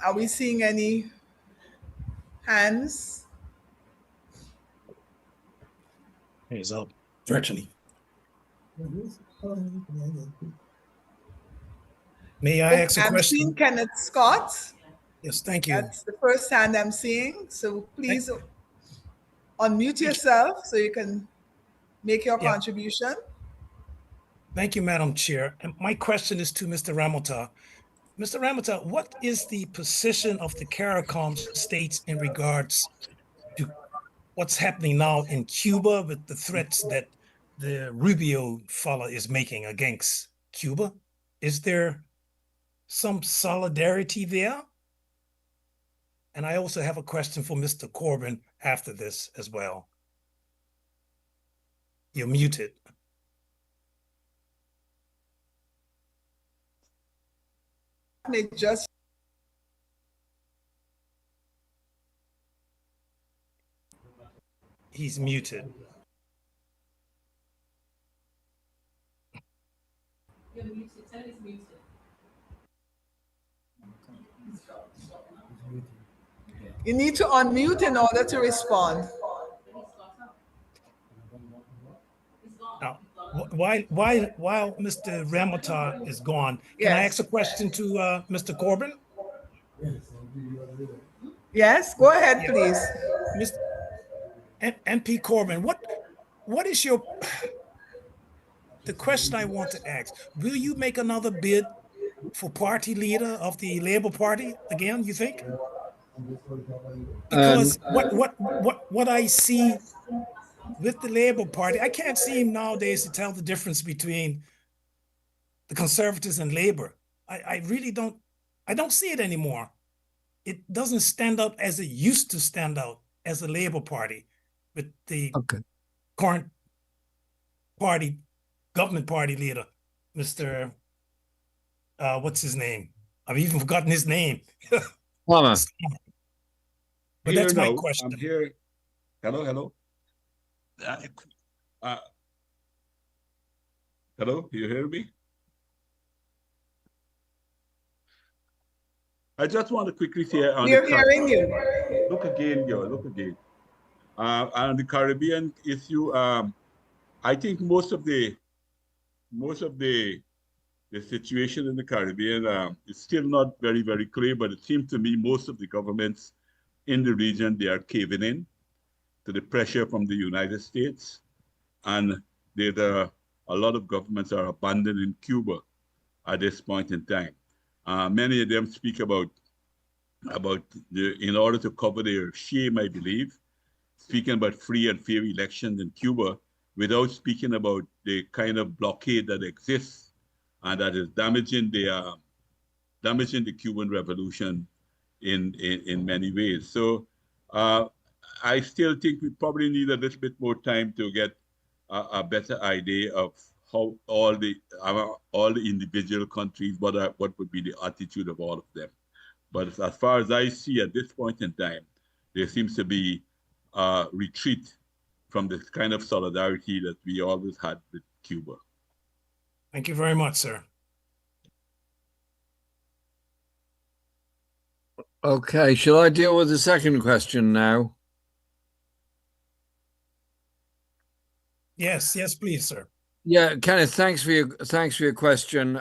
Are we seeing any hands? Hands up virtually. May I ask a question? I'm seeing Kenneth Scott. Yes, thank you. That's the first hand I'm seeing. So please unmute yourself so you can make your contribution. Thank you, Madam Chair. And my question is to Mr. Ramota. Mr. Ramota, what is the position of the CARICOM states in regards to what's happening now in Cuba with the threats that the Rubio fella is making against Cuba? Is there some solidarity there? And I also have a question for Mr. Corbin after this as well. You're muted. He's muted. You're muted. Tell he's muted. You need to unmute in order to respond. Now, while Mr. Ramota is gone, can I ask a question to Mr. Corbin? Yes, go ahead, please. Mr. MP Corbin, what is the question I want to ask? Will you make another bid for party leader of the Labour Party again, you think? Because what I see with the Labour Party, I can't seem nowadays to tell the difference between the Conservatives and Labour. I really don't see it anymore. It doesn't stand out as it used to stand out as a Labour Party with the current party, government party leader, Mr. What's his name? I've even forgotten his name. Mama. But that's my question. I'm here. Hello. Hello, you hear me? I just want to quickly say We're hearing you. Look again, girl. Look again. On the Caribbean issue, I think most of the situation in the Caribbean is still not very, very clear, but it seems to me most of the governments in the region, they are caving in to the pressure from the United States. And there's a lot of governments are abandoning Cuba at this point in time. Many of them speak about about in order to cover their shame, I believe, speaking about free and fair elections in Cuba without speaking about the kind of blockade that exists and that is damaging the Cuban Revolution in many ways. So I still think we probably need a little bit more time to get a better idea of how all the individual countries, what would be the attitude of all of them. But as far as I see at this point in time, there seems to be a retreat from the kind of solidarity that we always had with Cuba. Thank you very much, sir. Okay, shall I deal with the second question now? Yes, please, sir. Yeah, Kenneth, thanks for your question.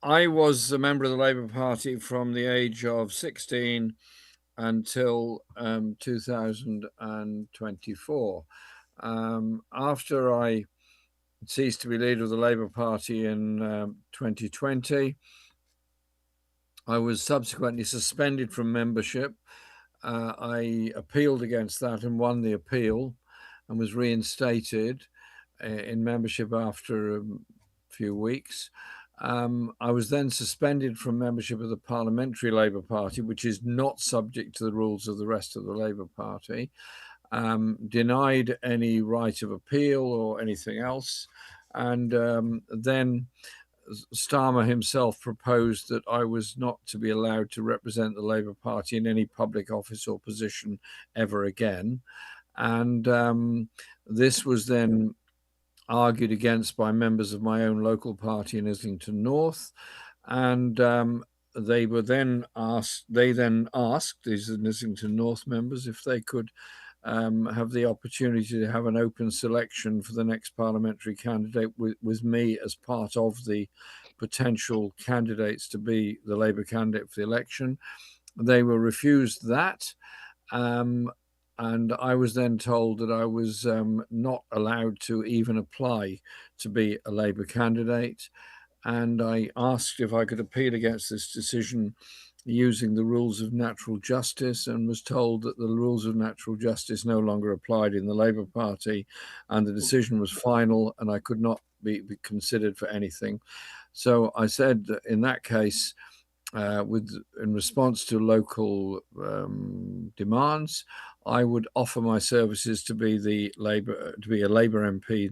I was a member of the Labour Party from the age of 16 until 2024. After I ceased to be leader of the Labour Party in 2020, I was subsequently suspended from membership. I appealed against that and won the appeal and was reinstated in membership after a few weeks. I was then suspended from membership of the Parliamentary Labour Party, which is not subject to the rules of the rest of the Labour Party, denied any right of appeal or anything else. And then Starmer himself proposed that I was not to be allowed to represent the Labour Party in any public office or position ever again. And this was then argued against by members of my own local party in Islington North. And they then asked these Islington North members if they could have the opportunity to have an open selection for the next parliamentary candidate with me as part of the potential candidates to be the Labour candidate for the election. They were refused that. And I was then told that I was not allowed to even apply to be a Labour candidate. And I asked if I could appeal against this decision using the rules of natural justice, and was told that the rules of natural justice no longer applied in the Labour Party, and the decision was final and I could not be considered for anything. So I said that in that case, in response to local demands, I would offer my services to be a Labour MP,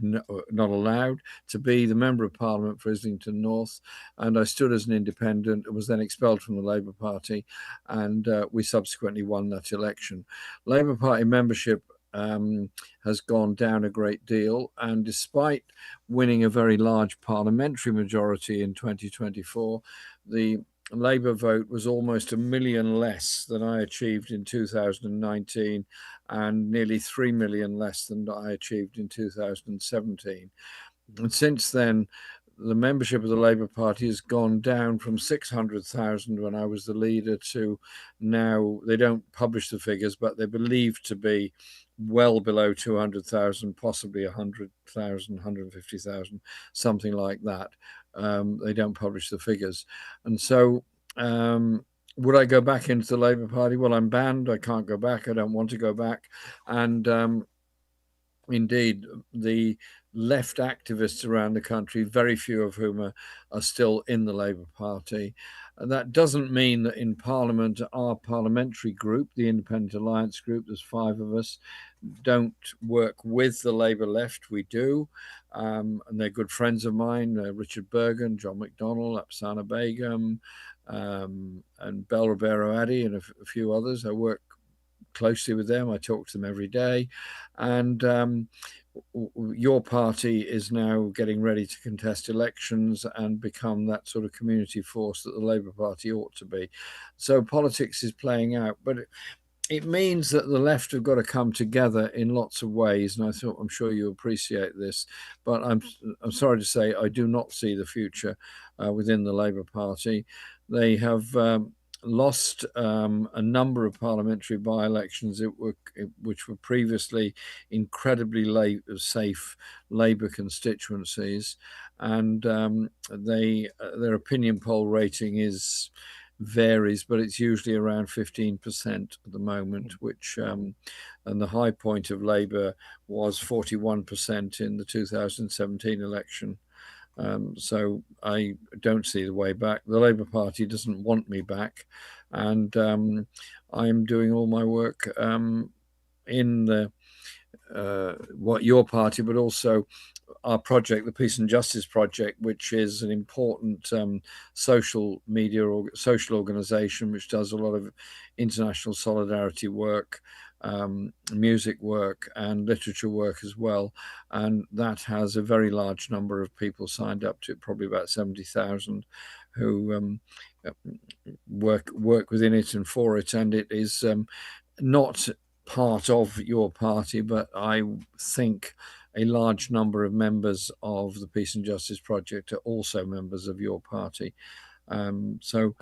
not allowed to be the Member of Parliament for Islington North, and I stood as an independent and was then expelled from the Labour Party, and we subsequently won that election. Labour Party membership has gone down a great deal, and despite winning a very large parliamentary majority in 2024, the Labour vote was almost 1 million less than I achieved in 2019 and nearly 3 million less than I achieved in 2017. And since then, the membership of the Labour Party has gone down from 600,000 when I was the leader to now, they don't publish the figures, but they're believed to be well below 200,000, possibly 100,000, 150,000, something like that. They don't publish the figures. And so would I go back into the Labour Party? Well, I'm banned. I can't go back. I don't want to go back. And indeed, the left activists around the country, very few of whom are still in the Labour Party. And that doesn't mean that in Parliament, our parliamentary group, the Independent Alliance Group, there's 5 of us, don't work with the Labour left. We do. And they're good friends of mine, Richard Bergen, John McDonnell, Apsana Begum, and Bel Ribeiro Addy, and a few others. I work closely with them. I talk to them every day. And your party is now getting ready to contest elections and become that sort of community force that the Labour Party ought to be. So politics is playing out, but it means that the left have got to come together in lots of ways, and I'm sure you appreciate this. But I'm sorry to say I do not see the future within the Labour Party. They have lost a number of parliamentary by-elections which were previously incredibly safe Labour constituencies, and their opinion poll rating is varies, but it's usually around 15% at the moment, which and the high point of Labour was 41% in the 2017 election. So I don't see the way back. The Labour Party doesn't want me back, and I'm doing all my work in the your party, but also our project, the Peace and Justice Project, which is an important social media or social organization which does a lot of international solidarity work, music work and literature work as well. And that has a very large number of people signed up to it, probably about 70,000 who work within it and for it. And it is not part of your party, but I think a large number of members of the Peace and Justice Project are also members of your party. So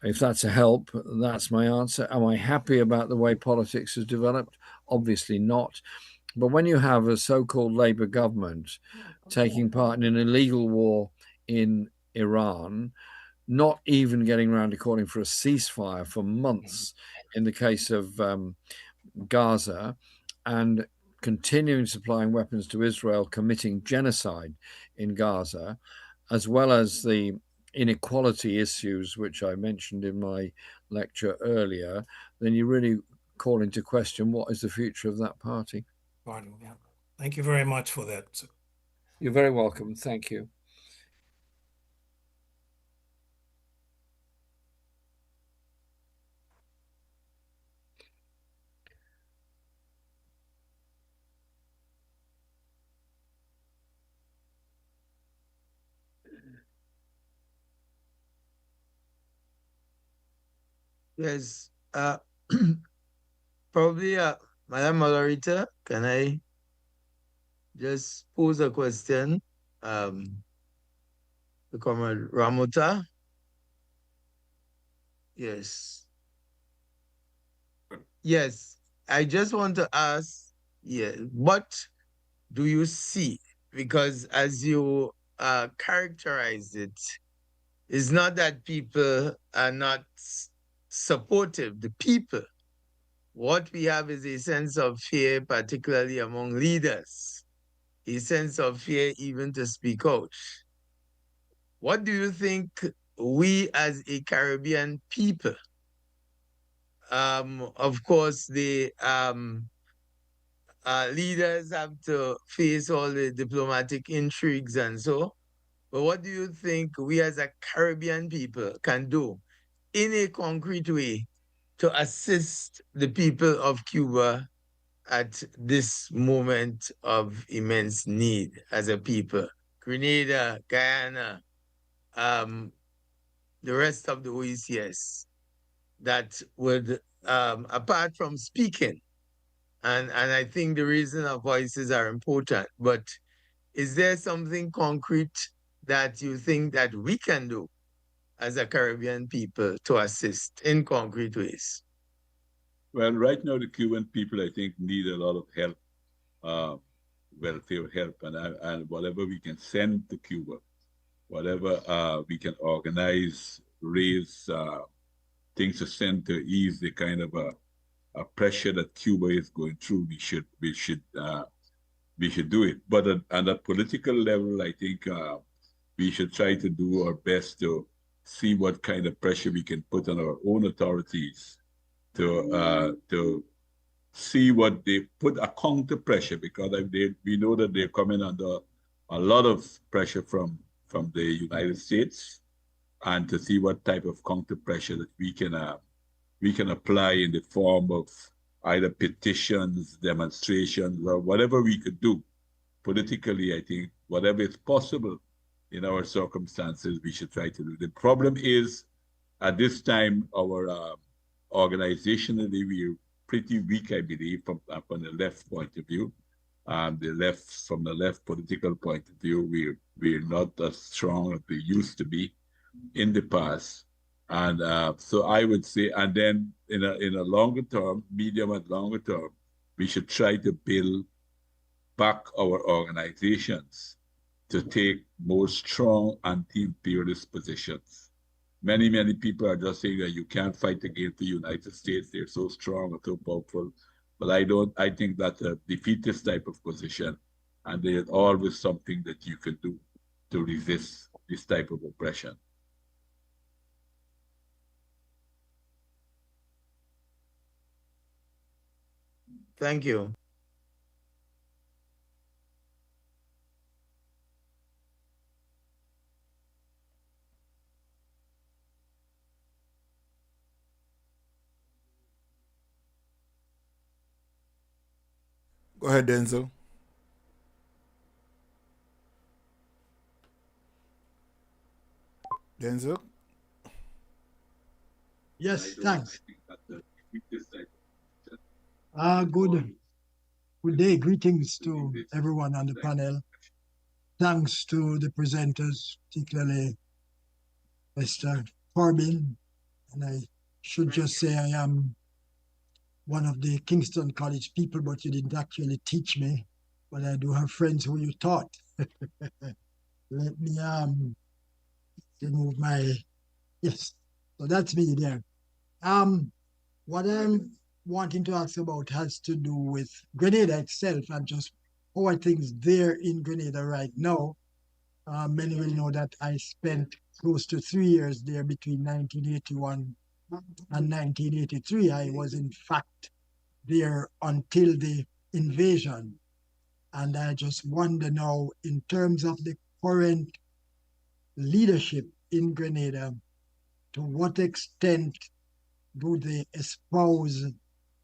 if that's a help, that's my answer. Am I happy about the way politics has developed? Obviously not. But when you have a so-called Labour government taking part in an illegal war in Iran, not even getting around to calling for a ceasefire for months in the case of Gaza, and continuing supplying weapons to Israel, committing genocide in Gaza, as well as the inequality issues, which I mentioned in my lecture earlier, then you really call into question what is the future of that party. Thank you very much for that. You're very welcome. Thank you. Yes, probably, Madam Moderator, can I just pose a question to Comrade Ramota? Yes. Yes, I just want to ask, what do you see? Because as you characterize it, it's not that people are not supportive, the people. What we have is a sense of fear, particularly among leaders, a sense of fear even to speak out. What do you think we as a Caribbean people, of course, the leaders have to face all the diplomatic intrigues and so, but what do you think we as a Caribbean people can do in a concrete way to assist the people of Cuba at this moment of immense need as a people? Grenada, Guyana, the rest of the OECS, that would, apart from speaking, and I think the reason our voices are important, but is there something concrete that you think that we can do as a Caribbean people to assist in concrete ways? Well, right now the Cuban people, I think, need a lot of help, welfare help, and whatever we can send to Cuba, whatever we can organize, raise things to send to ease the kind of a pressure that Cuba is going through, we should do it. But at a political level, I think we should try to do our best to see what kind of pressure we can put on our own authorities to see what they put a counter pressure, because we know that they're coming under a lot of pressure from the United States, and to see what type of counter pressure that we can apply in the form of either petitions, demonstrations, or whatever we could do politically. I think whatever is possible in our circumstances, we should try to do. The problem is, at this time, our organizationally, we're pretty weak, I believe, from the left point of view. From the left political point of view, we're not as strong as we used to be in the past. And so I would say, and then in a longer term, medium and longer term, we should try to build back our organizations to take more strong anti-imperialist positions. many people are just saying that you can't fight against the United States. They're so strong and so powerful. But I think that's a defeatist type of position. And there's always something that you can do to resist this type of oppression. Thank you. Go ahead, Denzel. Denzel? Yes, thanks. Good day. Greetings to everyone on the panel. Thanks to the presenters, particularly Mr. Corbin. And I should just say I am one of the Kingston College people, but you didn't actually teach me. But I do have friends who you taught. Let me remove my, yes. So that's me there. What I'm wanting to ask about has to do with Grenada itself and just how are things there in Grenada right now. Many will know that I spent close to 3 years there between 1981 and 1983. I was in fact there until the invasion. And I just wonder now, in terms of the current leadership in Grenada, to what extent do they espouse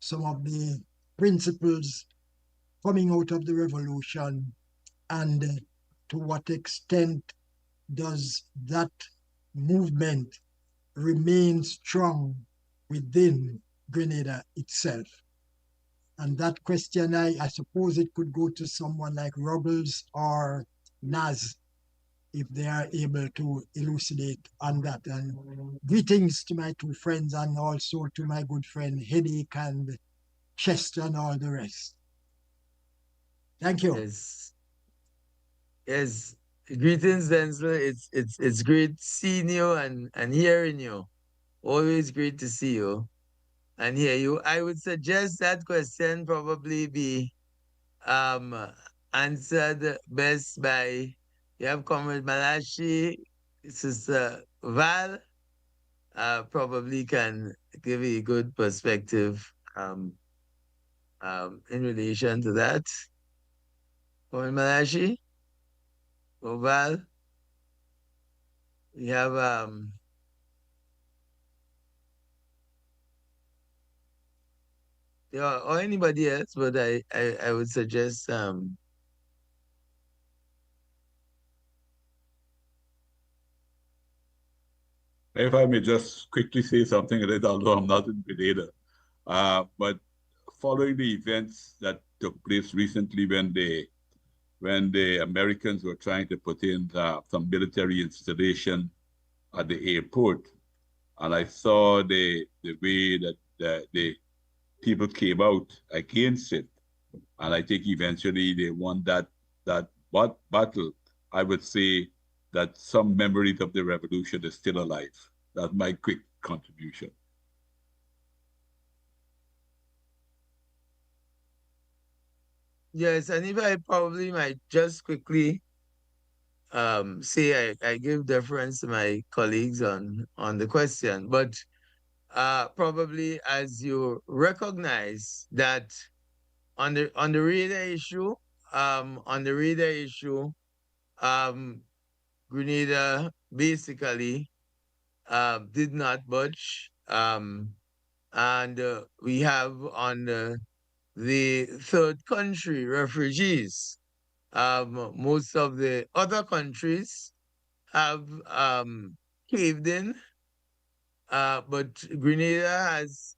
some of the principles coming out of the revolution, and to what extent does that movement remain strong within Grenada itself? And that question, I suppose it could go to someone like Ruggles or Naz, if they are able to elucidate on that. And greetings to my two friends and also to my good friend Headache and Chester and all the rest. Thank you. Yes. Yes. Greetings, Denzel. It's great seeing you and hearing you. Always great to see you and hear you. I would suggest that question probably be answered best by, you have Comrade Malachi, Sister Val, probably can give a good perspective in relation to that. Comrade Malachi, Val, we have yeah, or anybody else, but I would suggest If I may just quickly say something, although I'm not in Grenada, but following the events that took place recently when the Americans were trying to put in some military installation at the airport, and I saw the way that the people came out against it, and I think eventually they won that battle. I would say that some memories of the revolution is still alive. That's my quick contribution. yes, and if I probably might just quickly say I give deference to my colleagues on the question, but probably as you recognize that on the radar issue, Grenada basically did not budge, and we have on the third country refugees. Most of the other countries have caved in, but Grenada has,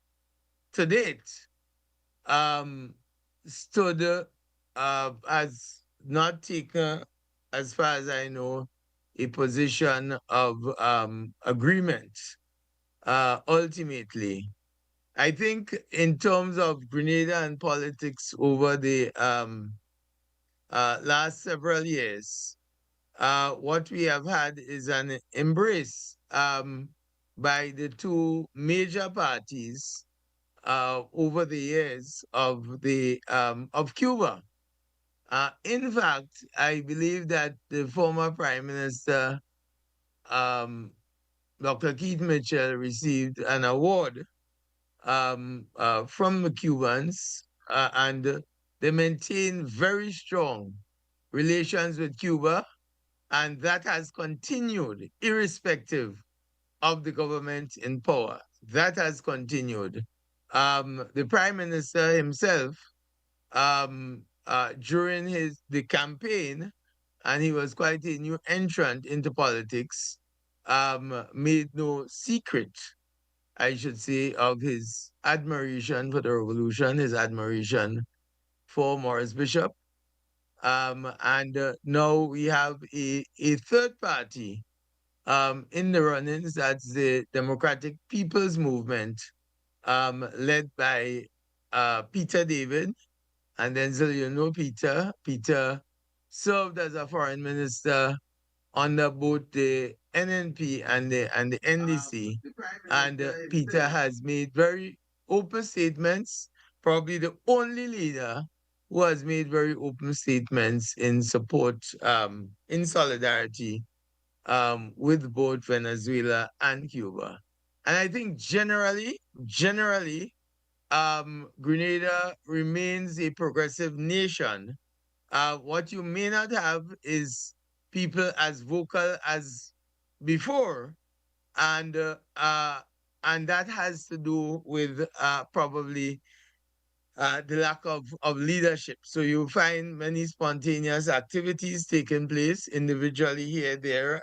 to date, stood as not taken, as far as I know, a position of agreement. Ultimately, I think in terms of Grenada and politics over the last several years, what we have had is an embrace by the two major parties over the years of Cuba. In fact, I believe that the former Prime Minister, Dr. Keith Mitchell, received an award from the Cubans, and they maintain very strong relations with Cuba, and that has continued irrespective of the government in power. That has continued. The Prime Minister himself, during the campaign, and he was quite a new entrant into politics, made no secret, I should say, of his admiration for the revolution, his admiration for Morris Bishop. And now we have a third party in the runnings, that's the Democratic People's Movement, led by Peter David. And then, so you know Peter. Peter served as a foreign minister under both the NNP and the NDC. And Peter has made very open statements, probably the only leader who has made very open statements in support, in solidarity with both Venezuela and Cuba. And I think generally, Grenada remains a progressive nation. What you may not have is people as vocal as before, and that has to do with probably the lack of leadership. So you find many spontaneous activities taking place individually here, there,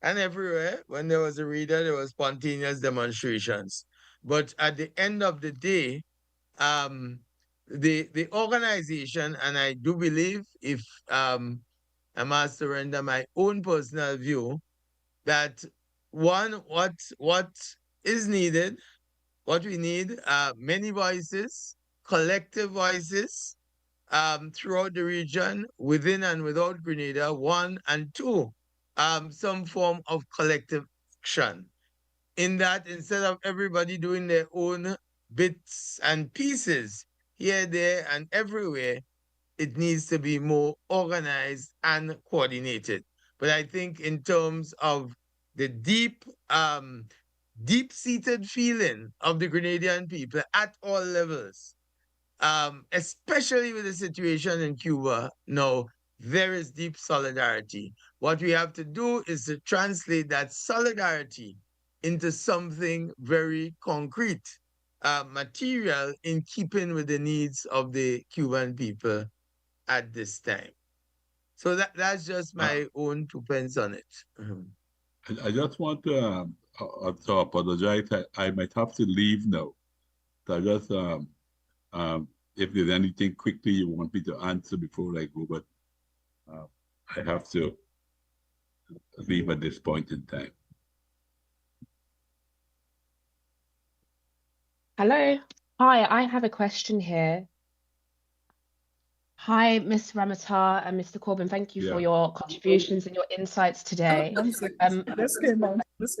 and everywhere. When there was a reader, there was spontaneous demonstrations. But at the end of the day, the organization, and I do believe, if I'm asked to render my own personal view, that what is needed, what we need, many voices, collective voices throughout the region, within and without Grenada, one, and two, some form of collective action. In that, instead of everybody doing their own bits and pieces here, there, and everywhere, it needs to be more organized and coordinated. But I think in terms of the deep-seated feeling of the Grenadian people at all levels, especially with the situation in Cuba now, there is deep solidarity. What we have to do is to translate that solidarity into something very concrete, material, in keeping with the needs of the Cuban people at this time. So that's just my own 2 pence on it. I just want to apologize. I might have to leave now. So I just, if there's anything quickly you want me to answer before I go, but I have to leave at this point in time. Hello. Hi, I have a question here. Hi, Ms. Ramatar and Mr. Corbyn. Thank you for your contributions and your insights today. This came on. She's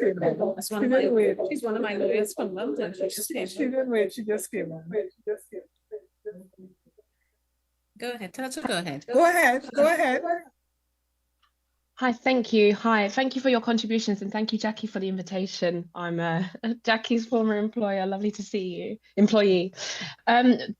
one of my lawyers from London. She just came. She didn't wait. She just came on. Go ahead. Tell her to go ahead. Go ahead. Go ahead. Hi, thank you. Hi, thank you for your contributions, and thank you, Jackie, for the invitation. I'm Jackie's former employer. Lovely to see you, employee. Donald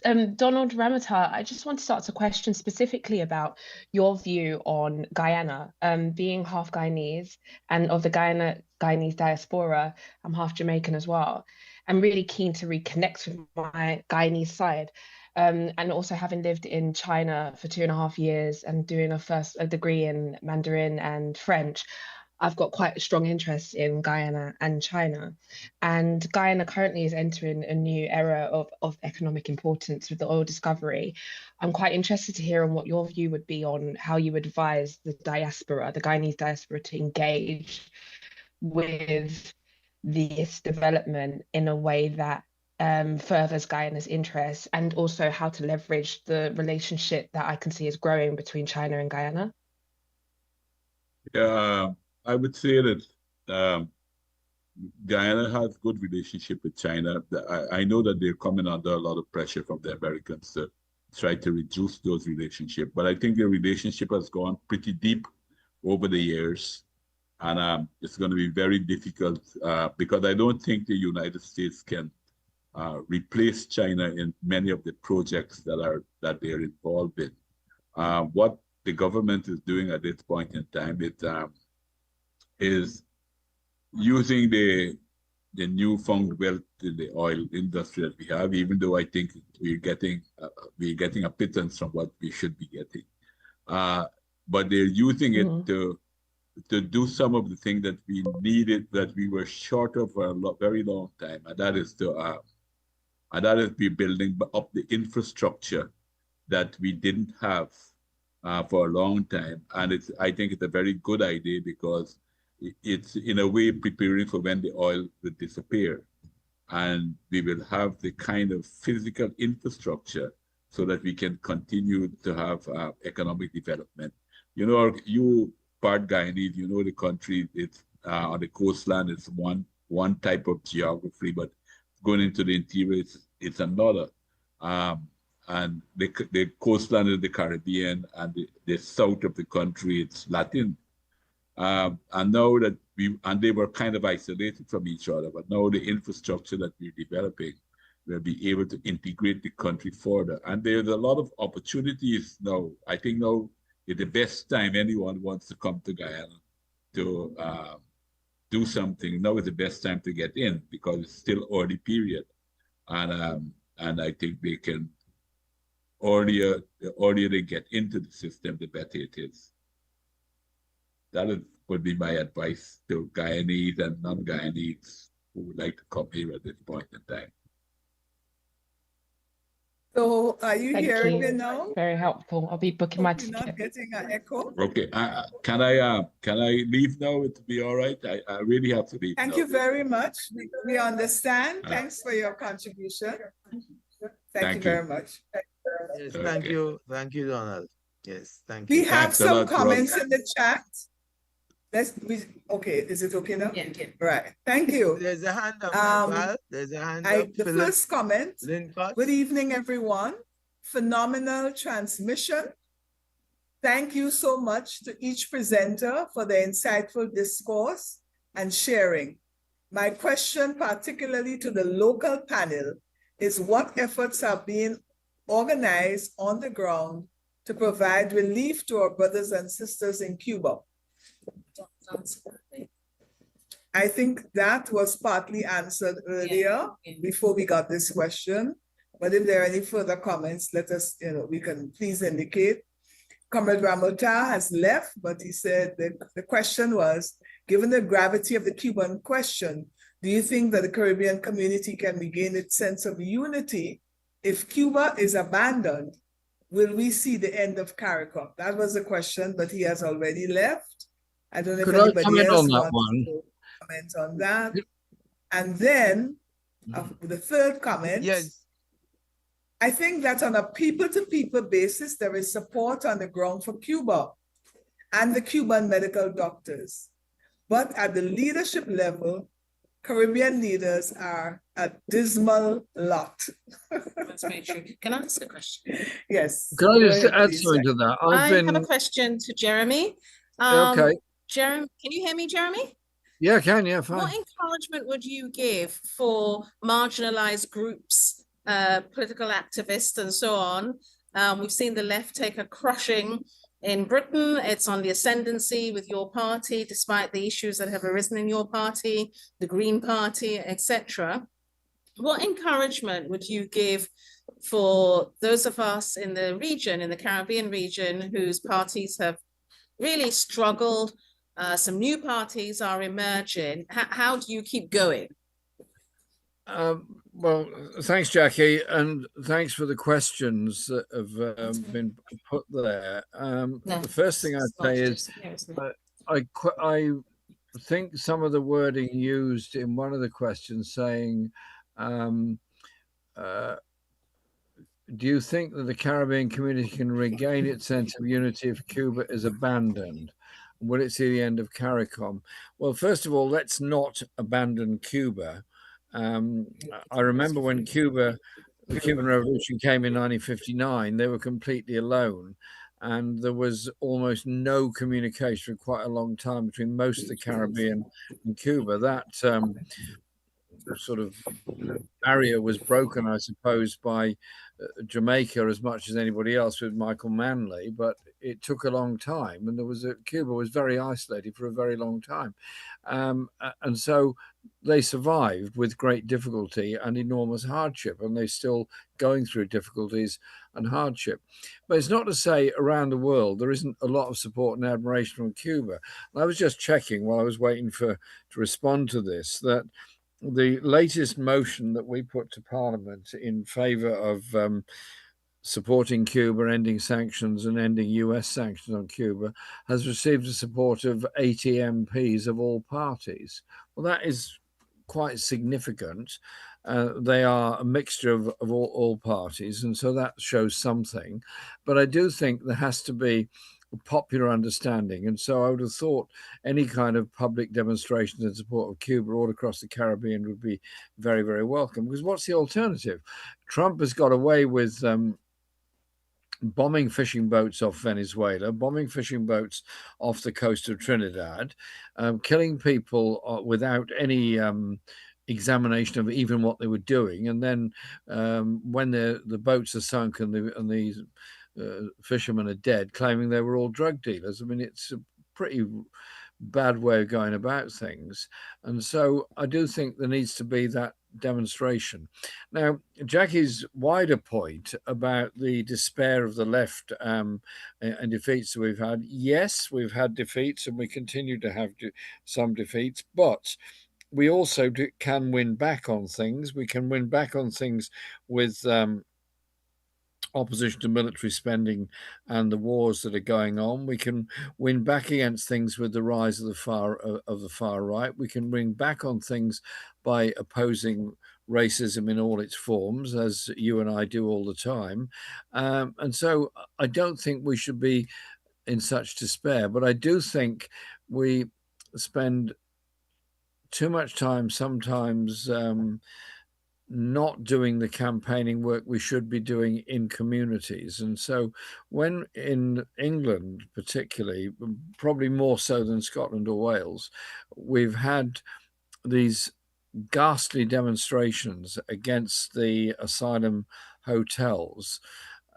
Ramatar, I just want to start a question specifically about your view on Guyana. Being half Guyanese and of the Guyanese diaspora, I'm half Jamaican as well. I'm really keen to reconnect with my Guyanese side. And also having lived in China for 2.5 years and doing a degree in Mandarin and French, I've got quite a strong interest in Guyana and China. And Guyana currently is entering a new era of economic importance with the oil discovery. I'm quite interested to hear on what your view would be on how you advise the diaspora, the Guyanese diaspora, to engage with this development in a way that furthers Guyana's interests, and also how to leverage the relationship that I can see is growing between China and Guyana? Yeah, I would say that Guyana has good relationship with China. I know that they're coming under a lot of pressure from the Americans to try to reduce those relationships. But I think the relationship has gone pretty deep over the years. And it's going to be very difficult because I don't think the United States can replace China in many of the projects that they're involved in. What the government is doing at this point in time is using the newfound wealth in the oil industry that we have, even though I think we're getting a pittance from what we should be getting. But they're using it to do some of the things that we needed, that we were short of for a very long time, and that is be building up the infrastructure that we didn't have for a long time. And I think it's a very good idea because it's in a way preparing for when the oil will disappear. And we will have the kind of physical infrastructure so that we can continue to have economic development. You know, you part Guyanese, you know the country, it's on the coastline, it's one type of geography, but going into the interior, it's another. And the coastline is the Caribbean, and the south of the country, it's Latin. And now that they were kind of isolated from each other, but now the infrastructure that we're developing will be able to integrate the country further. And there's a lot of opportunities now. I think now is the best time anyone wants to come to Guyana to do something. Now is the best time to get in because it's still early period. And I think they can, the earlier they get into the system, the better it is. That would be my advice to Guyanese and non-Guyanese who would like to come here at this point in time. So are you hearing me you. now? Very helpful. I'll be booking my You're not ticket. getting an echo? Okay, can I leave now? It will be all right. I really have to leave. Thank you very much. We understand. Thanks for your contribution. Thank you very much. Yes, thank you, Donald. Yes, thank you. We have some comments in the chat. Okay, is it okay now? Yeah. Right. Thank you. There's a hand up. Val. There's a hand up. The first comment. Good evening, everyone. Phenomenal transmission. Thank you so much to each presenter for the insightful discourse and sharing. My question, particularly to the local panel, is what efforts are being organized on the ground to provide relief to our brothers and sisters in Cuba? I think that was partly answered earlier before we got this question. But if there are any further comments, let us, we can please indicate. Comrade Ramota has left, but he said the question was, given the gravity of the Cuban question, do you think that the Caribbean community can regain its sense of unity if Cuba is abandoned? Will we see the end of CARICOM? That was the question, but he has already left. I don't know if anybody else wants to comment on that. And then the third comment. Yes. I think that on a people-to-people basis, there is support on the ground for Cuba and the Cuban medical doctors. But at the leadership level, Caribbean leaders are a dismal lot. That's very true. Can I ask a question? Yes. Can I just add something to that? I have a question to Jeremy. Okay. Jeremy, can you hear me, Jeremy? Yeah, I can. Yeah, fine. What encouragement would you give for marginalized groups, political activists, and so on? We've seen the left take a crushing in Britain. It's on the ascendancy with your party, despite the issues that have arisen in your party, the Green Party, etc. What encouragement would you give for those of us in the region, in the Caribbean region, whose parties have really struggled? Some new parties are emerging. How do you keep going? Well, thanks, Jackie, and thanks for the questions that have been put there. The first thing I'd say is I think some of the wording used in one of the questions saying, do you think that the Caribbean community can regain its sense of unity if Cuba is abandoned? will it see the end of CARICOM? Well, first of all, let's not abandon Cuba. I remember when the Cuban Revolution came in 1959, they were completely alone. And there was almost no communication for quite a long time between most of the Caribbean and Cuba. That sort of barrier was broken, I suppose, by Jamaica as much as anybody else with Michael Manley, but it took a long time, and Cuba was very isolated for a very long time, and so they survived with great difficulty and enormous hardship, and they're still going through difficulties and hardship. But it's not to say around the world there isn't a lot of support and admiration from Cuba. And I was just checking while I was waiting to respond to this that the latest motion that we put to Parliament in favour of supporting Cuba, ending sanctions and ending US sanctions on Cuba has received the support of 80 MPs of all parties. Well, that is quite significant. They are a mixture of all parties, and so that shows something. But I do think there has to be a popular understanding, and so I would have thought any kind of public demonstrations in support of Cuba all across the Caribbean would be very, very welcome, because what's the alternative? Trump has got away with bombing fishing boats off Venezuela, bombing fishing boats off the coast of Trinidad, killing people without any examination of even what they were doing. And then when the boats are sunk and these fishermen are dead, claiming they were all drug dealers. I mean, it's a pretty bad way of going about things. And so I do think there needs to be that demonstration. Now, Jackie's wider point about the despair of the left and defeats that we've had, yes, we've had defeats and we continue to have some defeats, but we also can win back on things. We can win back on things with opposition to military spending and the wars that are going on. We can win back against things with the rise of the far right. We can win back on things by opposing racism in all its forms, as you and I do all the time. And so I don't think we should be in such despair, but I do think we spend too much time sometimes not doing the campaigning work we should be doing in communities. And so when in England, particularly, probably more so than Scotland or Wales, we've had these ghastly demonstrations against the asylum hotels.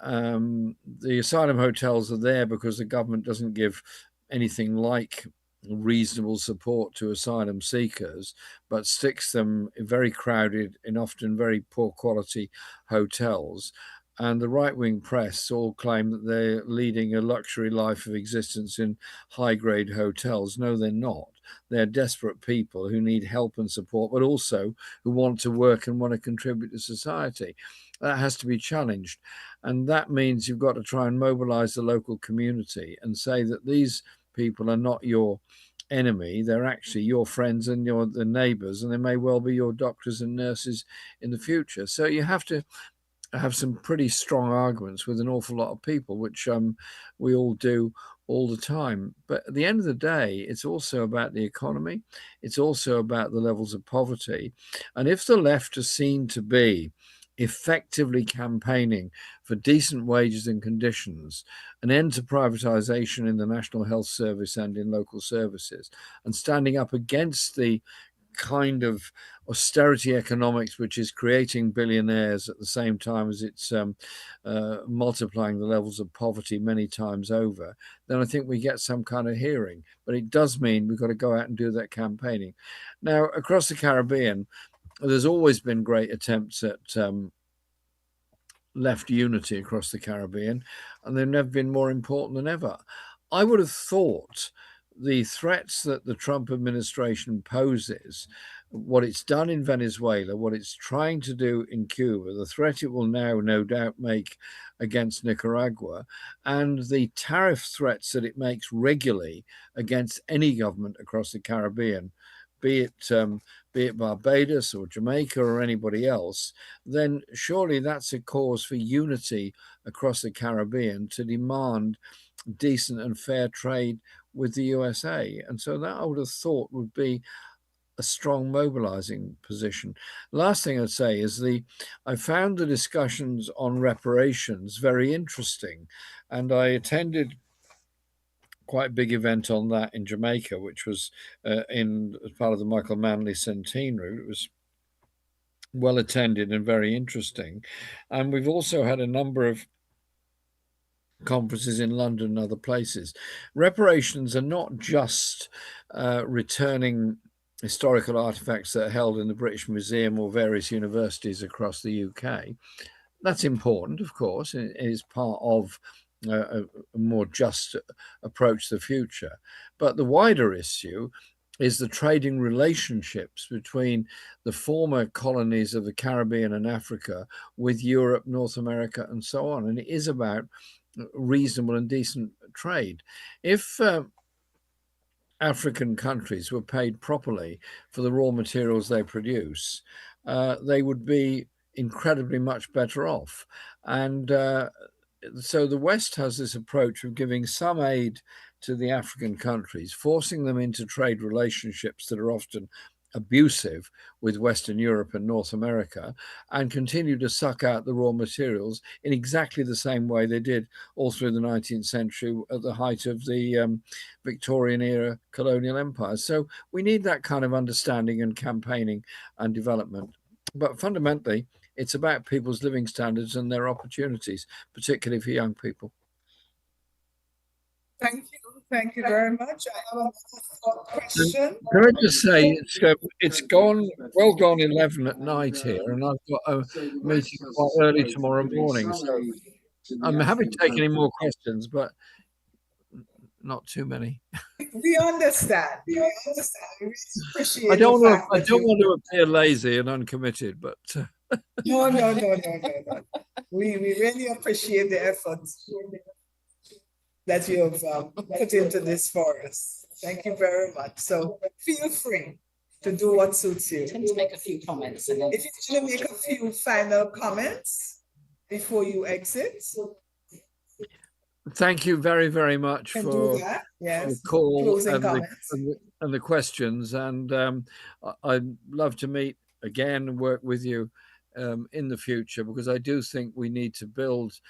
The asylum hotels are there because the government doesn't give anything like reasonable support to asylum seekers, but sticks them in very crowded and often very poor quality hotels. And the right-wing press all claim that they're leading a luxury life of existence in high-grade hotels. No, they're not. They're desperate people who need help and support, but also who want to work and want to contribute to society. That has to be challenged. And that means you've got to try and mobilize the local community and say that these people are not your enemy. They're actually your friends and the neighbors, and they may well be your doctors and nurses in the future. So you have to have some pretty strong arguments with an awful lot of people, which we all do all the time. But at the end of the day, it's also about the economy. It's also about the levels of poverty. And if the left are seen to be effectively campaigning for decent wages and conditions, an end to privatization in the National Health Service and in local services, and standing up against the kind of austerity economics which is creating billionaires at the same time as it's multiplying the levels of poverty many times over, then I think we get some kind of hearing. But it does mean we've got to go out and do that campaigning. Now, across the Caribbean, there's always been great attempts at left unity across the Caribbean, and they've never been more important than ever. I would have thought the threats that the Trump administration poses, what it's done in Venezuela, what it's trying to do in Cuba, the threat it will now no doubt make against Nicaragua, and the tariff threats that it makes regularly against any government across the Caribbean, be it Barbados or Jamaica or anybody else, then surely that's a cause for unity across the Caribbean to demand decent and fair trade with the USA. And so that I would have thought would be a strong mobilizing position. Last thing I'd say is I found the discussions on reparations very interesting, and I attended quite a big event on that in Jamaica, which was as part of the Michael Manley Centenary. It was well attended and very interesting. And we've also had a number of conferences in London and other places. Reparations are not just returning historical artifacts that are held in the British Museum or various universities across the UK. That's important, of course. It is part of a more just approach to the future. But the wider issue is the trading relationships between the former colonies of the Caribbean and Africa with Europe, North America, and so on. And it is about reasonable and decent trade. If African countries were paid properly for the raw materials they produce, they would be incredibly much better off. And so the West has this approach of giving some aid to the African countries, forcing them into trade relationships that are often abusive with Western Europe and North America, and continue to suck out the raw materials in exactly the same way they did all through the 19th century at the height of the Victorian era colonial empire. So we need that kind of understanding and campaigning and development. But fundamentally, it's about people's living standards and their opportunities, particularly for young people. Thank you. Thank you very much. I have another question. Can I just say, it's gone 11 at night here, and I've got a meeting quite early tomorrow morning. So I'm happy to take any more questions, but not too many. We understand. We understand. We really appreciate I don't want to appear lazy and uncommitted, but no. We really appreciate the efforts that you have put into this for us. Thank you very much. So feel free to do what suits you. I tend to make a few comments. And then... If you want to make a few final comments before you exit. Thank you very, very much for the call and the questions. And I'd love to meet again and work with you in the future, because I do think we need to build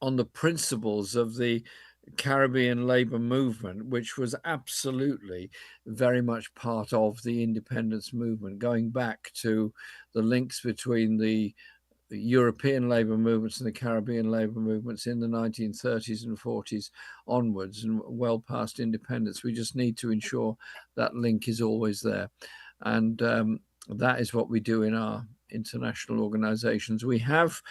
on the principles of the Caribbean labor movement, which was absolutely very much part of the independence movement, going back to the links between the European labor movements and the Caribbean labor movements in the 1930s and 40s onwards and well past independence. We just need to ensure that link is always there. And that is what we do in our international organizations. We have,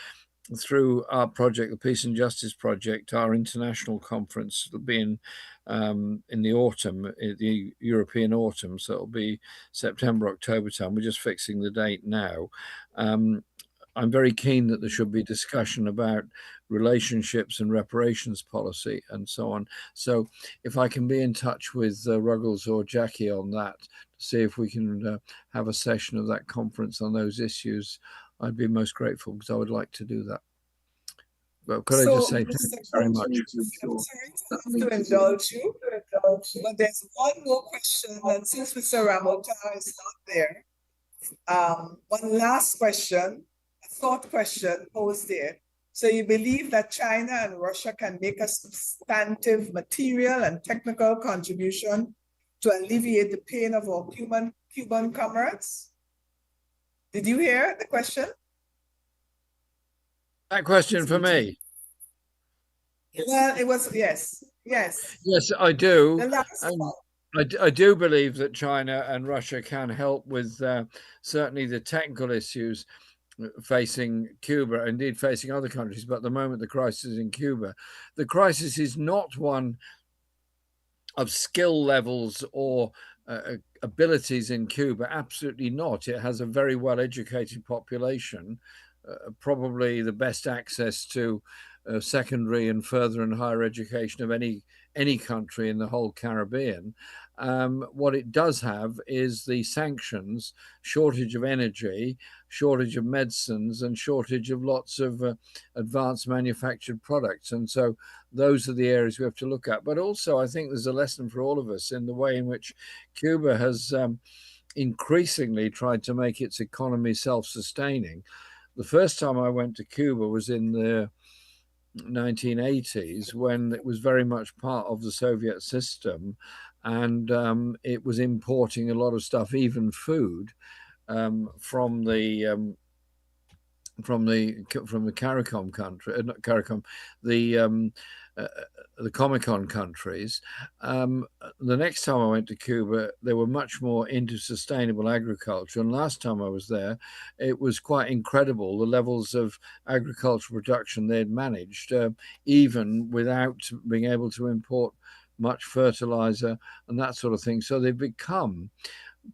through our project, the Peace and Justice Project, our international conference will be in the autumn, the European autumn. So it'll be September, October time. We're just fixing the date now. I'm very keen that there should be discussion about relationships and reparations policy and so on. So if I can be in touch with Ruggles or Jackie on that, to see if we can have a session of that conference on those issues, I'd be most grateful, because I would like to do that. But could I just say thank you very much? I'm sorry to indulge you, but there's one more question, and since Mr. Ramota is not there, one last question, a thought question posed there. So you believe that China and Russia can make a substantive material and technical contribution to alleviate the pain of our Cuban comrades? Did you hear the question? That question for me? Well, it was, yes. Yes, I do. I do believe that China and Russia can help with certainly the technical issues facing Cuba, indeed facing other countries. But at the moment, the crisis in Cuba, the crisis is not one of skill levels or abilities in Cuba. Absolutely not. It has a very well-educated population, probably the best access to secondary and further and higher education of any any country in the whole Caribbean. What it does have is the sanctions, shortage of energy, shortage of medicines, and shortage of lots of advanced manufactured products. And so those are the areas we have to look at. But also, I think there's a lesson for all of us in the way in which Cuba has increasingly tried to make its economy self-sustaining. The first time I went to Cuba was in the 1980s, when it was very much part of the Soviet system, and it was importing a lot of stuff, even food, from the CARICOM country, not CARICOM, the Comecon countries. The next time I went to Cuba, they were much more into sustainable agriculture. And last time I was there, it was quite incredible, the levels of agricultural production they'd managed, even without being able to import much fertilizer and that sort of thing. So they've become,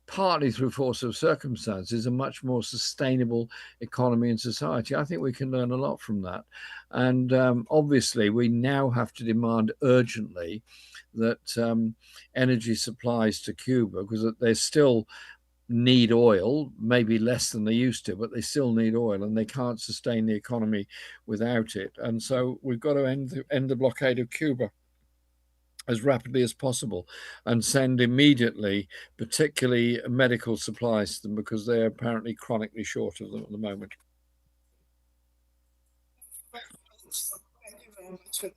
partly through force of circumstances, a much more sustainable economy and society. I think we can learn a lot from that. And obviously, we now have to demand urgently that energy supplies to Cuba, because they still need oil, maybe less than they used to, but they still need oil, and they can't sustain the economy without it. And so we've got to end the blockade of Cuba as rapidly as possible and send immediately, particularly medical supplies to them, because they're apparently chronically short of them at the moment. Thank you very much for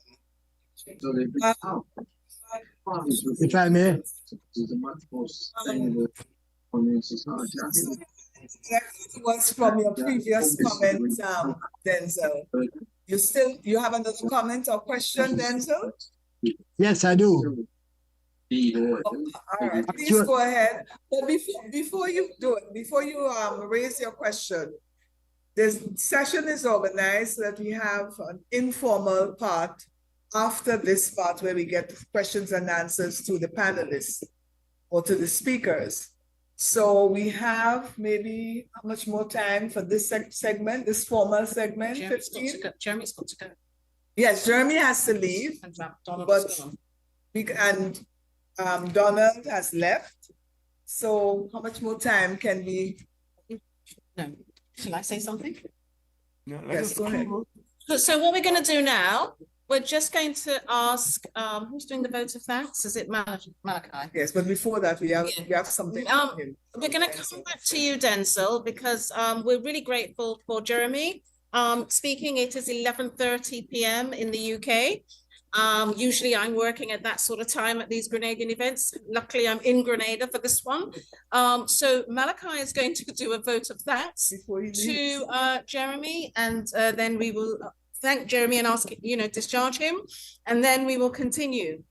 that. If I may. That was from your previous comment, Denzel. You have another comment or question, Denzel? Yes, I do. All right, please go ahead. But before you do it, before you raise your question, this session is organized so that we have an informal part after this part where we get questions and answers to the panelists or to the speakers. So we have maybe how much more time for this segment, this formal segment? Jeremy's got to go. Yes, Jeremy has to leave, but Donald has left. So how much more time can we? No, shall I say something? No, yes, go ahead. So what we're going to do now, we're just going to ask, who's doing the vote of thanks? Is it Malachi? Yes, but before that, we have something. We're going to come back to you, Denzel, because we're really grateful for Jeremy speaking. It is 11:30 p.m. in the UK. Usually I'm working at that sort of time at these Grenadian events. Luckily, I'm in Grenada for this one. So Malachi is going to do a vote of thanks to Jeremy, and then we will thank Jeremy and ask, discharge him. And then we will continue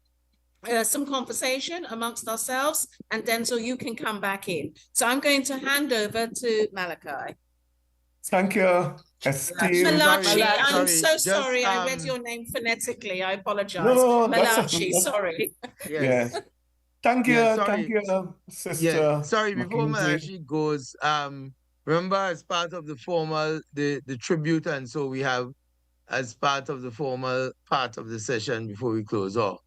some conversation amongst ourselves, and Denzel, you can come back in. So I'm going to hand over to Malachi. Thank you. Malachi, I'm so sorry. I read your name phonetically. I apologize. No, Malachi, sorry. Yes. Thank you, thank you, sister. Yeah. Sorry, before Malachi goes, remember, as part of the formal, the tribute, and so we have as part of the formal part of the session before we close off.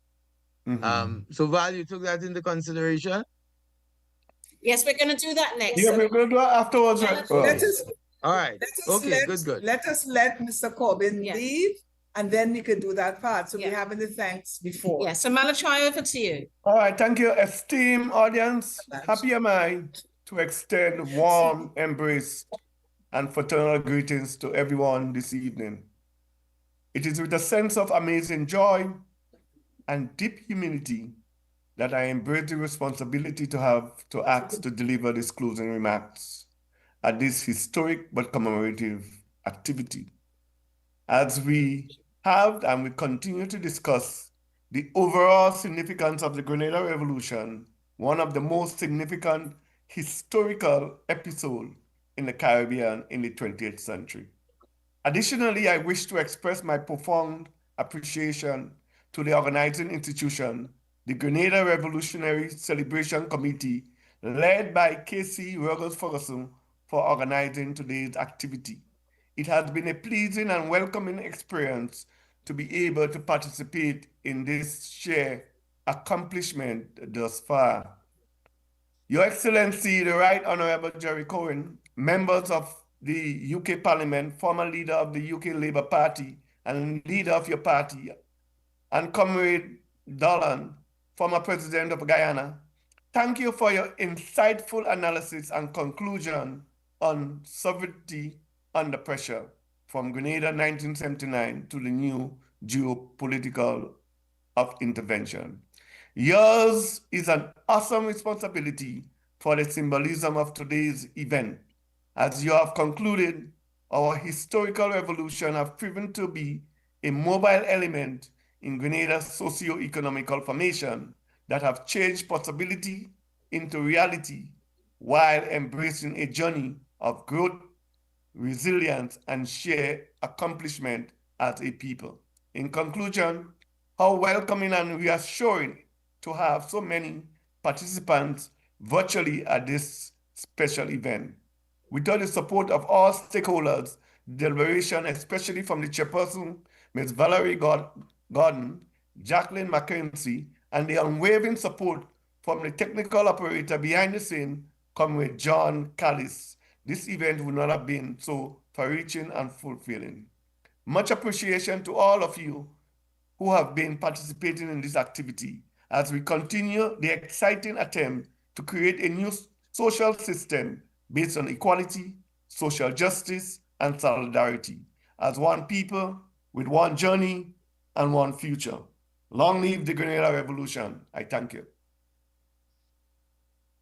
So Val, you took that into consideration? Yes, we're going to do that next. Yeah, we're going to do it afterwards. All right. Okay, good. Let us let Mr. Corbin leave, and then we could do that part. So we're having the thanks before. Yeah, so Malachi, over to you. All right, thank you, esteemed audience. Happy am I to extend warm embrace and fraternal greetings to everyone this evening. It is with a sense of amazing joy and deep humility that I embrace the responsibility to ask to deliver these closing remarks at this historic but commemorative activity. As we have and we continue to discuss the overall significance of the Grenada Revolution, one of the most significant historical episodes in the Caribbean in the 20th century. Additionally, I wish to express my profound appreciation to the organizing institution, the Grenada Revolutionary Celebration Committee, led by Casey Ruggles-Ferguson, for organizing today's activity. It has been a pleasing and welcoming experience to be able to participate in this shared accomplishment thus far. Your Excellency, the Right Honourable Jerry Cohen, members of the UK Parliament, former leader of the UK Labour Party and leader of your party, and Comrade Dolan, former president of Guyana, thank you for your insightful analysis and conclusion on sovereignty under pressure from Grenada 1979 to the new geopolitical of intervention. Yours is an awesome responsibility for the symbolism of today's event. As you have concluded, our historical revolution has proven to be a mobile element in Grenada's socio-economical formation that have changed possibility into reality while embracing a journey of growth, resilience, and shared accomplishment as a people. In conclusion, how welcoming and reassuring to have so many participants virtually at this special event. Without the support of all stakeholders, deliberation, especially from the chairperson, Ms. Valerie Gordon, Jacqueline McKenzie, and the unwavering support from the technical operator behind the scene, Comrade John Callis, this event would not have been so far-reaching and fulfilling. Much appreciation to all of you who have been participating in this activity as we continue the exciting attempt to create a new social system based on equality, social justice, and solidarity as one people with one journey and one future. Long live the Grenada Revolution. I thank you.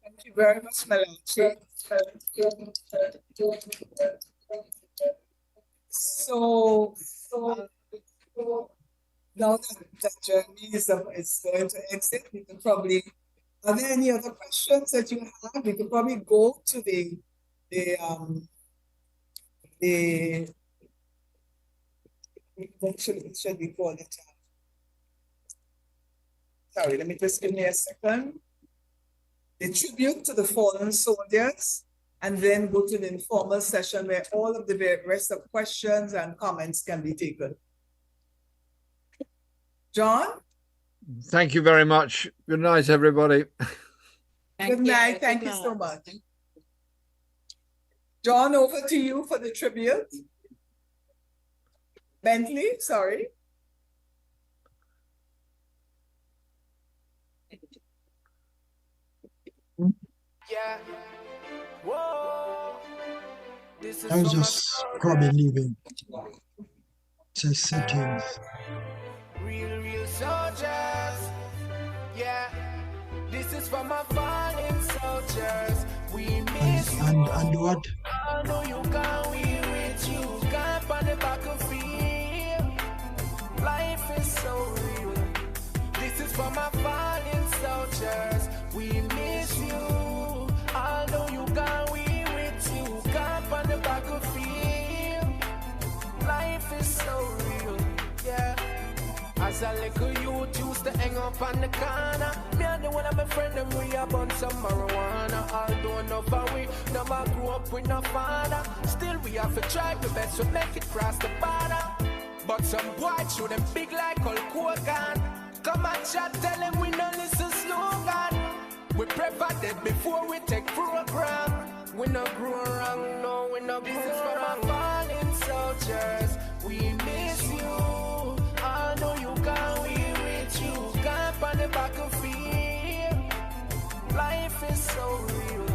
Thank you very much, Malachi. So now that journey is going to exit, we can probably, are there any other questions that you have? We could probably go to the what should we call it? Sorry, let me just give me a second. The tribute to the fallen soldiers, and then go to the informal session where all of the rest of questions and comments can be taken. John? Thank you very much. Good night, everybody. Good night. Thank you so much. John, over to you for the tribute. Bentley, sorry. Yeah. Whoa. I was just probably leaving. Just settings. Real soldiers. Yeah. This is for my fallen soldiers. We miss you. And what? I know you can, we with you. Camp on the battlefield. Life is so real. This is for my fallen soldiers. We miss you. I know you can, we with you. Camp on the battlefield. Life is so real. Yeah. As a little youth used to hang up on the corner. Me and the one of my friend and we a bun some marijuana. Although enough of we never grew up with no father. Still we have to try the best to make it cross the border. But some boys show them big like Hulk Hogan. Come and chat, tell them we no listen slogan. We prefer that before we take program. We no grow wrong, no, we no grow wrong. This is for my fallen soldiers. We miss you. I know you can, we with you. Camp on the battlefield. Life is so real.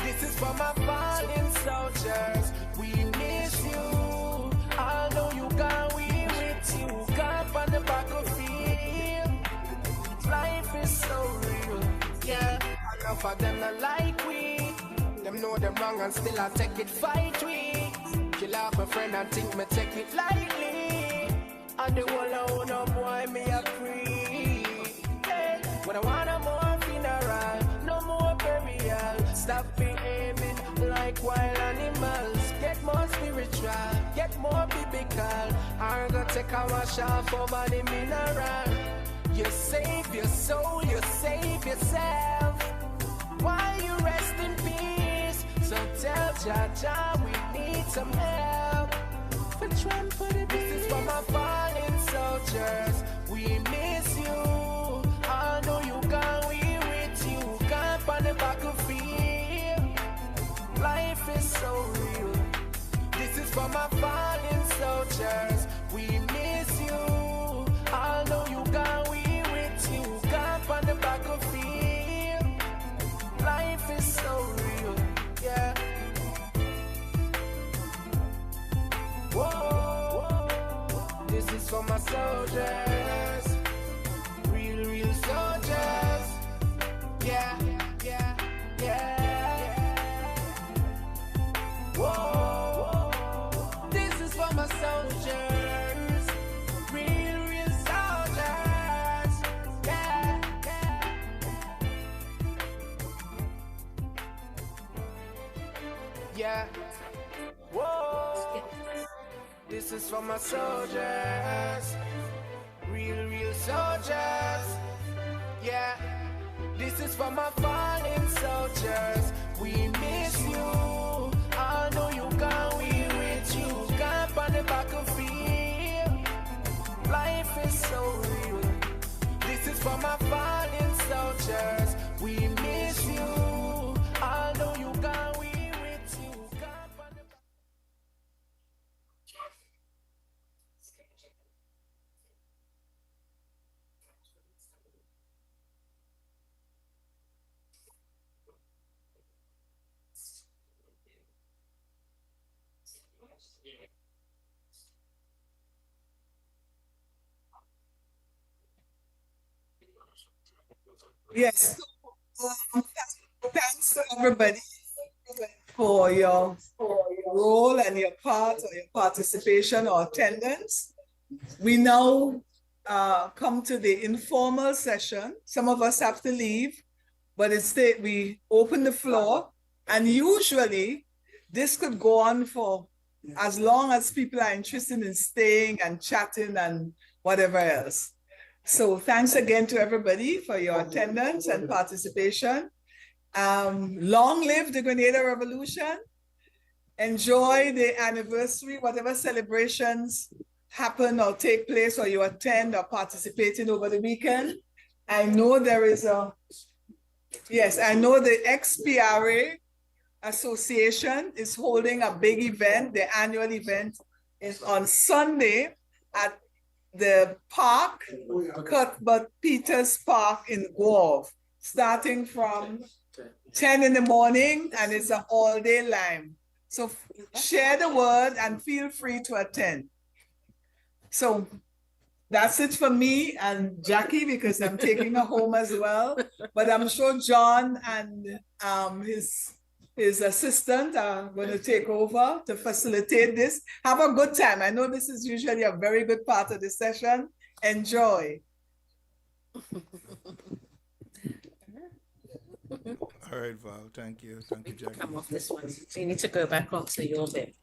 This is for my fallen soldiers. We miss you. I know you can, we with you. Camp on the battlefield. Life is so real. Yeah, enough of them not like we. Them know them wrong and still I take it fight we. Kill off my friend and think me take it lightly. And the whole I own up boy me a free. Hey, when I want a more funeral, no more burial. Stop behaving like wild animals. Get more spiritual, get more biblical. I'm gonna take a wash off over the mineral. You save your soul, you save yourself. Why you rest in peace? So tell Jaja we need some help. For trying for the this is for my fallen soldiers, we miss you. I know you gone, we with you. Camp on the battlefield. Life is so real. This is for my fallen soldiers. We miss you. I know you gone, we with you. Camp on the battlefield. Life is so real. Yeah. Whoa. This is for my soldiers. Real soldiers. Yeah, yeah, yeah. Whoa. This is for my soldiers. Real soldiers. Yeah, yeah. Whoa. This is for my soldiers. Real soldiers. Yeah. This is for my fallen soldiers. We miss you. I know you gone, we with you. Camp on the battlefield. Life is so real. This is for my fallen soldiers. We miss you. I know you gone, we with you. Camp on the Yes. Thanks to everybody for your role and your part or your participation or attendance. We now come to the informal session. Some of us have to leave, but instead we open the floor, and usually this could go on for as long as people are interested in staying and chatting and whatever else. So thanks again to everybody for your attendance and participation. Long live the Grenada Revolution. Enjoy the anniversary, whatever celebrations happen or take place or you attend or participate in over the weekend. I know there is I know the XPRA Association is holding a big event. The annual event is on Sunday at the park, Cuthbert Peters Park in Grove, starting from 10 in the morning, and it's an all-day line. So share the word and feel free to attend. So that's it for me and Jackie, because I'm taking her home as well. But I'm sure John and his assistant are going to take over to facilitate this. Have a good time. I know this is usually a very good part of the session. Enjoy. All right, Val. Thank you. Thank you, Jackie. Come off this one. So you need to go back onto your bit.